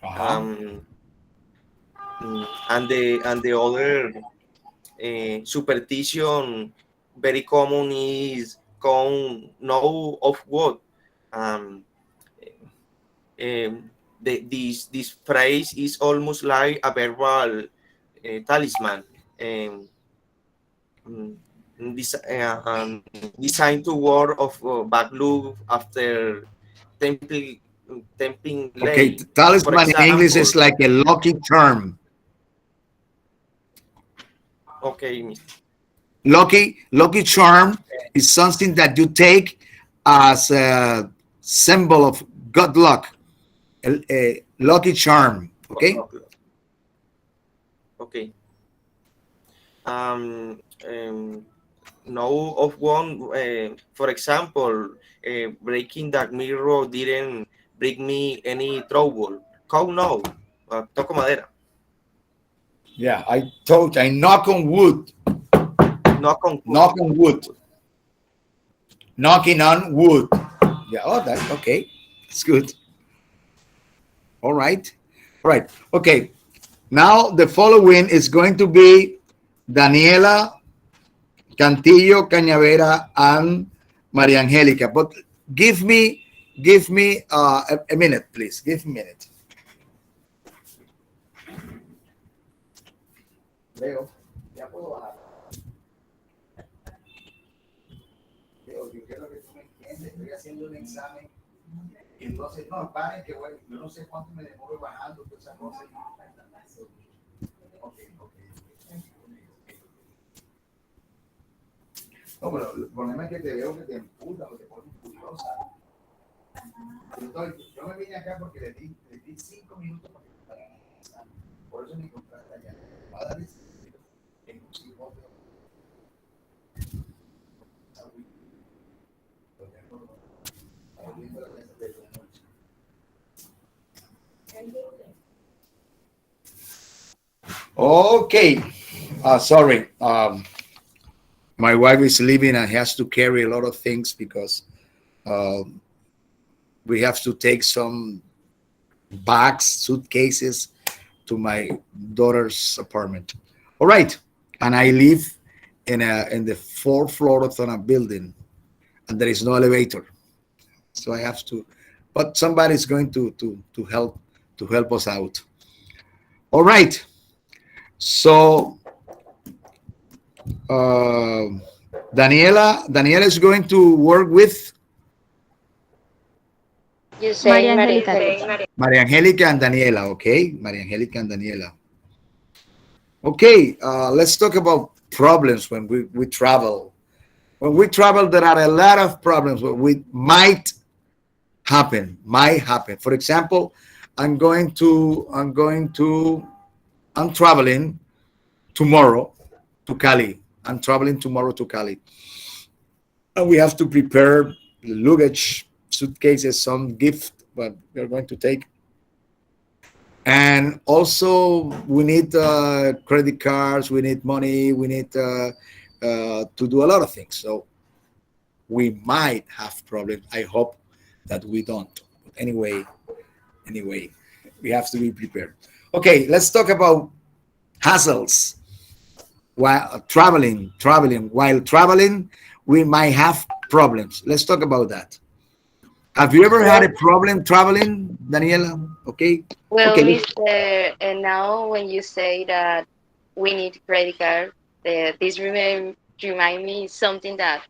Uh-huh. Um, and the other superstition very common is con know of what. Um, this phrase is almost like a verbal talisman. Um, mm, Designed to ward of bad luck after temple tempting Okay. lay. For Talisman in English example, is like a lucky charm. okay, Lucky charm is something that you take as a symbol of good luck. A lucky charm. Okay. okay. Um, um, know of one. For example, breaking that mirror didn't bring me any trouble. How no? Toco madera. Yeah, I told I knock on wood. Knock on wood. Knock on wood. Knocking on wood. Yeah, oh, that's okay. It's good. All right. All right. Okay. Now the following is going to be Daniela, Cantillo, Cañavera, and Maria Angelica. But give me, give me a minute, please. Give me a minute. Leo, ya puedo bajar. Leo, yo quiero que tú me entiendas. Estoy haciendo un examen. Y entonces, no, paren que bueno, yo no sé cuánto me demoro bajando, todas esas cosas. Ok, ok. No, pero el problema es que te veo que te empujas o te pones furiosa. Yo me vine acá porque le di 5 minutos para que me pagaran el examen. Por eso me encontraste allá. Va a dar en un psicote. Okay. Sorry. My wife is leaving and has to carry a lot of things because um, we have to take some bags, suitcases to my daughter's apartment. All right. And I live in the fourth floor of a building, and there is no elevator, so I have to. But somebody's going to help us out. All right. So uh, Daniela is going to work with You Maria saying Maria Angelica. Angelica. Maria Angelica and Daniela. Okay, Maria Angelica and Daniela. Okay, let's talk about problems when we travel. When we travel, there are a lot of problems that we might happen. Might happen. For example, I'm traveling tomorrow to Cali. I'm traveling tomorrow to Cali, and we have to prepare luggage, suitcases, some gift that we're going to take, and also we need credit cards, we need money, we need to do a lot of things. So we might have problems. I hope that we don't. But anyway, we have to be prepared. Okay, let's talk about hassles while traveling, we might have problems. Let's talk about that. Have you ever had Well, a problem traveling, Daniela? Okay. well, Okay. Mr. And now when you say that we need credit card, this remind me something that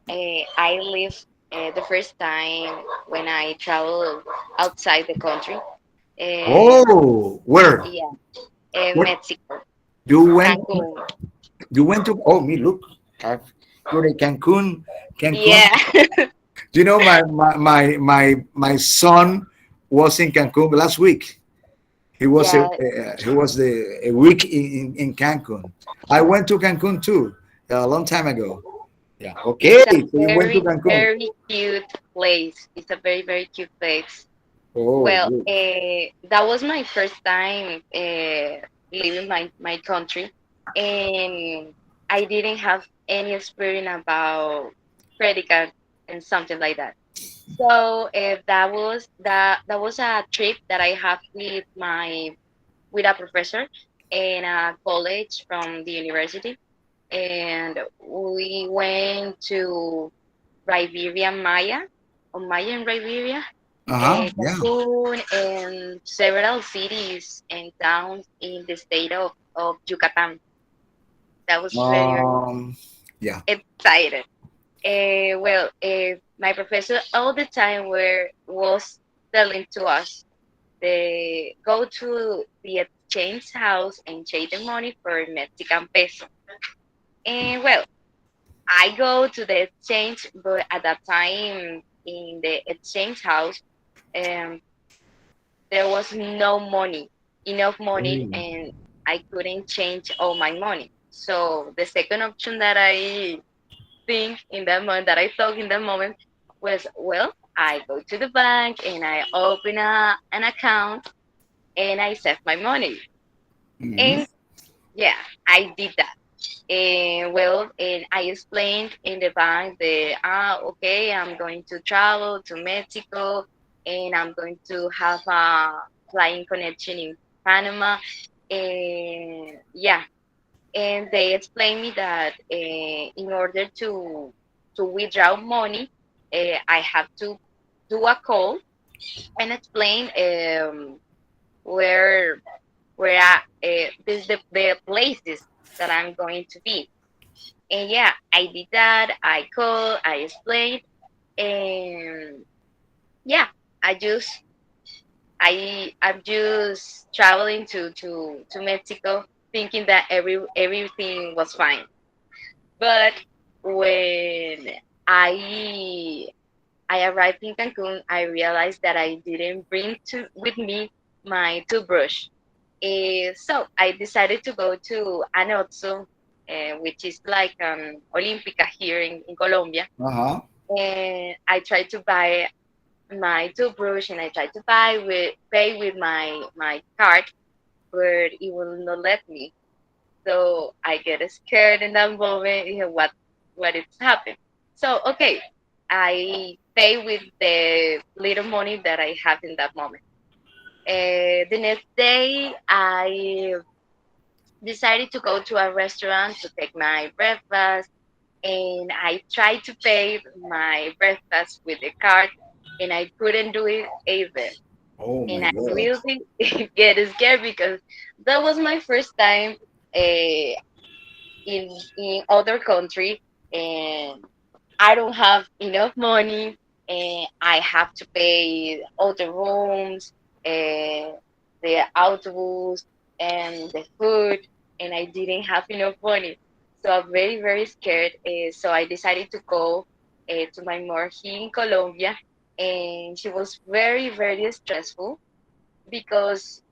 I lived the first time when I traveled outside the country. Uh, Oh, where? yeah, Where Mexico, you went? Cancun. You went to? Oh, me look. You're in Cancun. Cancun. Yeah, Do you know my son was in Cancun last week. yeah, He was a week in Cancun. I went to Cancun too a long time ago. Yeah. Okay. it's a So you went to very, Cancun. very cute place. It's a very, very cute place. Oh, Well, good. that was my first time leaving my country, and I didn't have any experience about credit card and something like that. So that was a trip that I have with a professor in a college from the university, and we went to Riviera Maya, or Maya in Riviera, Uh-huh. Yeah. Cancun, and several cities and towns in the state of Yucatan. That was very, very Um. Yeah. excited. My professor all the time was telling to us they go to the exchange house and change the money for Mexican peso. And well, I go to the exchange, but at that time in the exchange house, um, there was no money, enough money, Mm. and I couldn't change all my money. So the second option that thing in that moment that I thought in that moment was, well, I go to the bank and I open an account and I save my money. Mhm. And yeah, I did that. And well, and I explained in the bank that, okay, I'm going to travel to Mexico and I'm going to have a flying connection in Panama. And yeah, and they explained me that in order to withdraw money, I have to do a call and explain where this the places that I'm going to be. And yeah, I did that. I called, I explained, and yeah, I just I'm just traveling to Mexico, thinking that everything was fine. But when I I arrived in Cancun, I realized that I didn't bring to with me my toothbrush. So I decided to go to Anotsu, which is like Olímpica here in Colombia. Uh-huh. And I tried to buy my toothbrush and I tried to pay with my card, but it will not let me. So I get scared in that moment. What is happened? So okay, I pay with the little money that I have in that moment. The next day, I decided to go to a restaurant to take my breakfast, and I tried to pay my breakfast with the card, and I couldn't do it either. Oh And my I God. really get scared because that was my first time uh, in other country, and I don't have enough money, and I have to pay all the rooms, and the autobus, and the food, and I didn't have enough money. So I'm very, very scared. So I decided to go to my mom here in Colombia, and she was very, very stressful because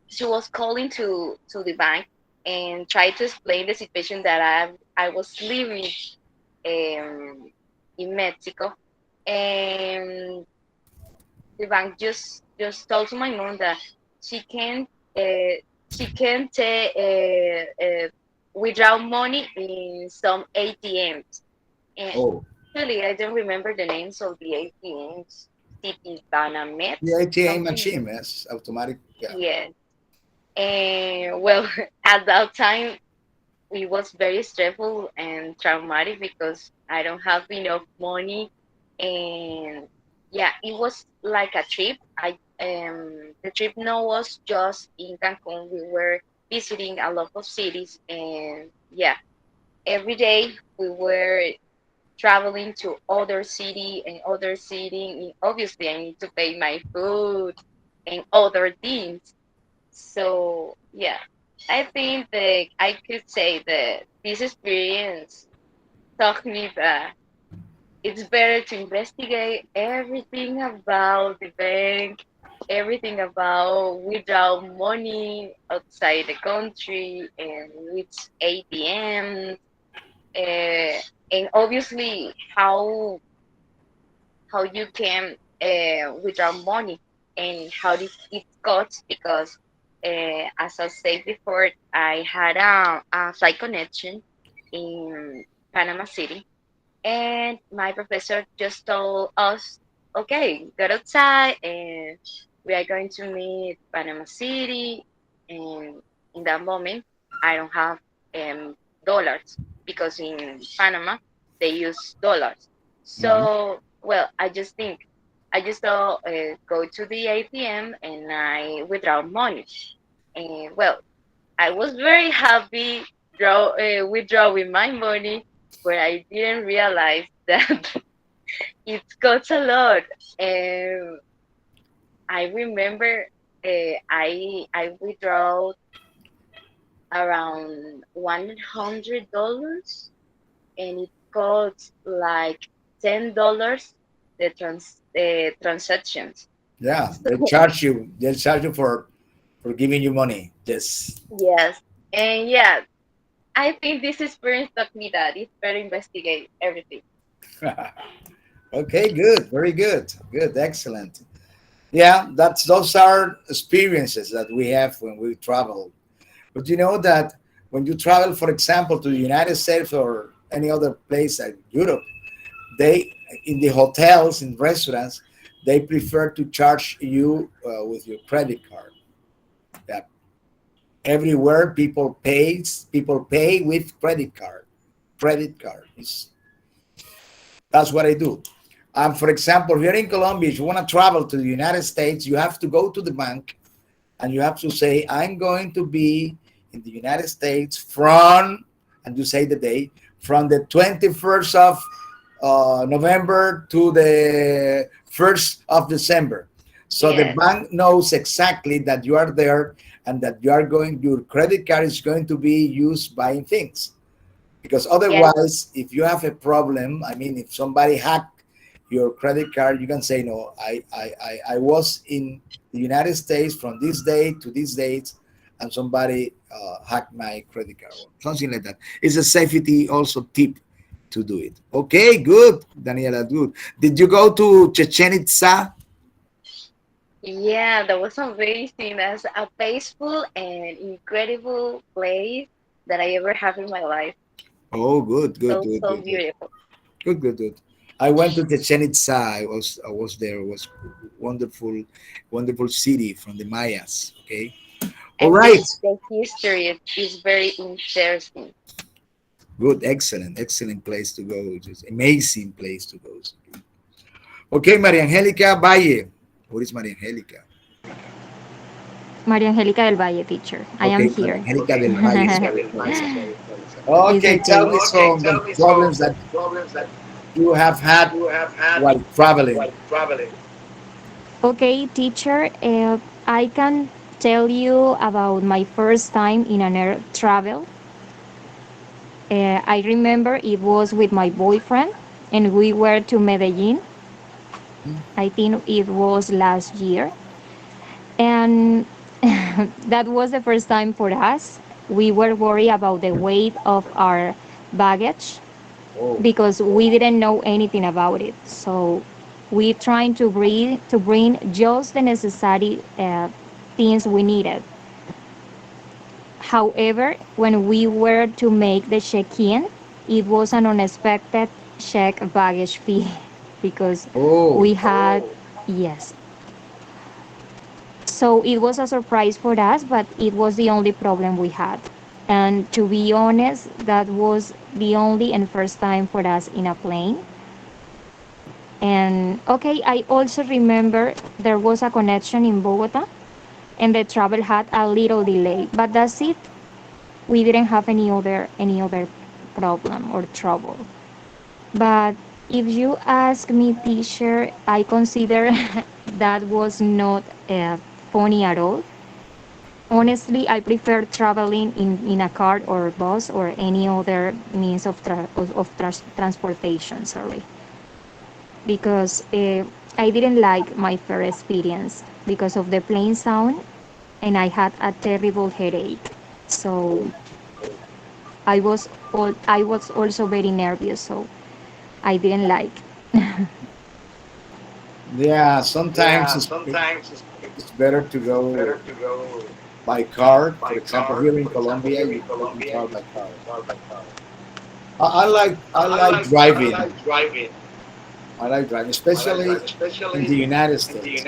she was calling to the bank and tried to explain the situation that I was living um, in Mexico, and the bank just told to my mom that she can uh, she can't withdraw money in some ATMs. And Oh, actually, I don't remember the names of the ATMs. City the Banamex, ATM something. machine, yes, automatic. Yeah. Yeah. And well, at that time, it was very stressful and traumatic because I don't have enough money, and yeah, it was like a trip. I The trip no was just in Cancun. We were visiting a lot of cities, and yeah, every day we were traveling to other city and other city. And obviously, I need to pay my food and other things. So yeah, I think that I could say that this experience taught me that it's better to investigate everything about the bank, everything about withdraw money outside the country and which ATM, uh, and obviously how you can withdraw money and how it costs because as I said before, I had a flight connection in Panama City, and my professor just told us, okay, get outside and we are going to meet Panama City. And in that moment, I don't have um, dollars because in Panama, they use dollars. Mhm. So, well, I just go to the ATM and I withdraw money. And well, I was very happy withdrawing my money, but I didn't realize that it costs a lot. And I remember I withdraw around $100, and it costs like $10 the transactions. Yeah, they So, charge you. They charge you for giving you money. Yes. yes, and yeah, I think this experience taught me that it's better investigate everything. Okay, good, very good, good, excellent. Yeah, those are experiences that we have when we travel. But you know that when you travel, for example, to the United States or any other place like Europe, they in the hotels, in restaurants, they prefer to charge you with your credit card. Yeah, everywhere people pay with credit card. Credit card is That's what I do. For example, here in Colombia, if you want to travel to the United States, you have to go to the bank and you have to say, I'm going to be in the United States from, and you say the day, from the 21st of November to the 1st of December. So the Yes, bank knows exactly that you are there and that your credit card is going to be used buying things. Because yes, otherwise, if you have a problem, I mean, if somebody hacked your credit card, you can say, no, I was in the United States from this date to this date, and somebody hacked my credit card, or something like that. It's a safety also tip to do it. Okay, good, Daniela, good. Did you go to Chichen Itza? yeah. That was amazing. That's a peaceful and incredible place that I ever have in my life. Oh, good, good, So good, so good, good. beautiful. Good, good, good. I went to Chichen Itza. I was there. It was wonderful, wonderful city from the Mayas. Okay. All And right. the history is very interesting. Good. Excellent. Excellent place to go. Just amazing place to go. Okay, Maria Angelica Valle. What is Maria Angelica? Maria Angelica del Valle, teacher. I am Okay, Maria here. Angelica del Valle. Sorry, sorry, sorry. It's Okay, okay. tell me some of the problems that you have had while traveling. Okay, teacher. I can tell you about my first time in an air travel. I remember it was with my boyfriend, and we were to Medellin. I think it was last year, and that was the first time for us. We were worried about the weight of our baggage Oh, because we didn't know anything about it. So we trying to bring just the necessary things we needed. However, when we were to make the check-in, it was an unexpected check baggage fee because oh, we had yes. So it was a surprise for us, but it was the only problem we had. And to be honest, that was the only and first time for us in a plane. And okay, I also remember there was a connection in Bogota and the travel had a little delay, but that's it. We didn't have any other problem or trouble. But if you ask me, teacher, I consider that was not funny at all. Honestly, I prefer traveling in a car or bus or any other means of transportation. Sorry, because I didn't like my first experience because of the plane sound, and I had a terrible headache. So I was also very nervous. So I didn't like. yeah. Sometimes it's better to go by car. For example, here in Colombia, you can travel by car. I like driving. I like driving, especially in the United States.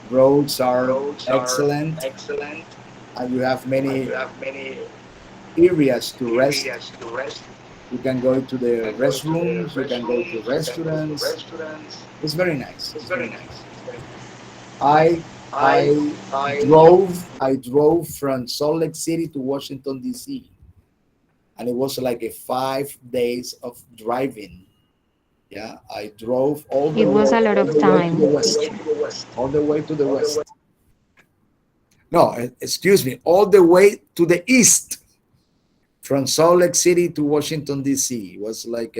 Roads are excellent, and you have many areas to rest. You can go to the restrooms. You can go to restaurants. It's very nice. It's very nice. I I drove from Salt Lake City to Washington D.C. and it was like a 5 days of driving. Yeah, I drove It was a lot all of the way to time, the west, teacher. all the way to the west. No, excuse me, all the way to the east from Salt Lake City to Washington D.C. It was like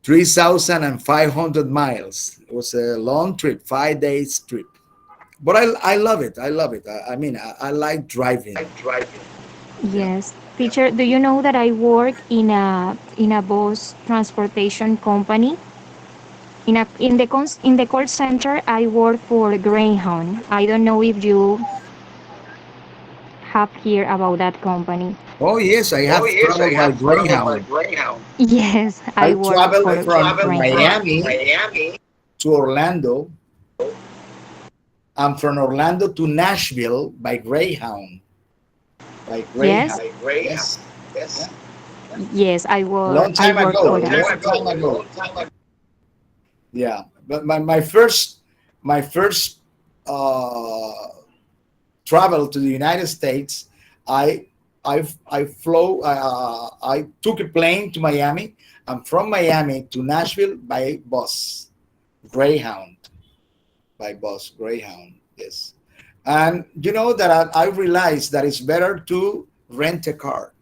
3,500 miles. It was a long trip, 5 days trip. But I love it. I love it. I mean, I like driving. Yes. Teacher, do you know that I work in a bus transportation company? In the call center, I work for Greyhound. I don't know if you have heard about that company. Oh yes, I Oh have yes, I traveled by have traveled by Greyhound. Greyhound. Yes, I I work traveled for from Greyhound. Miami to Orlando, and from Orlando to Nashville by Greyhound. By Yes, Greyhound. Yes. yes, Yeah. yes, Long I time work ago. for them. Long time ago. Yeah. But my first uh, travel to the United States, I I flew. I took a plane to Miami, and from Miami to Nashville by bus, Greyhound. By bus, Greyhound. Yes, and you know that I realized that it's better to rent a car.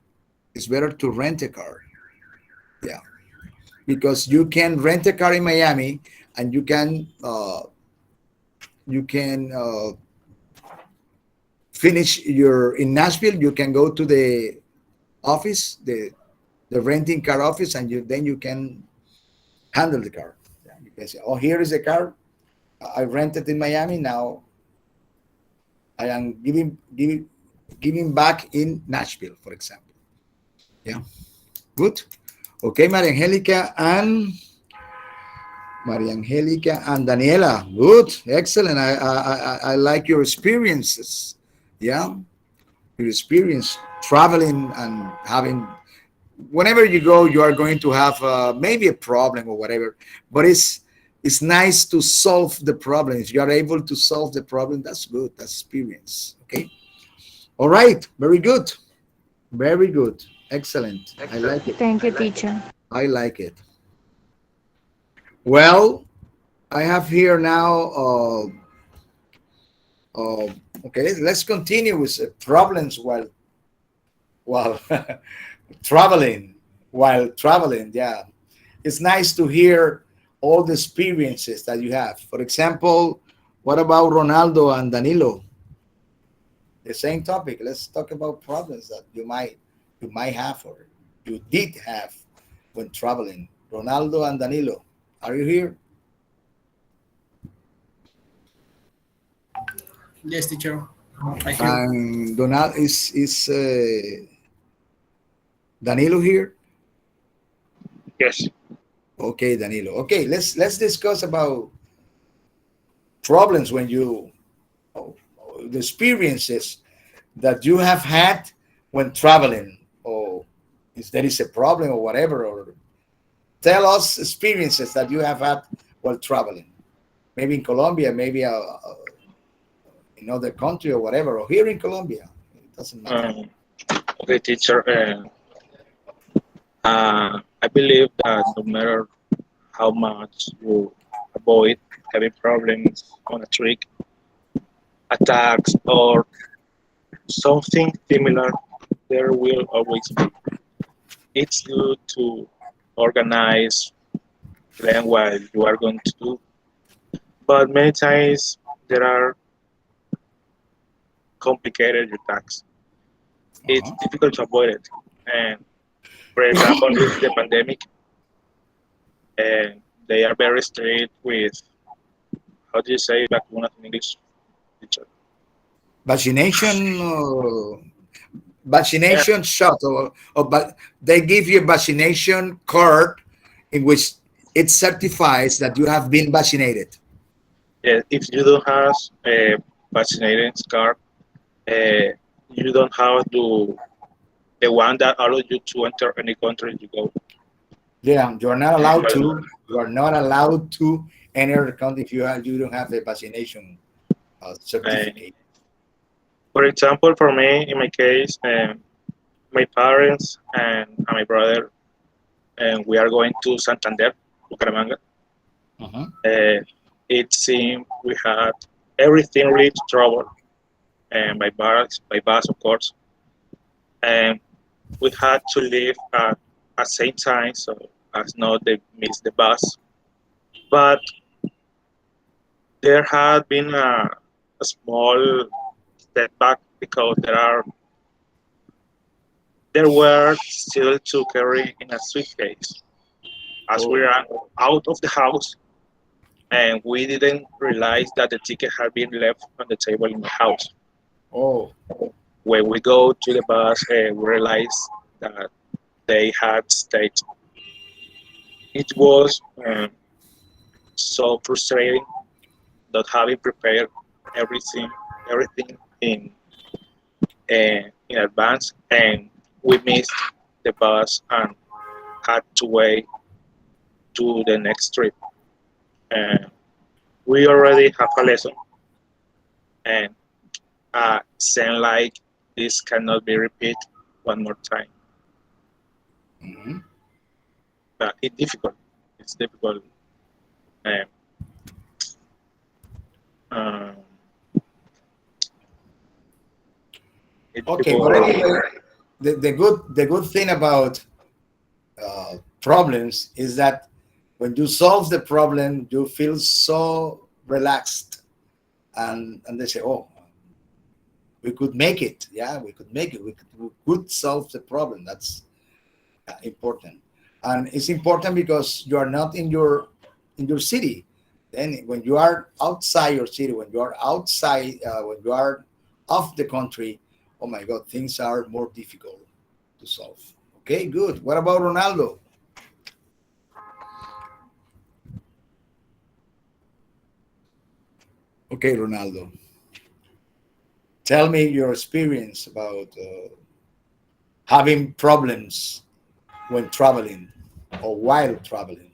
It's better to rent a car. Yeah, because you can rent a car in Miami, and you can finish your in Nashville. You can go to the office, the renting car office, and you can handle the car. Yeah, you can say, "Oh, here is the car I rented in Miami. Now I am giving back in Nashville, for example." Yeah, good. Okay, Maria Angelica and Daniela. Good, excellent. I like your experiences. Yeah, your experience traveling and having whenever you go, you are going to have maybe a problem or whatever. But it's nice to solve the problem. If you are able to solve the problem, that's good. That's experience. Okay. All right. Very good. Very good. Excellent. I Excellent. like it. Thank you, teacher. I like it. Well, I have here now. Uh, okay. Let's continue with problems while traveling. While traveling, yeah. It's nice to hear all the experiences that you have. For example, what about Ronaldo and Danilo? The same topic. Let's talk about problems that you might have or you did have when traveling. Ronaldo and Danilo, are you here? Yes, teacher. I hear. And Donald is Danilo here? Yes. Okay, Danilo. Okay, let's discuss about problems when you the experiences that you have had when traveling, or if there is a problem or whatever, or tell us experiences that you have had while traveling, maybe in Colombia, maybe in other country or whatever, or here in Colombia. It doesn't matter. Okay, teacher. I believe that no matter how much you avoid having problems on a trip, attacks, or something similar, there will always be. It's good to organize, plan what you are going to do, but many times there are complicated attacks. It's difficult to avoid it. And for example, with the pandemic, and they are very strict with how do you say vacunas in English, teacher? Vaccination, Yeah, vaccination shot, but they give you a vaccination card in which it certifies that you have been vaccinated. yeah. If you don't have a vaccinated card, uh, you don't have the one that allows you to enter any country you go. Yeah, you are not allowed But, to. You are not allowed to enter the country if you don't have a vaccination uh, certificate. for example, for me, in my case, my parents and my brother, and we are going to Santander, Bucaramanga. Uh-huh. Uh, it seemed we had everything ready to travel, and by bus, of course, and we had to leave at same time, so as not they miss the bus. But there had been a small setback because there were still to carry in a suitcase. As we Oh, ran out of the house, and we didn't realize that the ticket had been left on the table in the house. oh, When we go to the bus, we realized that they had stayed. It was so frustrating not having prepared everything, everything in advance, and we missed the bus and had to wait to the next trip. And we already have a lesson, and saying like this cannot be repeated one more time. mhm. But it's difficult. It's difficult. Um, um, it's Okay, but difficult. anyway, the good thing about problems is that when you solve the problem, you feel so relaxed, and they say, "Oh, we could make it. Yeah, we could make it. We could solve the problem." That's important, and it's important because you are not in your city. Then when you are outside your city, when you are outside, when you are off the country, oh my God, things are more difficult to solve. Okay, good. What about Ronaldo? Okay, Ronaldo, tell me your experience about having problems when traveling or while traveling.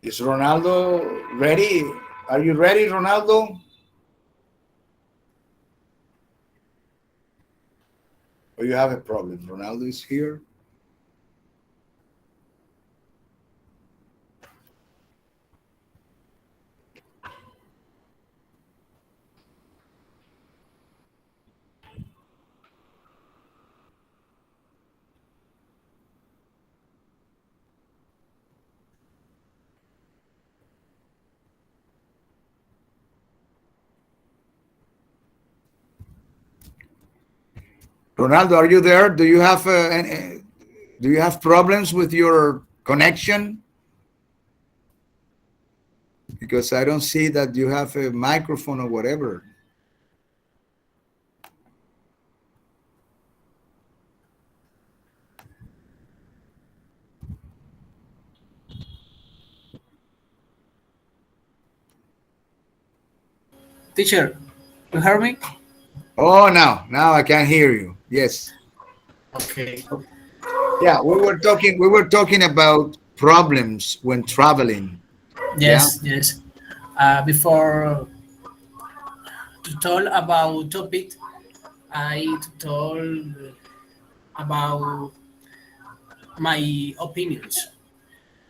Is Ronaldo ready? Are you ready, Ronaldo? Or you have a problem? Ronaldo is here. Ronaldo, are you there? Do you have problems with your connection? Because I don't see that you have a microphone or whatever. Teacher, you hear me? Oh, now I can hear you. Yes. Okay. Yeah, we were talking about problems when traveling. Yeah. Yes, yes. Before to talk about topic, I to talk about my opinions.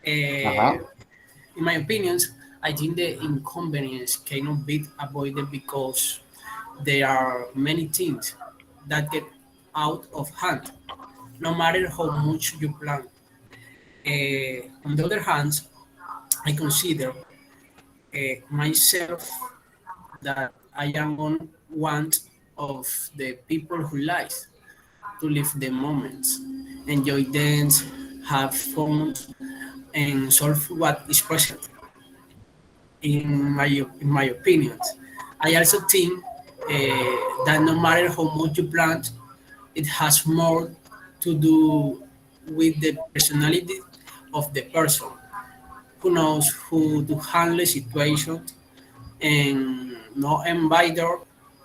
Uh-huh. In my opinions, I think the inconvenience cannot be avoided because there are many things that get out of hand, no matter how much you plan. On the other hand, I consider myself that I am one of the people who likes to live the moments, enjoy dance, have fun, and solve what is present. In my opinions, I also think that no matter how much you plan, it has more to do with the personality of the person who knows who to handle situations and not invite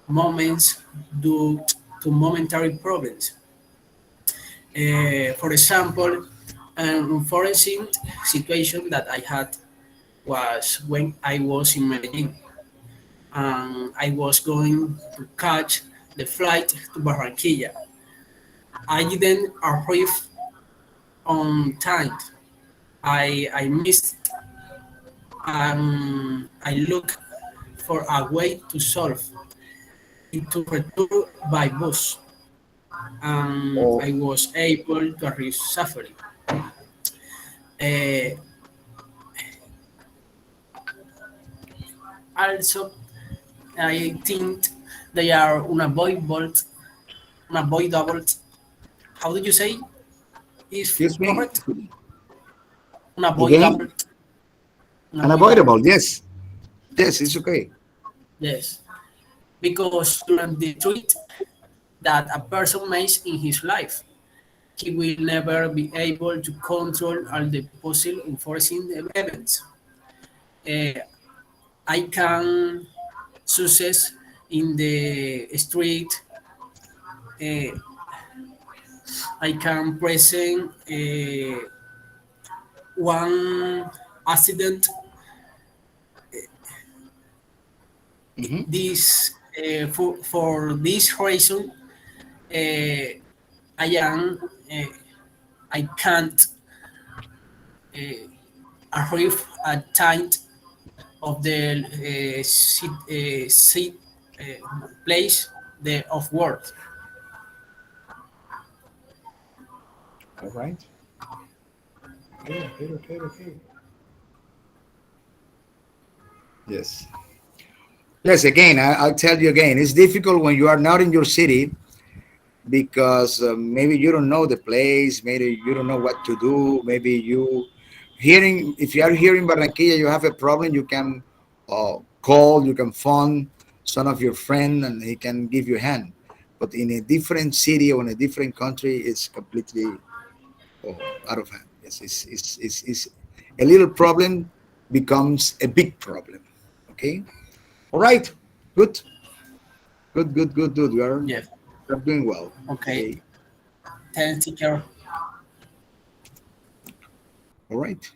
moments due to momentary problems. For example, an unforeseen situation that I had was when I was in Medellin and I was going to catch the flight to Barranquilla. I didn't arrive on time. I missed I look for a way to solve it to return by bus. Oh, I was able to reduce suffering. Uh, Also, I think they are unavoidable. How do you say? Is excuse me. correct? Again, Unavoidable. Unavoidable. unavoidable. Yes, yes, it's okay. Yes, because during the treat that a person makes in his life, he will never be able to control all the possible unforeseen events. Uh, I can success in the street. Uh, I can present one accident. Mhm. This for this reason, I am I can't arrive at time of the place of work. All right. Okay, okay, okay, okay. Yes. Yes, again, I'll tell you again, it's difficult when you are not in your city because maybe you don't know the place, maybe you don't know what to do, maybe you hearing, if you are here in Barranquilla, you have a problem, you can call, you can phone some of your friend and he can give you a hand. But in a different city or in a different country, it's completely out of hand. Yes, it's a little problem becomes a big problem. Okay. All right. Good. Good. Good. Good. Good. Yes. We are doing well. Okay. Okay. Thanks, teacher. All right.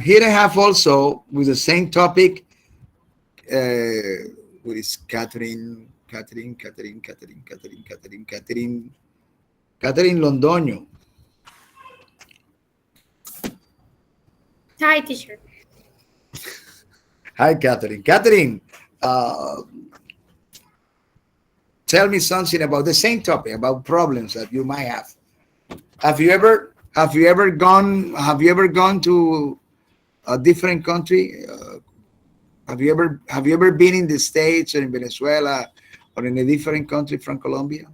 Here I have also with the same topic with Catherine Londoño. Hi, teacher. Hi, Catherine. Catherine, uh, tell me something about the same topic about problems that you might have. Have you ever gone to a different country? Have you ever been in the States or in Venezuela or in a different country from Colombia?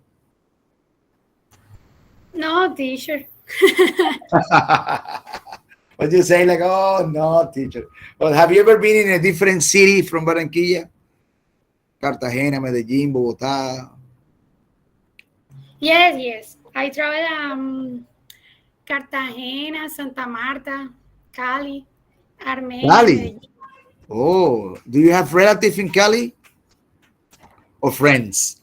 No, teacher. What you say like, oh no, teacher. Well, have you ever been in a different city from Barranquilla? Cartagena, Medellín, Bogotá. Yes, yes. I travel Cartagena, Santa Marta, Cali, Armenia, Cali. Medellin. Oh, do you have relatives in Cali or friends?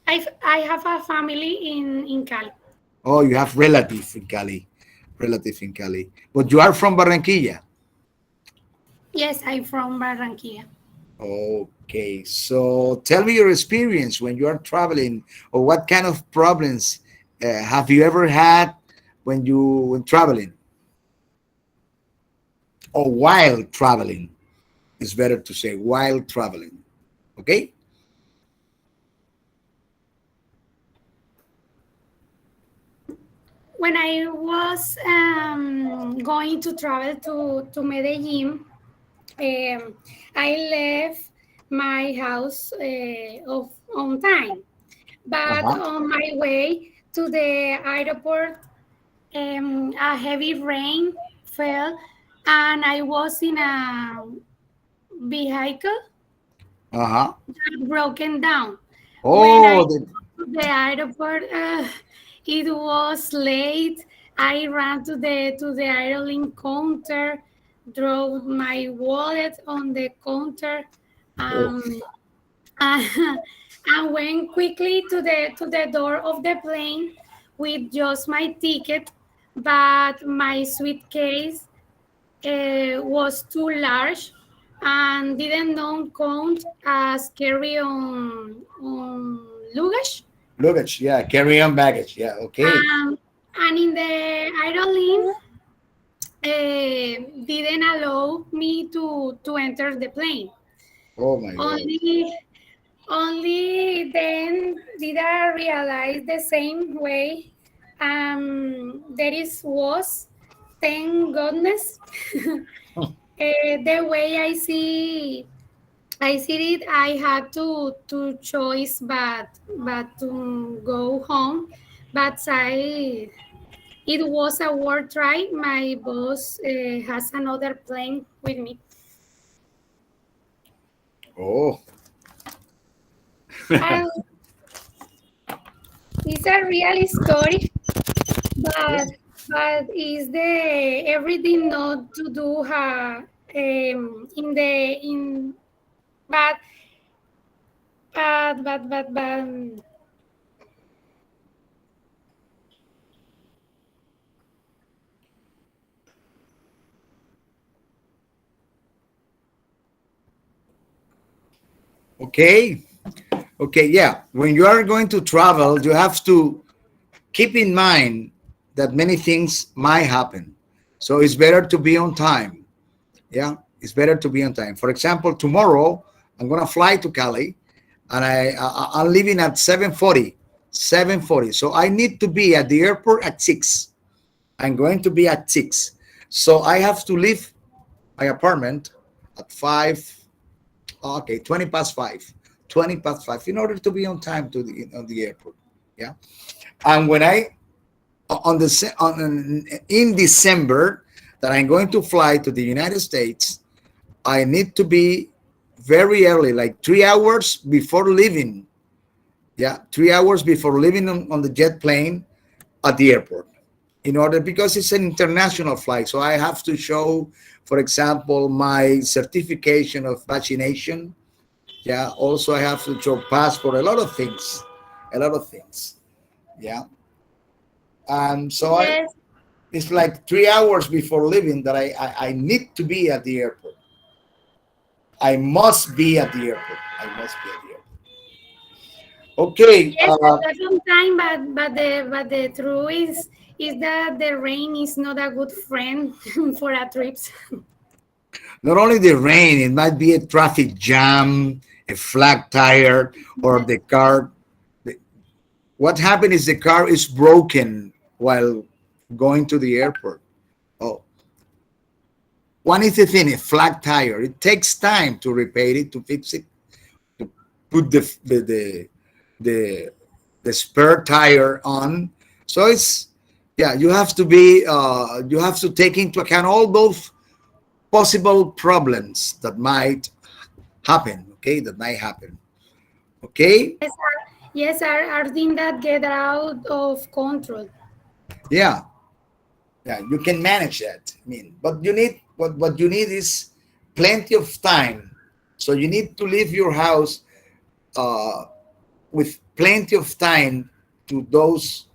I have a family in Cali. Oh, you have relatives in Cali. Relatives in Cali. But you are from Barranquilla. Yes, I'm from Barranquilla. Okay, so tell me your experience when you are traveling, or what kind of problems have you ever had when traveling, or while traveling? It's better to say while traveling. Okay. When I was going to travel to Medellin, I left my house on time. But Uh-huh. on my way to the airport, a heavy rain fell, and I was in a vehicle Uh-huh. that broken down. When I Oh, got to the airport, it was late. I ran to the airline counter, dropped my wallet on the counter, oh, um, and went quickly to the door of the plane with just my ticket, but my suitcase was too large and didn't not count as carry on luggage. luggage. Yeah, carry on baggage. Yeah. Okay. And in the airline, didn't allow me to enter the plane. Oh my God. Only then did I realize the same way. There is was, thank goodness, the way I see it. I had to choice, but to go home. But it was a world try. My boss has another plane with me. Oh. And it's a real story, but is the everything not to do in the in but but Okay. Okay. Yeah. When you are going to travel, you have to keep in mind that many things might happen. So it's better to be on time. Yeah. It's better to be on time. For example, tomorrow I'm going to fly to Cali and I'm leaving at 7:40. 7:40. So I need to be at the airport at 6. I'm going to be at 6. So I have to leave my apartment at 5. Okay, 20 past 5. 20 past 5 in order to be on time to the airport. Yeah. And when I in December that I'm going to fly to the United States, I need to be very early, like 3 hours before leaving. Yeah, 3 hours before leaving on the jet plane at the airport. In order, because it's an international flight, so I have to show, for example, my certification of vaccination. Yeah, also I have to show passport, a lot of things, a lot of things. Yeah, and so yes, it's like 3 hours before leaving that I need to be at the airport. I must be at the airport. I must be at the airport. Okay. yes, at some time, but the truth is that the rain is not a good friend for a trips. Not only the rain, it might be a traffic jam, a flat tire, or the car. What happened is the car is broken while going to the airport. Oh, one is the thing, a flat tire. It takes time to repair it, to fix it, to put the the spare tire on. So it's, yeah, you have to be you have to take into account all those possible problems that might happen. Okay, that might happen. Okay. Yes, are things that get out of control. Yeah, yeah, you can manage that. I mean, but you need what you need is plenty of time. So you need to leave your house uh, with plenty of time to those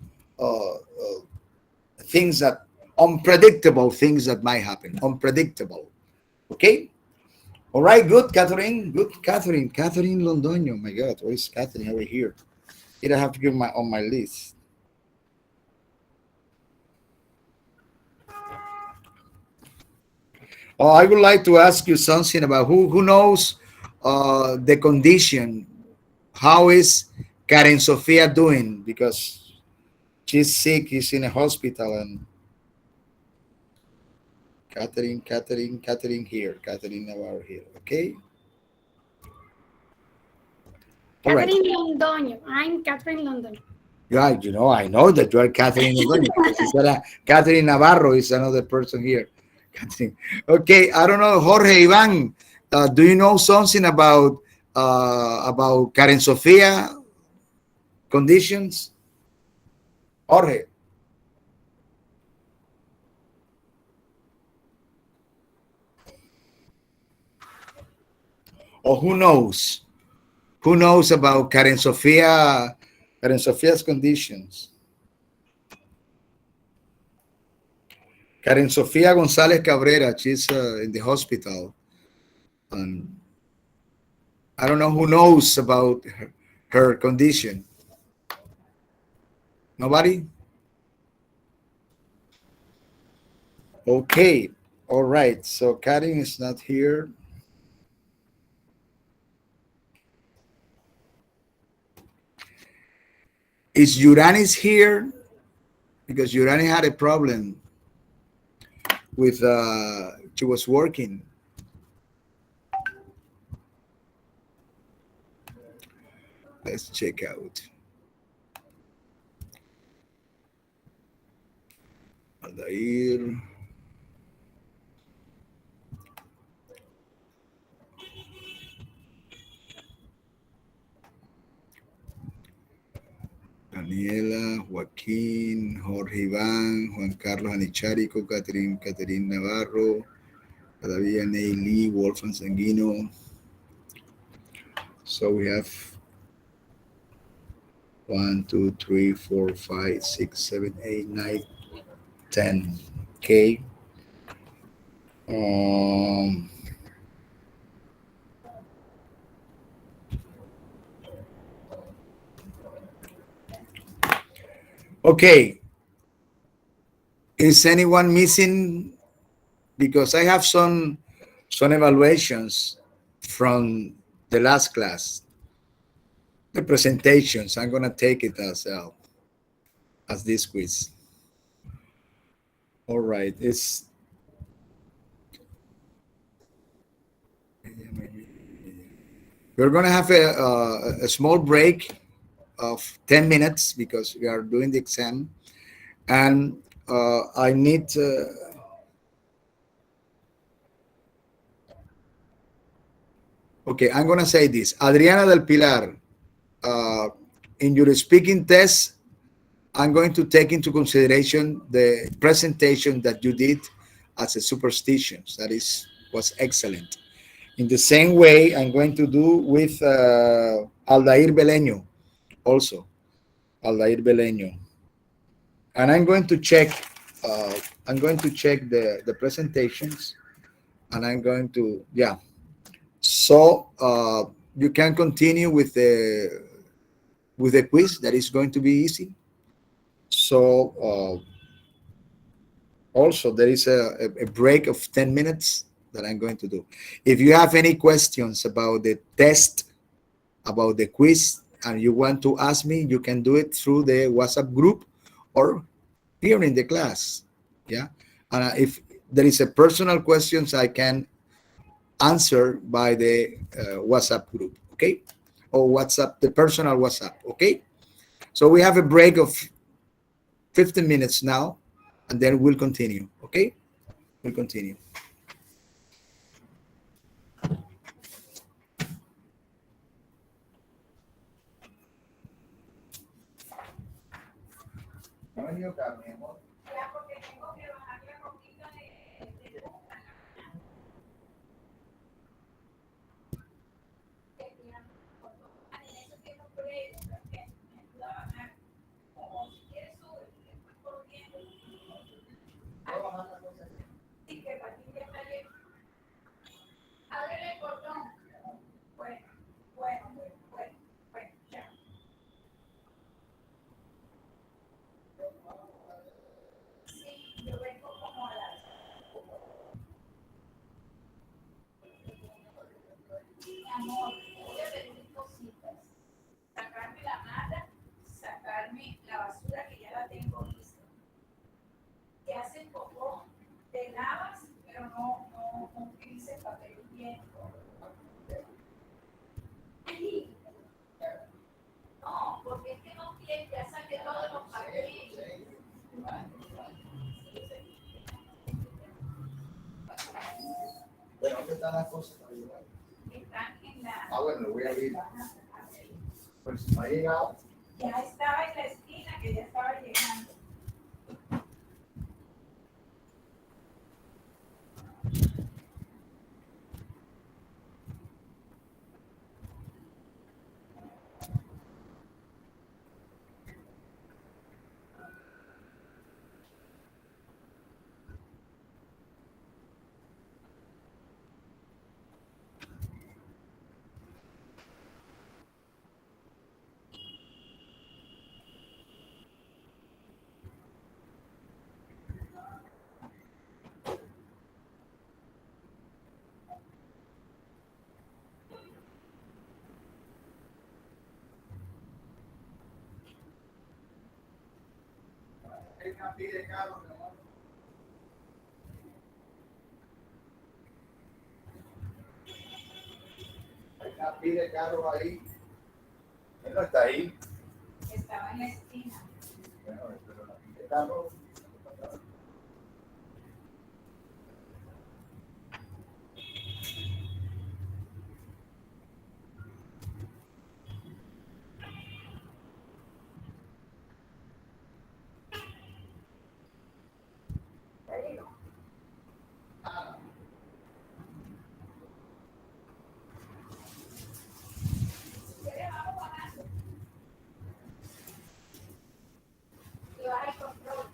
things that unpredictable things that might happen. Unpredictable. Okay. All right. Good, Catherine. Good, Catherine. Catherine Londoño. My God, where is Catherine over here? Here I have to give my on my list. I would like to ask you something about who knows the condition. How is Karen Sofia doing? Because she's sick. She's in a hospital. And Catherine here. Catherine Navarro here. Okay. All right. Catherine Londoño. I'm Catherine Londoño. Yeah, I know that you are Catherine Londoño, because it's not Catherine Navarro is another person here. Catherine. Okay, I don't know, Jorge Ivan. Do you know something about Karen Sofia conditions? Jorge. Or who knows? Who knows about Karen Sofia? Karen Sofia's conditions. Karen Sofia González Cabrera. She's in the hospital. And I don't know who knows about her condition. Nobody? Okay. All right. So Karin is not here. Is Uranis here? Because Urani had a problem with she was working. Let's check out. Aldair. Daniela, Joaquín, Jorge Iván, Juan Carlos Anicharico, Catherine Navarro, todavía Neily, Wolfgang Sanguino. So we have 1, 2, 3, 4, 5, 6, 7, 8, 9, 10. Okay. Um, okay. Is anyone missing? Because I have some evaluations from the last class. The presentations. I'm gonna take it as this quiz. All right. We're gonna have a small break of 10 minutes because we are doing the exam, and I need. Okay, I'm gonna say this. Adriana del Pilar, in your speaking test, I'm going to take into consideration the presentation that you did as a superstitions. That was excellent. In the same way, I'm going to do with Aldair Beleño also. Aldair Beleño. And I'm going to check. I'm going to check the presentations, and I'm going to So you can continue with the quiz. That is going to be easy. So also there is a break of 10 minutes that I'm going to do. If you have any questions about the test, about the quiz, and you want to ask me, you can do it through the WhatsApp group or here in the class. Yeah. And if there is a personal questions, I can answer by the WhatsApp group. Okay. Or WhatsApp, the personal WhatsApp. Okay. So we have a break of 15 minutes now, and then we'll continue. Okay. We'll continue. ¿Dónde están las cosas? Están en la. Ah, bueno, voy a ir. Pues no ha llegado. Ya estaba en la esquina, que ya estaba llegando. Pide carro ahí. Él no está ahí. Estaba en la esquina. Bueno, pero la pide carro. Y vas al control.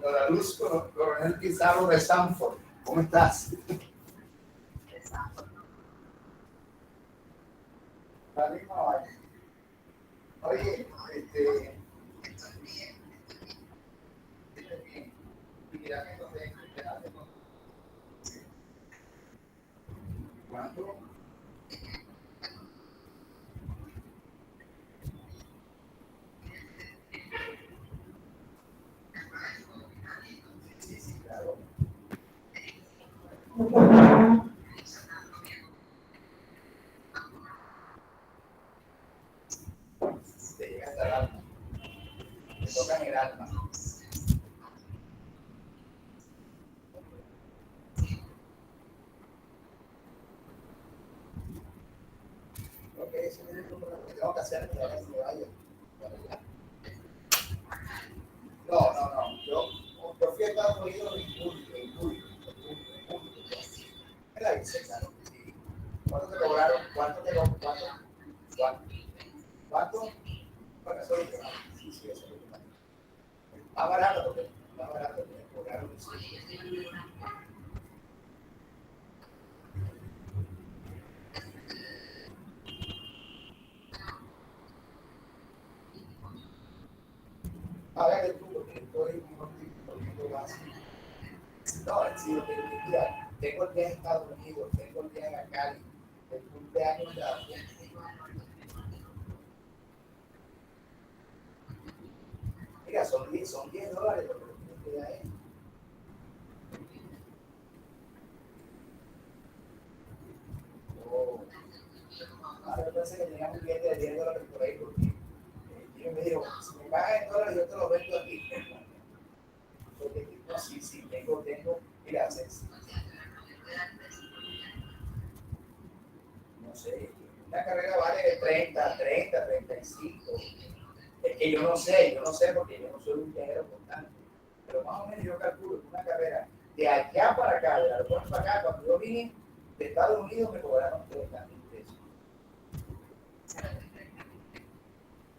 Lola Luz Coronel Pizarro de Sanford. ¿Cómo estás? La misma vaina. Oye, mira que no sé, ¿cuánto? Sí, sí, claro. Te llega hasta el alma. Te toca en el alma. Ok, eso es lo que tengo que hacer para que me vaya. No. Yo fui a Estados Unidos en julio. Me la hice, claro. Sí. ¿Cuánto te cobraron? ¿Cuánto? Bueno, eso es lo que más. Sí, eso es lo que más. Más barato porque cobraron. Sí. Hágale tú, porque estoy un más. No, sí, mira, tengo el viaje a Estados Unidos, tengo el viaje a Cali, el cumpleaños de la. Mira, son $10 lo que ya es. Oh. Ahora yo pensé que tenía un billete de $10 por ahí, porque yo me dijo, si me pagas en dólares, yo te lo vendo aquí. Porque, no, sí, tengo, mira, no sé, una carrera vale 35. Es que yo no sé porque yo no soy un viajero constante, pero más o menos yo calculo que una carrera de allá para acá, del aeropuerto para acá, cuando yo vine de Estados Unidos me cobraron $30,000.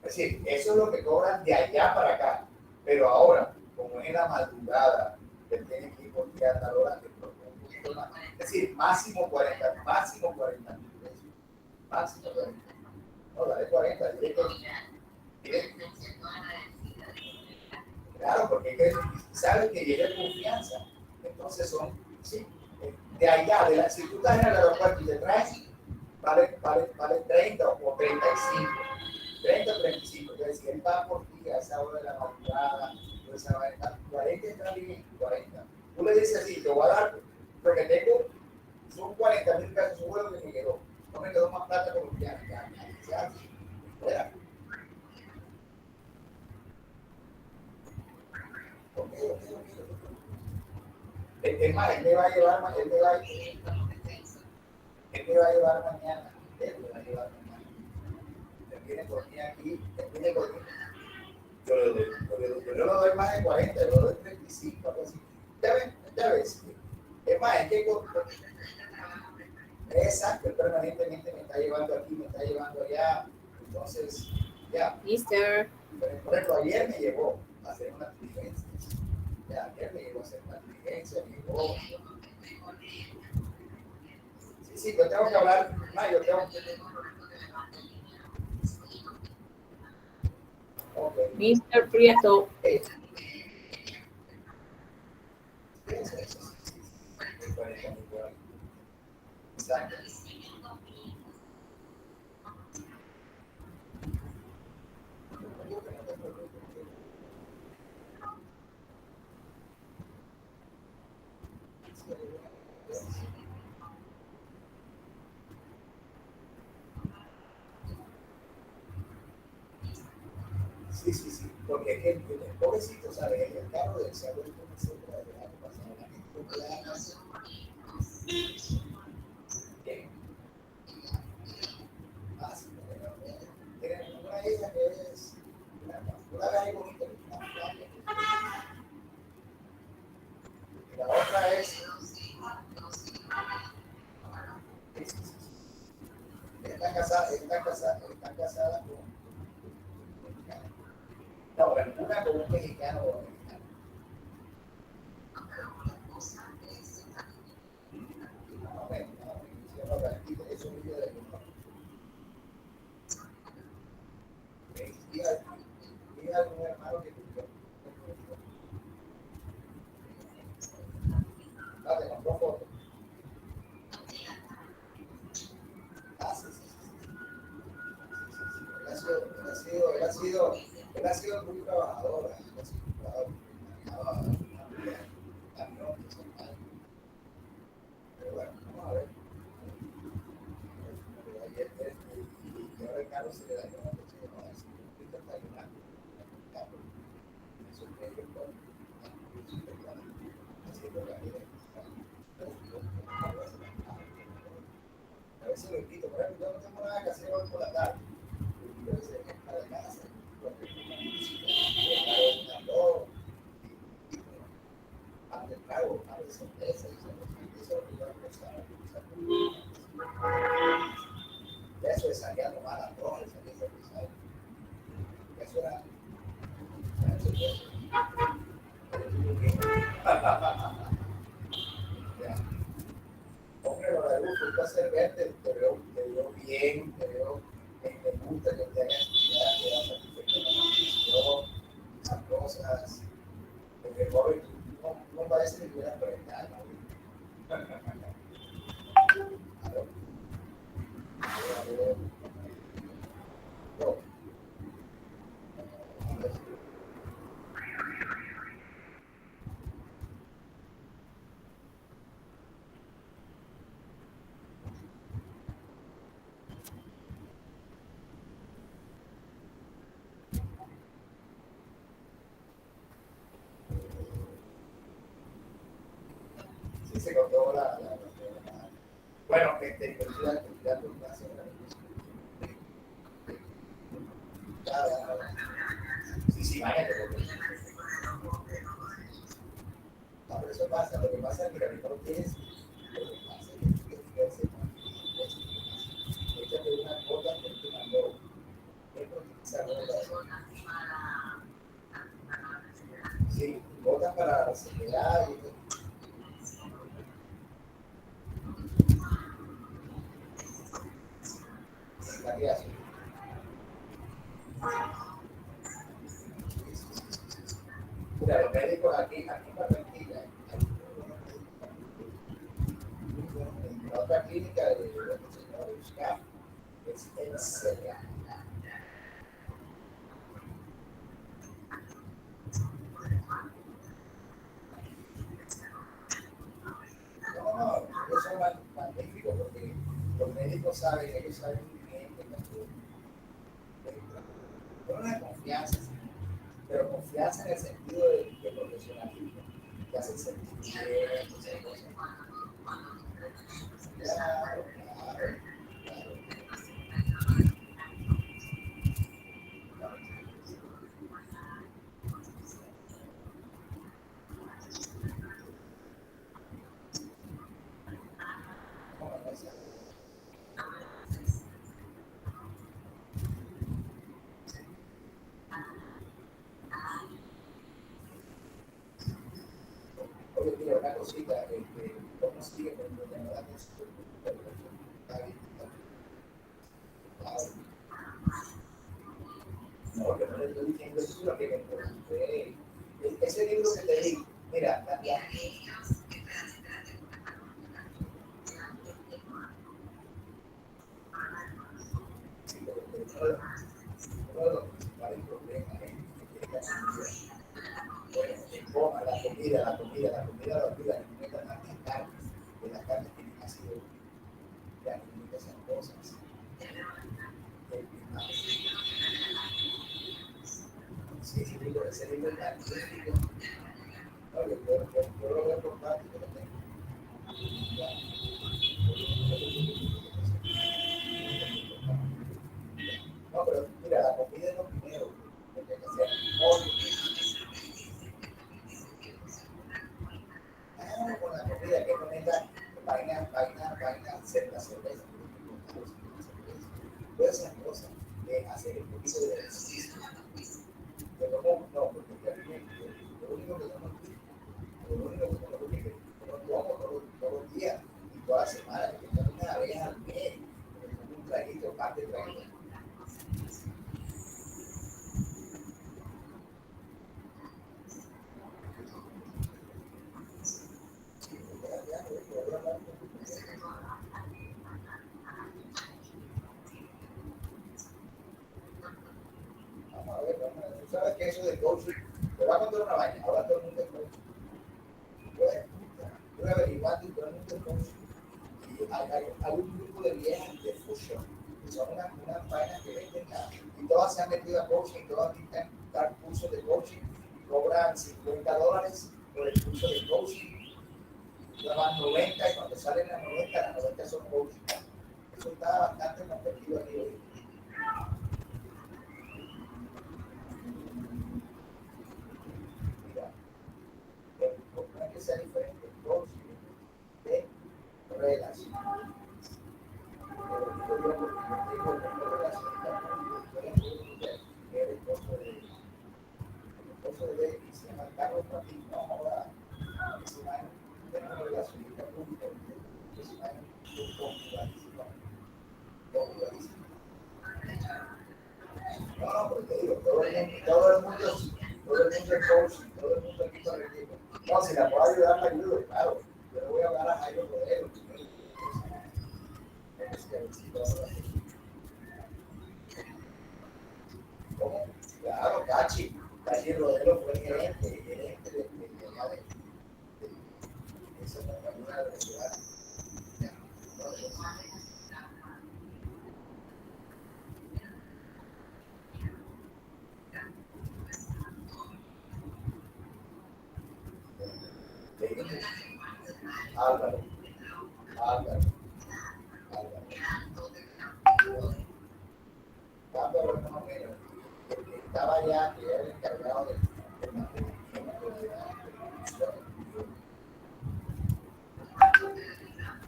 Es decir, eso es lo que cobran de allá para acá, pero ahora, como es en la madrugada, él tiene que ir por día a tal hora, un poquito más. Es decir, máximo 40 mil pesos. Máximo 40. No, dale 40, directo. Claro, porque saben que llega confianza. Entonces sí, de allá, si tú estás en el aeropuerto y te traes, vale 30 o 35. 30 o 35. Es decir, él va por ti a esa hora de la madrugada, o esa hora de la 40 está bien, 40. Tú le dices así, te voy a dar, porque son $40,000 seguro que me quedó. No me quedó más plata colombiana. Ya, fuera. Es más, él me va a llevar mañana. Él me va a llevar mañana. Él viene por mí aquí. Yo no lo doy más de 40, yo lo doy 35, algo así. Ya ves. Es más, es que exacto, él permanentemente me está llevando aquí, me está llevando allá. Entonces, ya. Mister. Por ejemplo, ayer me llevó a hacer una diligencia. Ya, ayer me llevó a hacer una diligencia, me llevó. Sí, yo tengo que hablar. Yo tengo que. Okay. Mr. Prieto. Sí, sí, sí, porque es que el pobrecito, ¿sabes? El carro de se ha vuelto una celda de la pasada, la gente no puede dar más. Bien. Ah, sí, tienen una de ellas que es una calle bonita, una playa. Y la otra es, está casada con, no, bueno, una con un mexicano o americano. No, eso vive de hija de un hermano que tuvo. Ah, te mandó fotos. Ah, sí, sí, sí. Él ha sido muy trabajador. Él ha sido muy trabajador. Pero bueno, vamos a ver. Ayer, y ahora el carro se le dañó la coche de no, así que está ayudando. Eso es que yo puedo. Haciendo la vida. A veces lo invito, por ejemplo, yo no tengo nada que hacer hoy por la tarde. Yo a veces para la casa, porque parte el trago, parte de cerveza, y eso es lo que yo hago, ¿sabes? Eso es salir a tomar la torre, salir a cerveza. Eso era. Hombre, lo de luz, gusta hacer verte, te veo bien, te veo, me gusta que te hagas actividad, te das satisfacción, esas cosas. Porque joven, no parece que tuvieras 40 años. Sí, se cortó la bueno, ya tu clase. Sí, sí, imagínate. No, pero eso pasa, lo que pasa es que ahorita lo tienes, lo que pasa es que tú tienes que hacer échate una gota que te mandó. Sí, botas para la sequedad y la creación. Mira, los médicos aquí para tranquila. La otra clínica de señor Buscar es excelente. No, ellos son magníficos porque los médicos saben, ellos saben muy bien que no es confianza, pero confianza en el sentido de profesionalismo, que hacen sentir bien, claro, claro. Oye, mira, una cosita, ¿cómo sigue con el tema de la atención? No, yo no le estoy diciendo eso, lo que me pregunté. Ese libro que te di, mira, la olvida, no metan tantas carnes, que las carnes tienen ácido úrico, ya no metan esas cosas. Sí, ese libro es magnífico. No, yo lo veo por parte, yo lo tengo. Ya. No, pero mira, la comida es lo primero, porque hay que hacer pollo. Ah, con la comida que poner la vaina, hacer la cerveza, todas esas cosas, hacer un poquito de ejercicio. Pero no, porque lo único que no me lo como todos los días y toda la semana, que tomo una vez al mes, un traguito, parte de traguito. Tú sabes que eso de coaching, te va a contar una vaina, ahora todo el mundo es coaching. Yo he averiguado y todo el mundo es coaching. Y hay un grupo de viejas de fusión, que son unas vainas que venden nada. Y todas se han metido a coaching, todas quitan dar cursos de coaching, y cobran $50 por el curso de coaching. Llevan 90 y cuando salen las 90 son coaching. Eso está bastante competitivo aquí hoy. Mira, no es que sea diferente, coaching de relación. El esposo de David se llama Carlos Martín, no ahora, ese año, tenemos una relacionista pública, ese año, popularísimo. No, porque te digo, todo el mundo es coaching, todo el mundo aquí para el equipo. No, si la puedo ayudar, la ayudo, claro. Yo le voy a hablar a Jairo Rodero. ¿Cómo? Claro, Cachi Rodero fue el gerente de allá de esa compañía de la ciudad. Álvaro. Álvaro más o menos. Estaba allá, que era el encargado del mantenimiento de la producción.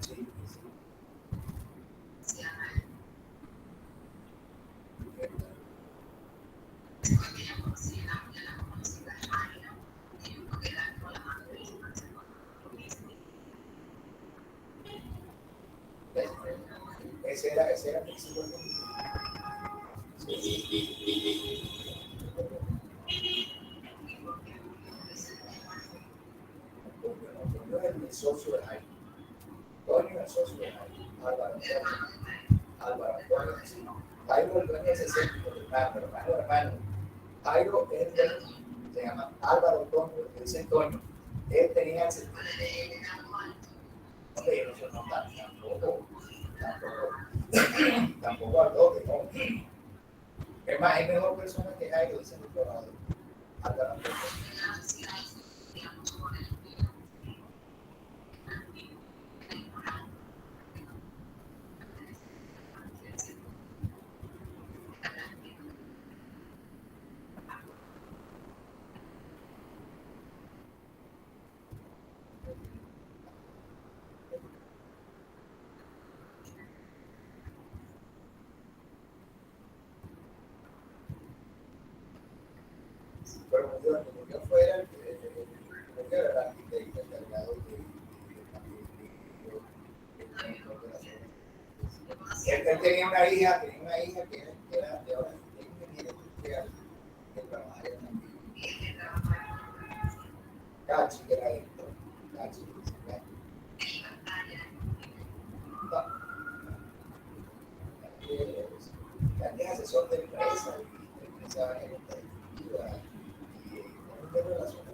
Sí. Ese era el principio. Toño es el socio de Jaime. Toño es el socio de Jaime. Álvaro Antonio, sí. Jairo el dueño es el séptimo de hermano. Jairo es el dueño, se llama Álvaro Antonio, que dice Toño. Él tenía el séptimo. Pero eso no está tampoco al doble, ¿no? Es más, es mejor persona que Jairo, dice el doctorado. Álvaro Antonio. Pero yo fuera el arquitecto encargado él tenía una hija que era de ahora ingeniero industrial que trabajaba en Cachi, que era esto. Cachi. Cachi es asesor de empresa y empresa ejecutiva y es de relaciones.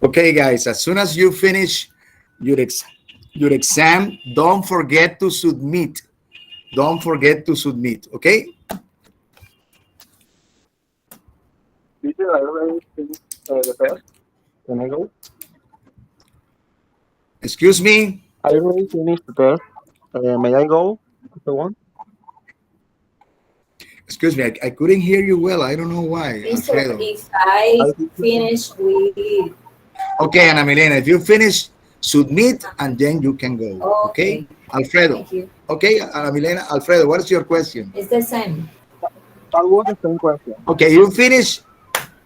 Okay, guys, as soon as you finish your, your exam, don't forget to submit. Don't forget to submit, okay? Teacher, I already finished the test. Can I go? Excuse me? I already finished the test. May I go? After one? Excuse me, I couldn't hear you well. I don't know why, Mister, Alfredo. if I finish with Okay, Ana Milena, if you finish, submit, and then you can go, okay? okay, Alfredo. thank you. Okay, Ana Milena. Alfredo, what is your question? It's the same. That was the same question. Okay, you finish,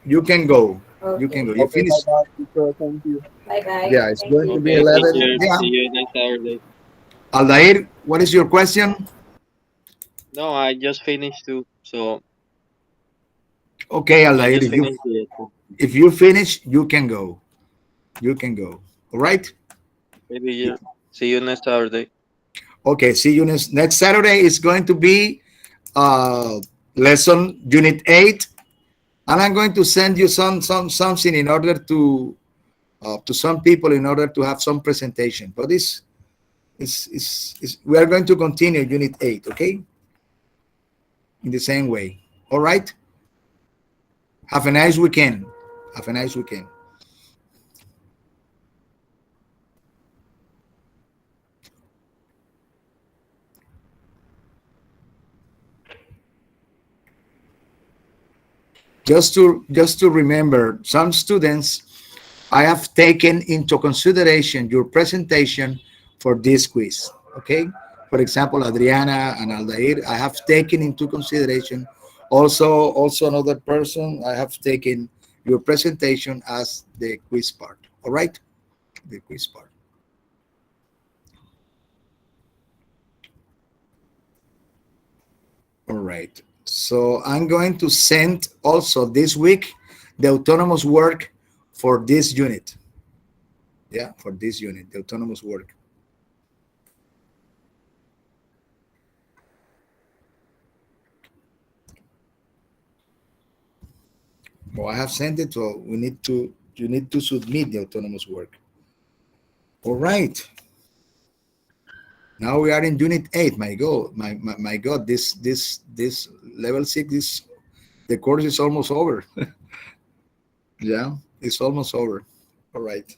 you can go. You Okay. can go. You Okay, finish. bye bye, teacher. Thank you. Bye bye. Yeah, it's Thank going to you. be Okay, 11. teacher. Yeah. See you next Saturday. Aldair, what is your question? No, I just finished too. So Okay, I Aldair, just finished it. if you finish, you can go. You can go. All right? Maybe you. See you next Saturday. Okay, see you next Saturday. Is going to be lesson unit 8, and I'm going to send you something in order to some people in order to have some presentation. But this is we are going to continue unit 8, okay? In the same way. All right? Have a nice weekend. Have a nice weekend. Just to remember, some students, I have taken into consideration your presentation for this quiz. Okay, for example, Adriana and Aldair, I have taken into consideration. Also another person, I have taken your presentation as the quiz part. All right, the quiz part. All right. So I'm going to send also this week the autonomous work for this unit. Yeah, for this unit, the autonomous work. Well, I have sent it, so you need to submit the autonomous work. All right. Now we are in unit 8. My God, this level 6 is the course is almost over. Yeah, it's almost over. All right.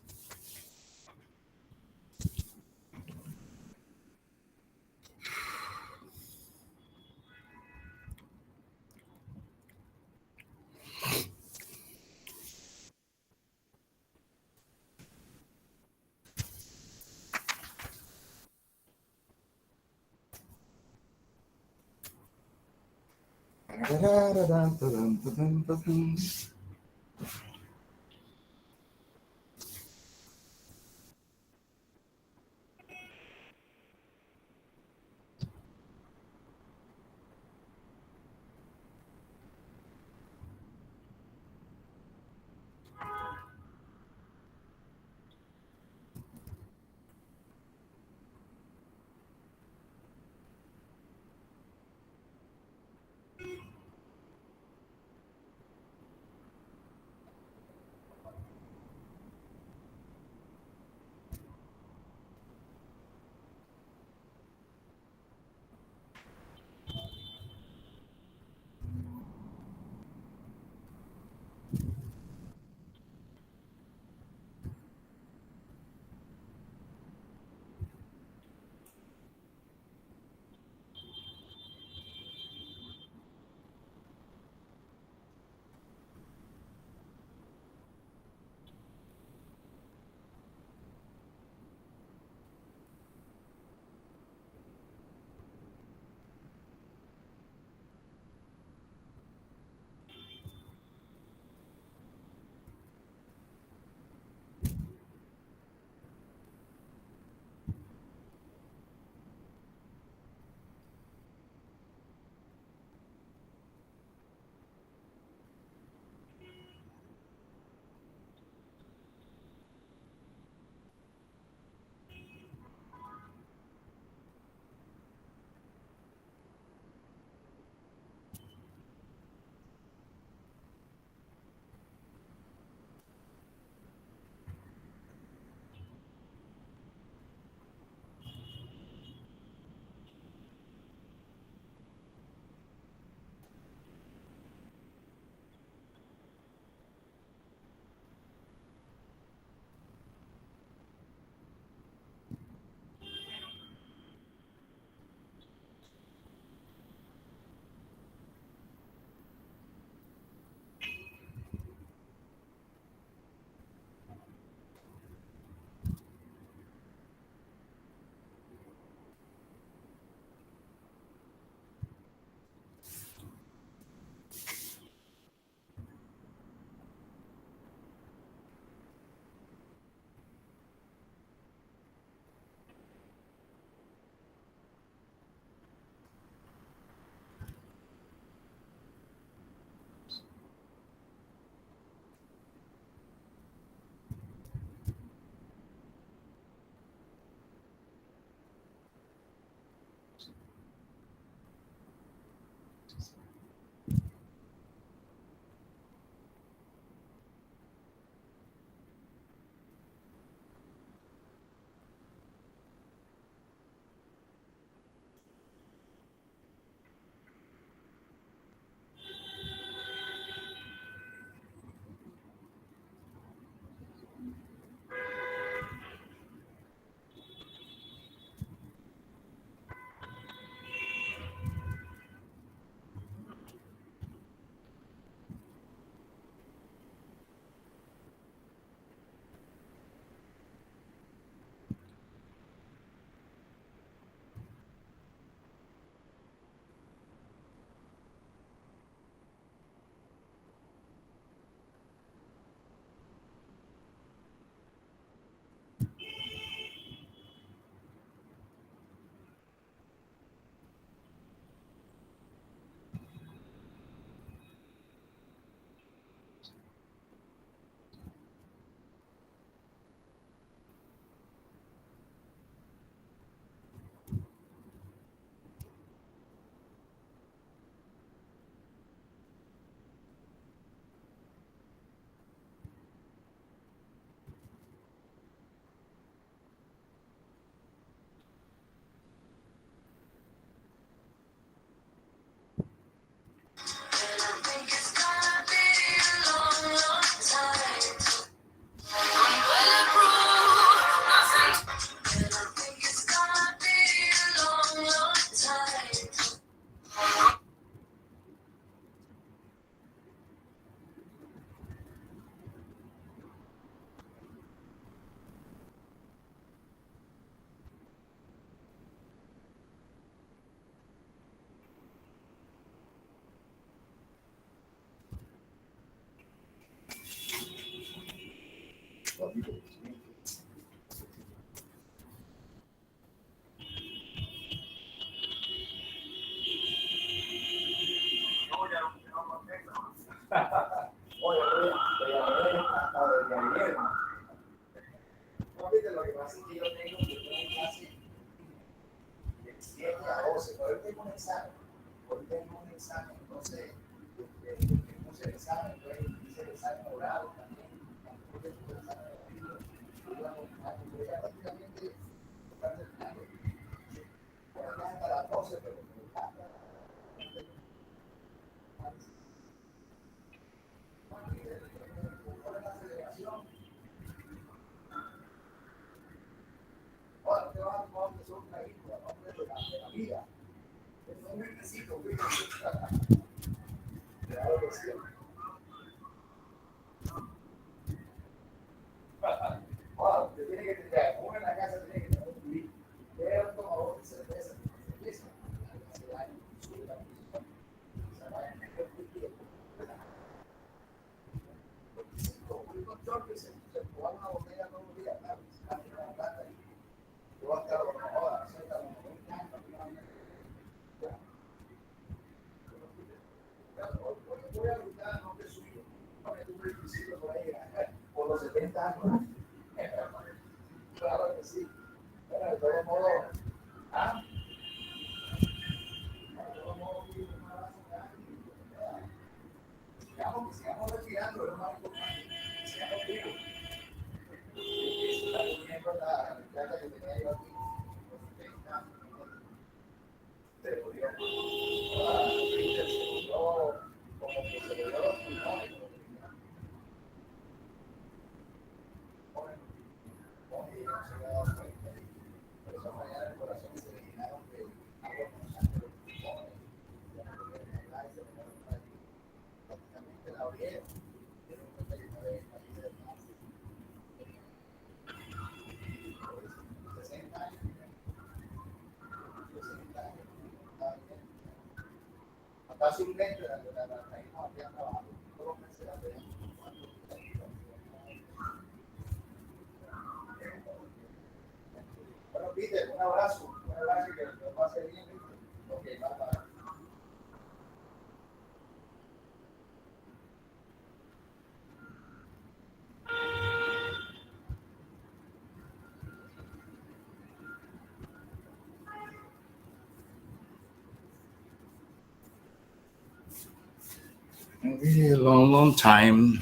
A long, long time.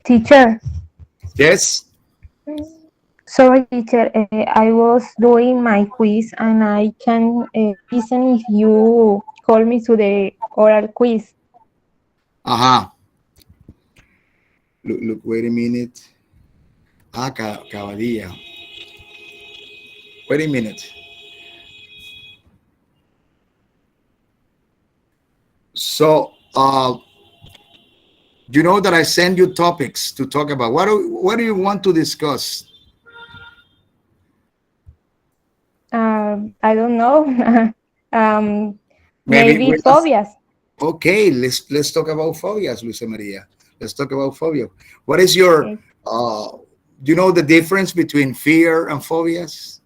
Teacher, Yes. sorry, teacher. I was doing my quiz and I can listen if you call me to the oral quiz. Uh-huh. Look, wait a minute. Cabadilla. Wait a minute. So, you know that I send you topics to talk about. What do you want to discuss? I don't know. um, Maybe maybe phobias. okay, let's talk about phobias, Luisa Maria. Let's talk about phobia. What is your Okay. do you know the difference between fear and phobias?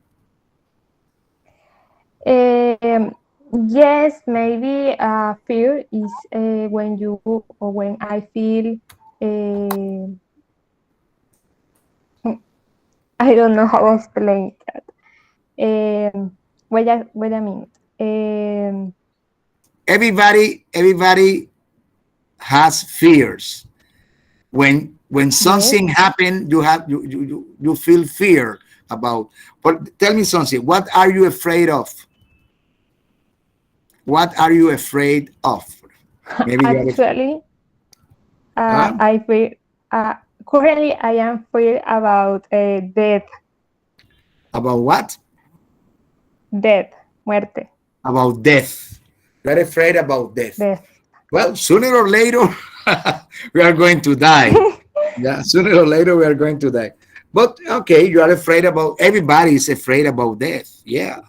Yes, maybe fear is when you or when I feel I don't know how to explain that. Wait a minute. Everybody has fears. When Yes, something happen, you feel fear about. But tell me something. What are you afraid of? What are you afraid of? Maybe you are. actually, Huh? I feel currently I am fear about death, About what? muerte, About death. You're afraid about death. death. Well, sooner or later, we are going to die. Yeah, sooner or later, we are going to die. But okay, you are afraid about. Everybody is afraid about death. Yeah,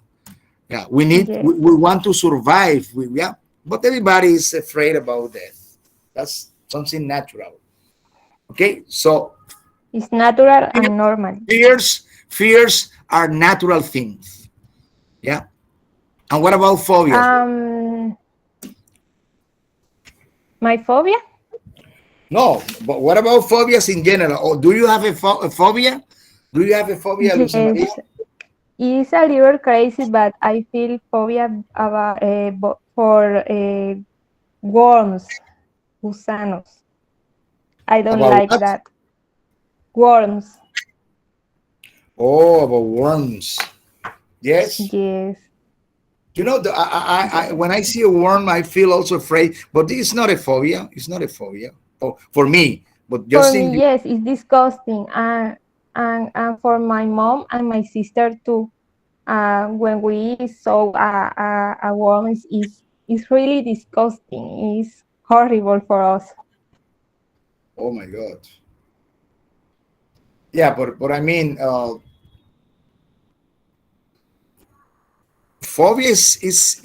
yeah. Yes, We want to survive. Yeah, but everybody is afraid about death. That's something natural. Okay, so it's natural and normal. fears are natural things. Yeah. And what about phobias? Um, My phobia? No, but what about phobias in general? Or do you have a phobia? Do you have a phobia, Luisa Maria? Yes, it's a little crazy, but I feel phobia about for worms, gusanos. I don't About like what? that. Worms. Oh, about worms. Yes. Yes. You know, when I see a worm, I feel also afraid. But it's not a phobia. It's not a phobia. Oh, for me. But For just in me, yes, it's disgusting, and for my mom and my sister too. When we saw a worm, is really disgusting. It's horrible for us. oh my God. Yeah, but I mean, phobia is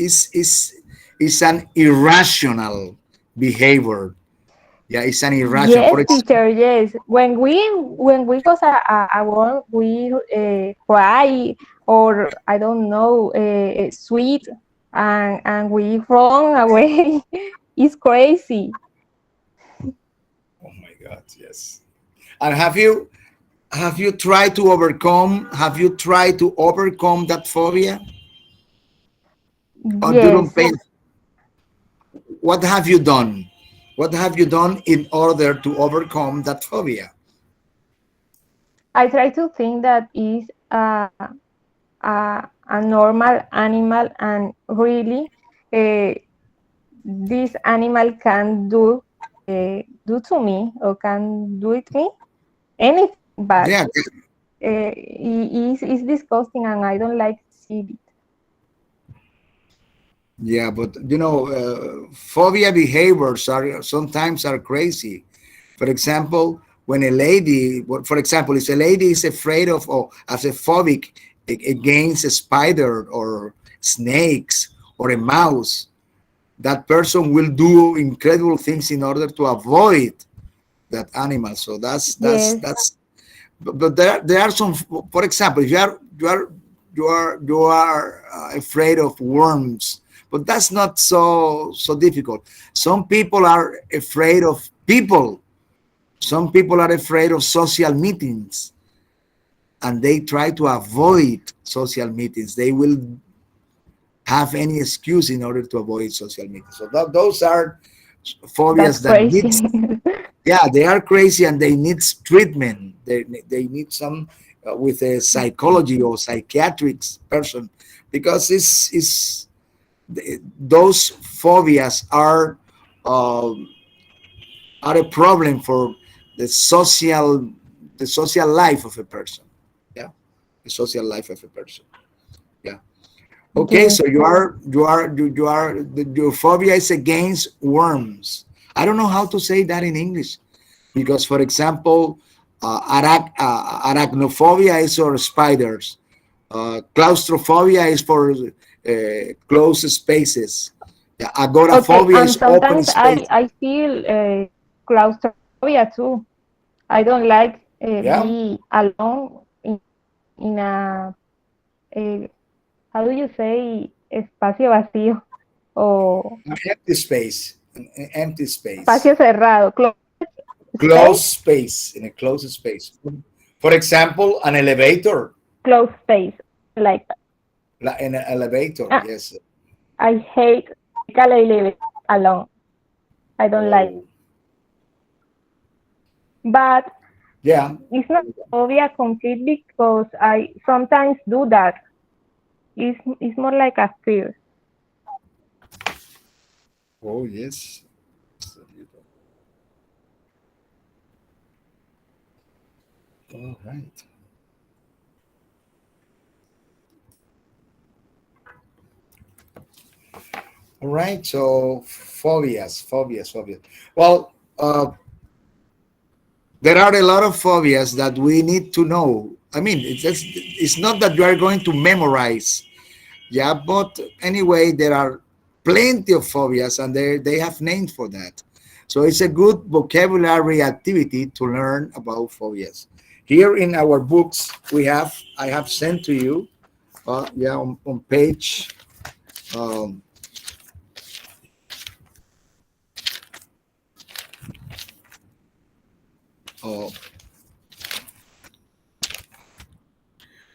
an irrational behavior. Yeah, it's an irrational. For Yes, example, teacher. Yes, when we got a worm, we cry, or I don't know, sweet, and we run away. It's crazy. oh my God, yes. And have you tried to overcome? Have you tried to overcome that phobia? Or you don't Yes, pay? What have you done? What have you done in order to overcome that phobia? I try to think that is a normal animal, and really, uh, this animal can do to me, or can do it me anything, but Yeah, it's disgusting, and I don't like see it. yeah, but phobia behaviors are sometimes are crazy. For example, when a lady, for example, if a lady is afraid of or as a phobic against a spider or snakes or a mouse, that person will do incredible things in order to avoid that animal. So Yes, but there are some. For example, if you are afraid of worms, but that's not so difficult. Some people are afraid of people. Some people are afraid of social meetings, and they try to avoid social meetings. They will have any excuse in order to avoid social meetings. So those are that's phobias that crazy. needs. Yeah, they are crazy and they need treatment. They need some with a psychology or psychiatric person, because those phobias um, are a problem for the social life of a person. Yeah, the social life of a person. Yeah. Okay, Yes. so your phobia is against worms. I don't know how to say that in English, because, for example, arachnophobia is for spiders. Claustrophobia is for closed spaces. Yeah, Okay, agoraphobia and is open sometimes I space. I feel claustrophobia too. I don't like Yeah, be alone in a how do you say espacio vacío, o an empty space, an empty space, espacio cerrado, closed closed space, space, in a closed space. For example, an elevator. closed space, like that. In an elevator, Ah, yes. I hate elevator alone. I don't like, Oh, but yeah. it's not phobia completely, because I sometimes do that. It's more like a fear. Oh, yes. All right. All right. So phobias. Well, there are a lot of phobias that we need to know. I mean, it's not that you are going to memorize. Yeah, but anyway, there are plenty of phobias, and they have names for that. So it's a good vocabulary activity to learn about phobias. Here in our books, I have sent to you, yeah, on um, Uh,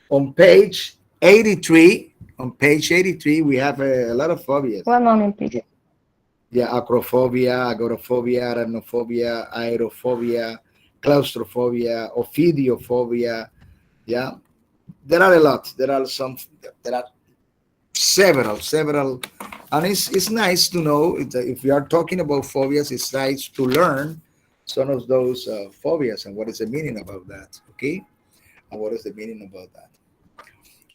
on page 83, we have a lot of phobias. One moment, please. Yeah, acrophobia, agoraphobia, arachnophobia, aerophobia, claustrophobia, ophidiophobia. Yeah, there are a lot. There are some. There are several, and it's nice to know if we are talking about phobias. It's nice to learn some of those phobias and what is the meaning about that. Okay, and what is the meaning about that?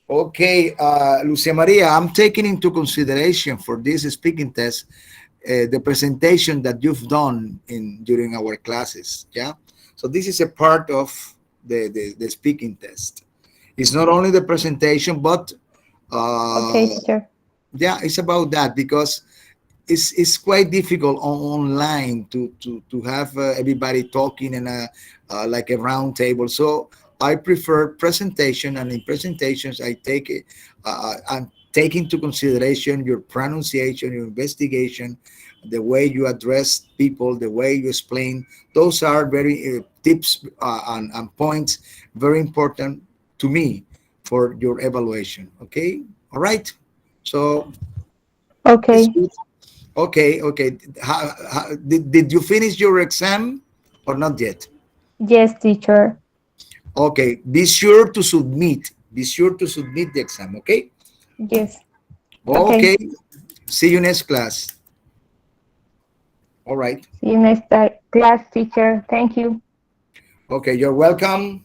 Okay, Lucia Maria, I'm taking into consideration for this speaking test the presentation that you've done in during our classes. Yeah, so this is a part of the speaking test. It's not only the presentation, but Okay, uh, teacher. yeah, it's about that because it's quite difficult online to have everybody talking in a like a round table. So I prefer presentation, and in presentations I take it and take into consideration your pronunciation, your investigation, the way you address people, the way you explain. Those are very tips and points very important to me for your evaluation. Okay, all right. So it's Okay. good. Okay, okay. Did you finish your exam or not yet? Yes, teacher. Okay, be sure to submit. Be sure to submit the exam, okay? Yes. Okay. Okay, see you next class. All right. See you next class, teacher. Thank you. Okay, you're welcome.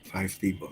Five people.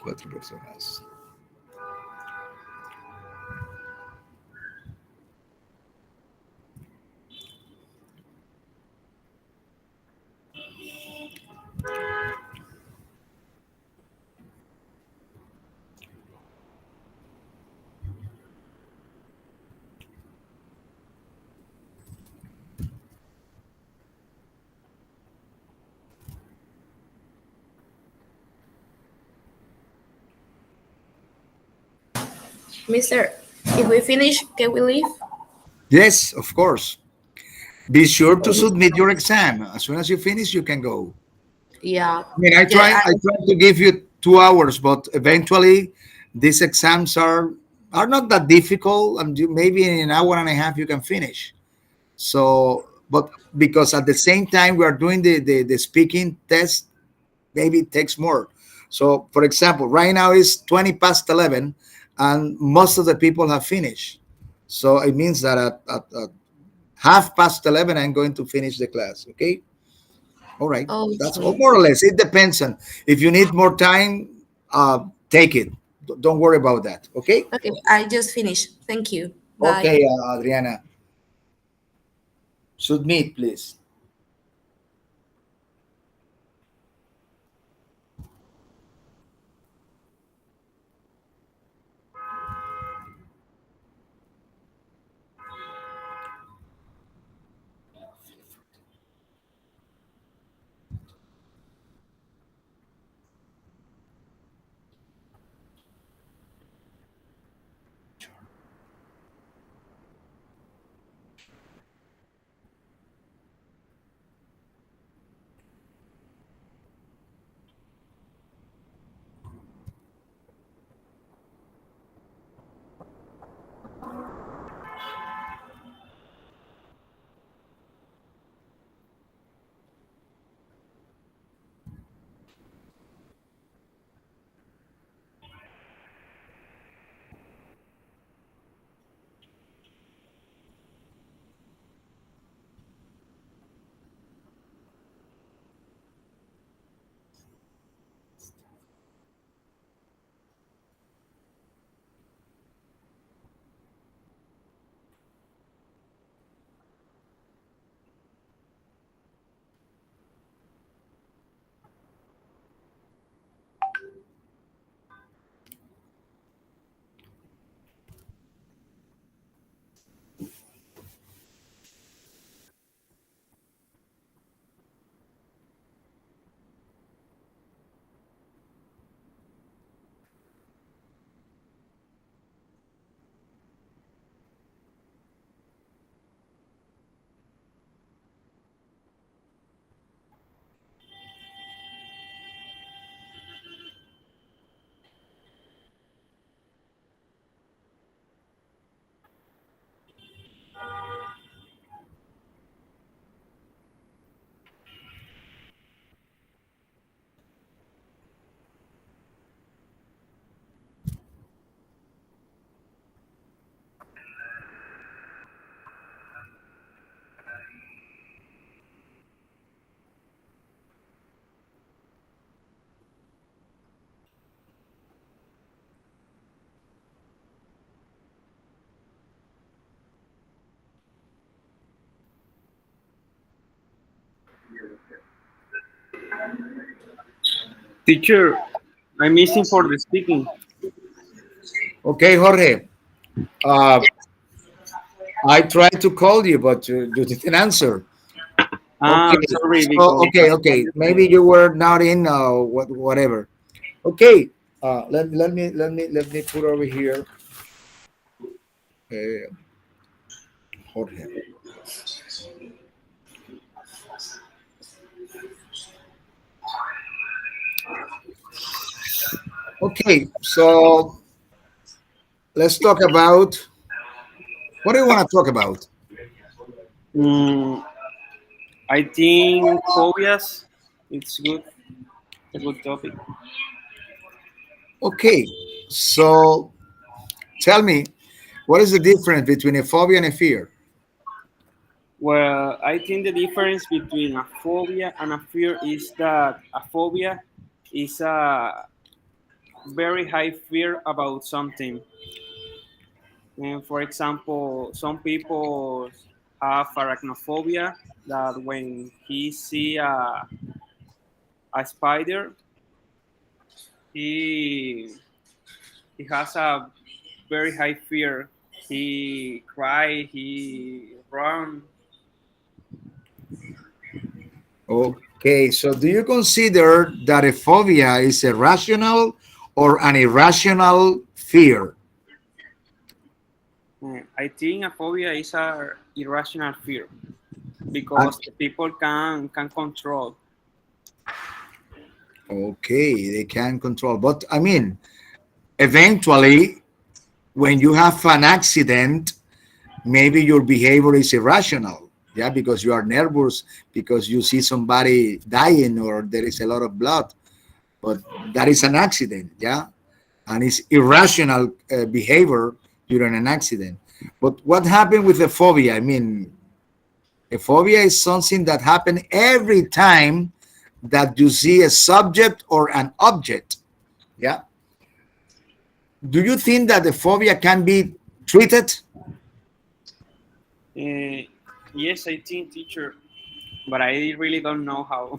Cuatro personas. Mister, if we finish, can we leave? Yes, of course. Be sure to submit your exam. As soon as you finish, you can go. Yeah. I mean, Yeah. I try to give you 2 hours, but eventually these exams are not that difficult, and maybe in an hour and a half you can finish. So, but because at the same time we are doing the speaking test, maybe it takes more. So, for example, right now it's 20 past 11, and most of the people have finished. So it means that at half past 11, I'm going to finish the class. Okay. All right. That's all, Okay. more or less. It depends on if you need more time, take it. Don't worry about that. Okay. Okay, I just finished. Thank you. Bye. Okay, Adriana, submit, please. Teacher, I'm missing for the speaking. Okay, Jorge. Uh, I tried to call you, but you didn't answer. I'm Okay, sorry so because okay. Maybe you were not in. Whatever. Okay. Let me put over here. Uh, Jorge. Okay. So let's talk about what do you want to talk about? mm, I think phobias. It's good. A good topic. Okay. So tell me, what is the difference between a phobia and a fear? Well, I think the difference between a phobia and a fear is that a phobia is a very high fear about something. And for example, some people have arachnophobia that when he see a spider, he has a very high fear. He cry, he run. Okay, so do you consider that a phobia is a rational or an irrational fear? I think a phobia is a irrational fear And- because the people can control. okay, they can control. But I mean, eventually, when you have an accident, maybe your behavior is irrational. Yeah, because you are nervous, because you see somebody dying or there is a lot of blood. But that is an accident. Yeah, and it's irrational behavior during an accident. But what happened with the phobia? I mean, a phobia is something that happens every time that you see a subject or an object. Yeah. Do you think that the phobia can be treated? Uh, yes, I think, teacher, but I really don't know how.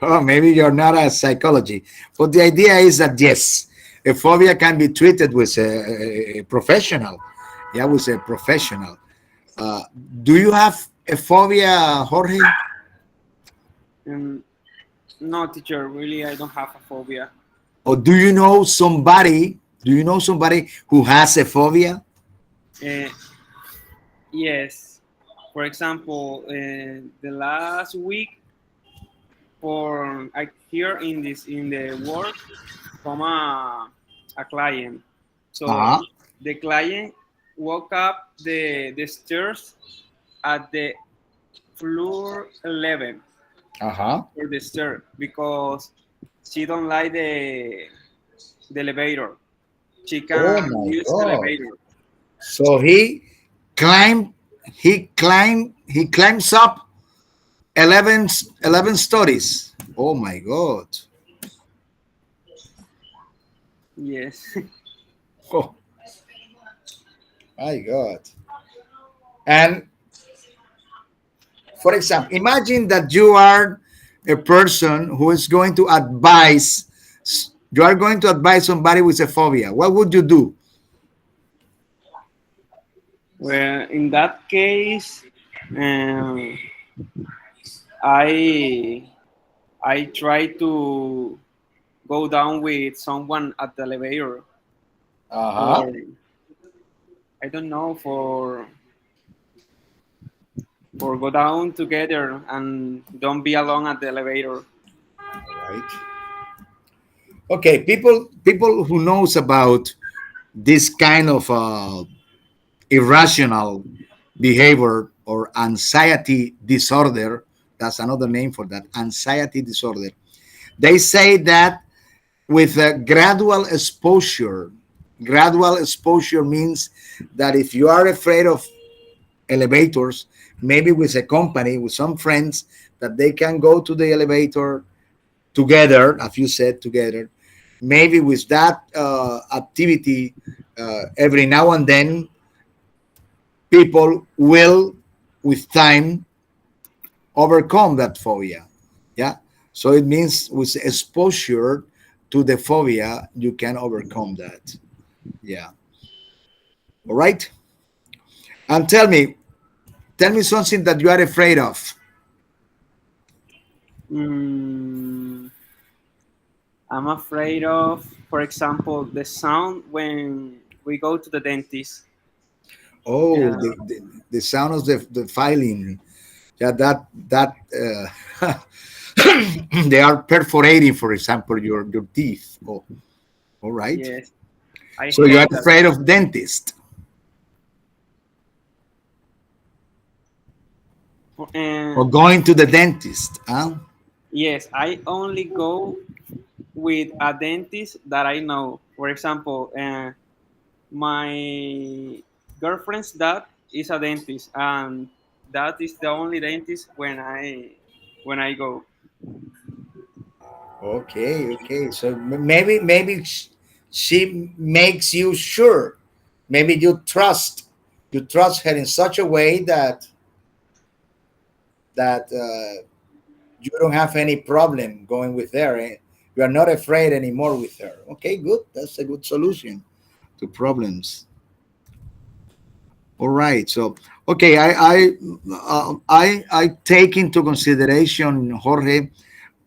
Oh, maybe you're not a psychology, but the idea is that yes, a phobia can be treated with a professional. Yeah, with a professional. Uh, do you have a phobia, Jorge? um, no, teacher, really, I don't have a phobia. Or do you know somebody? Do you know somebody who has a phobia? Uh, yes, for example, the last week, for I here in this in the work, from a client. So Uh-huh. the client walk up the stairs at the floor 11 Uh-huh. for the stair because she don't like the elevator. She Oh can my use the God. elevator. So climbed, he climbs up 11 stories. Oh my God. Yes. Oh my God. And for example, imagine that you are a person who is going to advise, you are going to advise somebody with a phobia. What would you do? Well, in that case, um, I I try to go down with someone at the elevator, Uh-huh. or I don't know, for go down together and don't be alone at the elevator. Right. Okay, people who knows about this kind of irrational behavior or anxiety disorder, that's another name for that, anxiety disorder. They say that with a gradual exposure means that if you are afraid of elevators, maybe with a company, with some friends, that they can go to the elevator together, as you said, together. Maybe with that activity, every now and then, people will, with time, overcome that phobia. Yeah. So it means with exposure to the phobia, you can overcome that. Yeah. All right. And tell me something that you are afraid of. Mm, I'm afraid of, for example, the sound when we go to the dentist. Oh, Yeah. the sound of the filing. Yeah, they are perforating, for example, your teeth. Oh, all right. Yes, I So you are hate that. afraid of dentist or And going to the dentist, huh? yes, I only go with a dentist that I know. For example, my girlfriend's dad is a dentist, and that is the only dentist when I go. Okay, okay. So maybe she makes you sure. Maybe you trust her in such a way that you don't have any problem going with her. Eh? You are not afraid anymore with her. Okay, good. That's a good solution to problems. All right. So okay, I take into consideration, Jorge,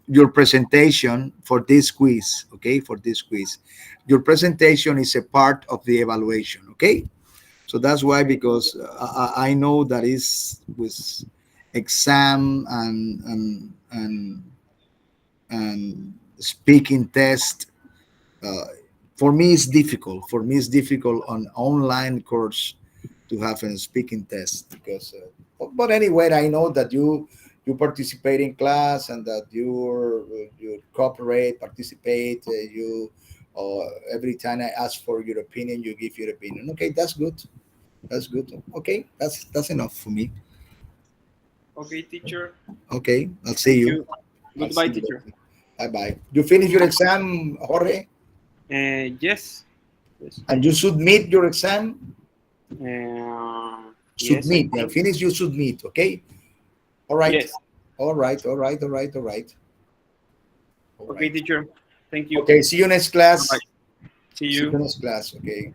your presentation for this quiz. Okay, for this quiz, your presentation is a part of the evaluation. Okay, so that's why, Okay, because I know that is with exam and speaking test. uh, for me it's difficult, on online course to have a speaking test because but anyway, I know that you participate in class and that you cooperate, participate, you every time I ask for your opinion, you give your opinion. Okay, that's good. That's good. Okay, that's enough for me. okay, teacher. Okay, I'll see Thank you. you. I'll Goodbye, see you teacher. later. Bye bye. You finish your exam, Jorge, Yes, yes, and you submit your exam. yes. I Submit. Yeah, think finish. You submit. Okay. All right. yes. All right. All right. All right. All right. All Okay, right. teacher. Thank you. Okay. See you next Bye bye. class. See See you. you next class. Okay.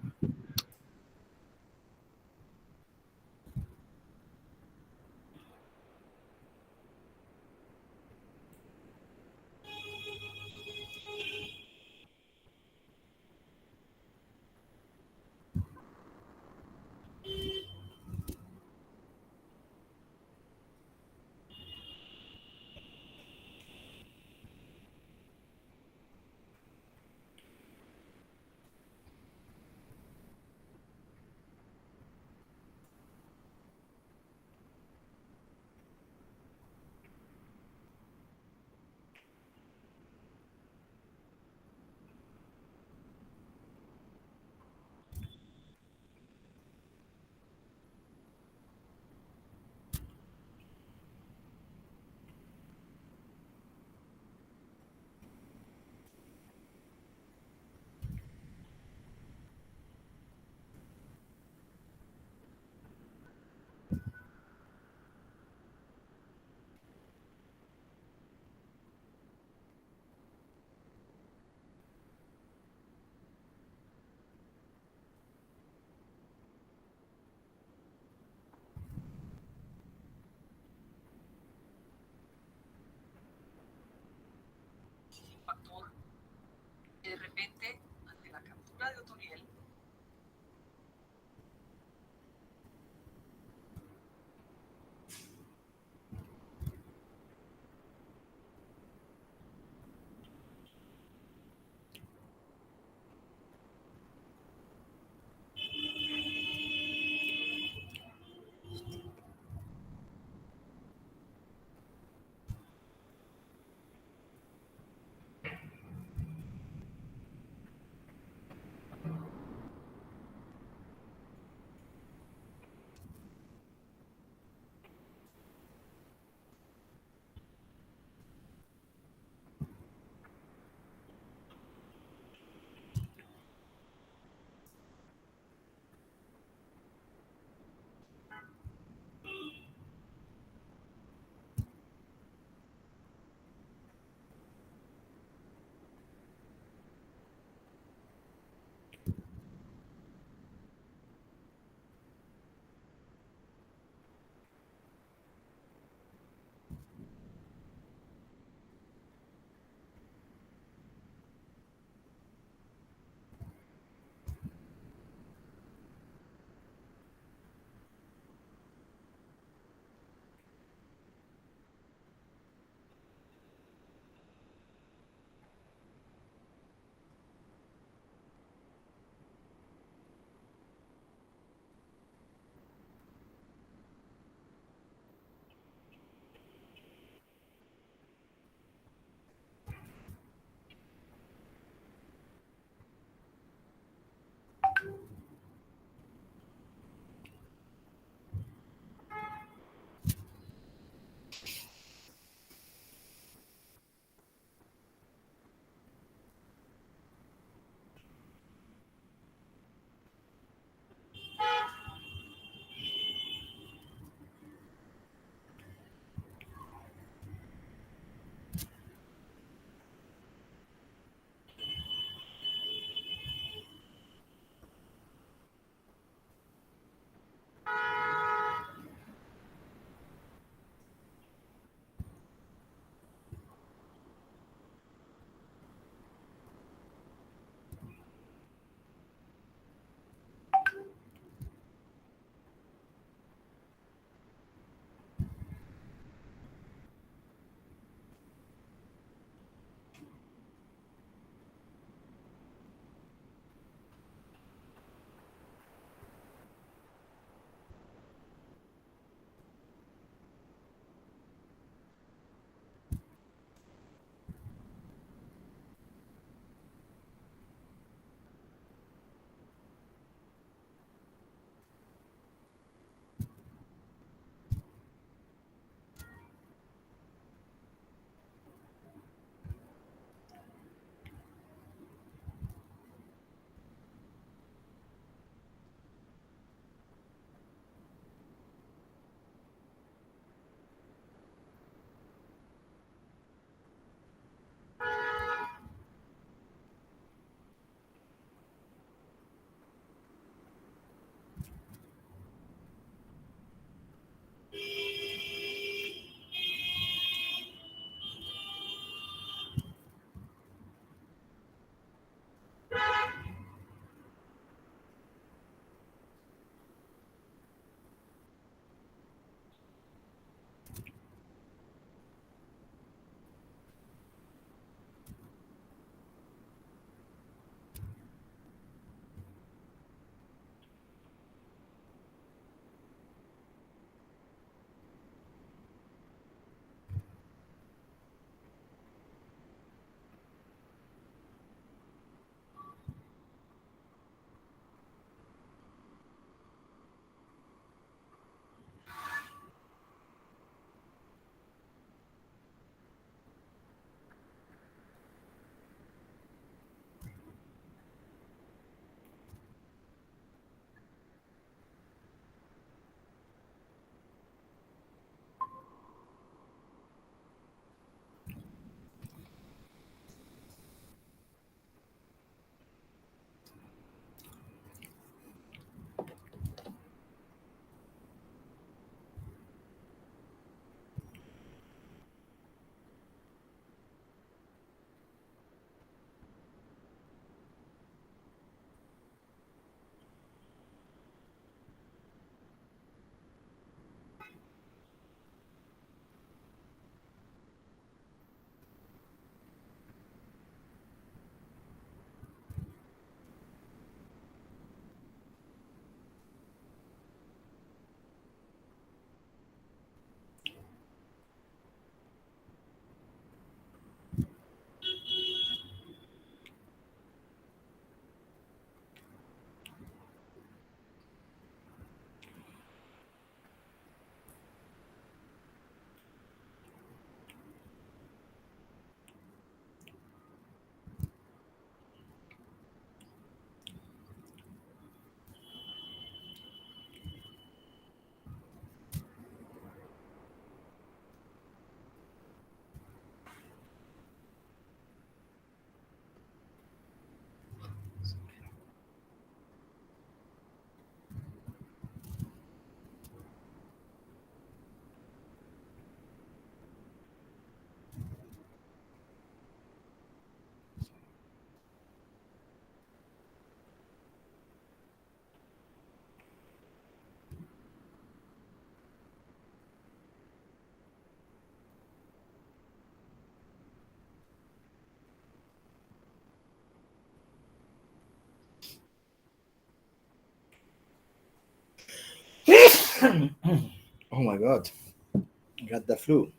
Oh my God, I got the flu.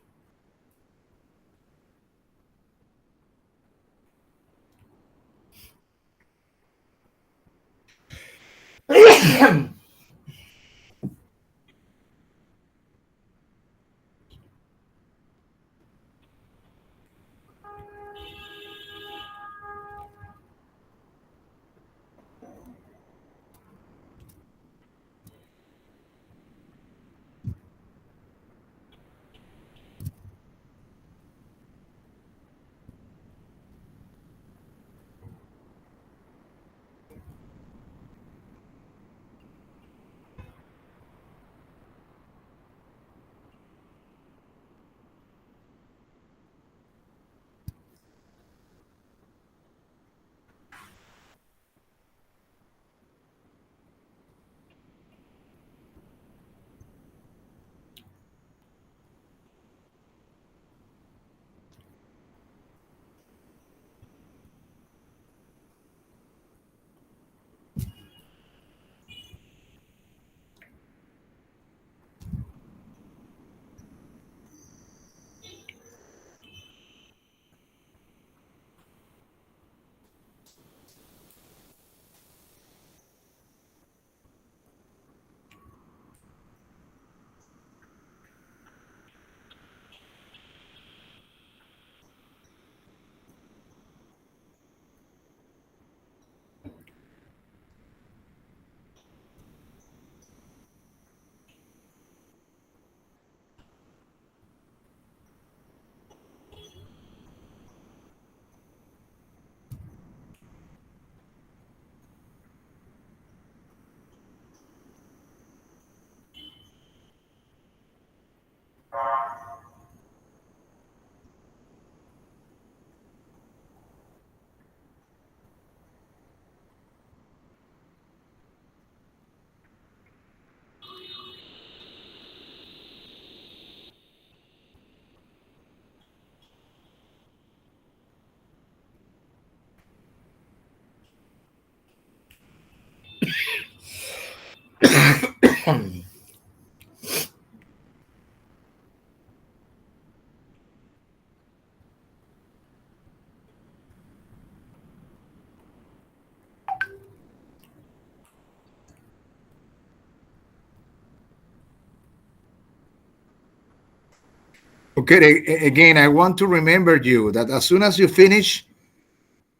Okay, again, I want to remember you that as soon as you finish,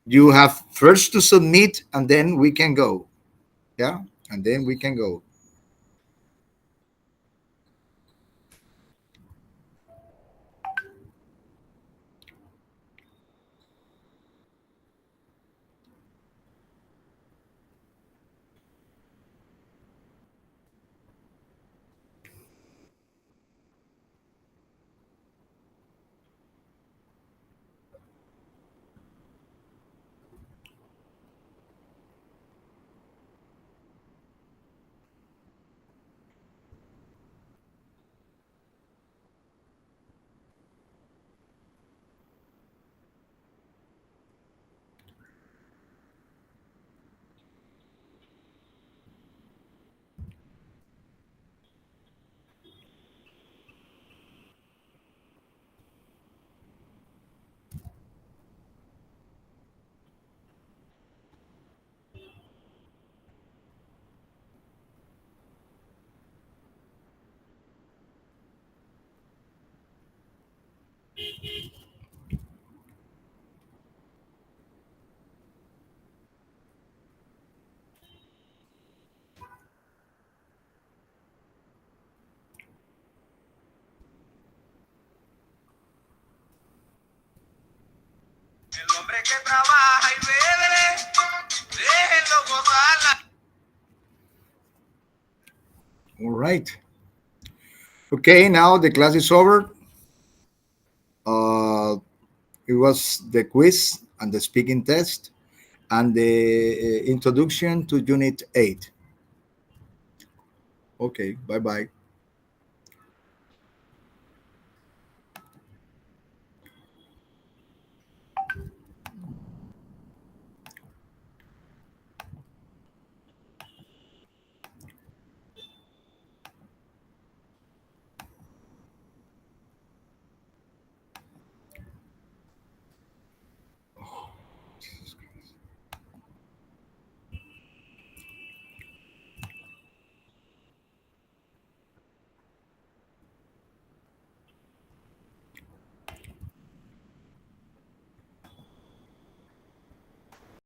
you have first to submit and then we can go. Yeah, and then we can go. All right. Okay, now the class is over. Uh, it was the quiz and the speaking test and the introduction to Unit 8. Okay, bye bye.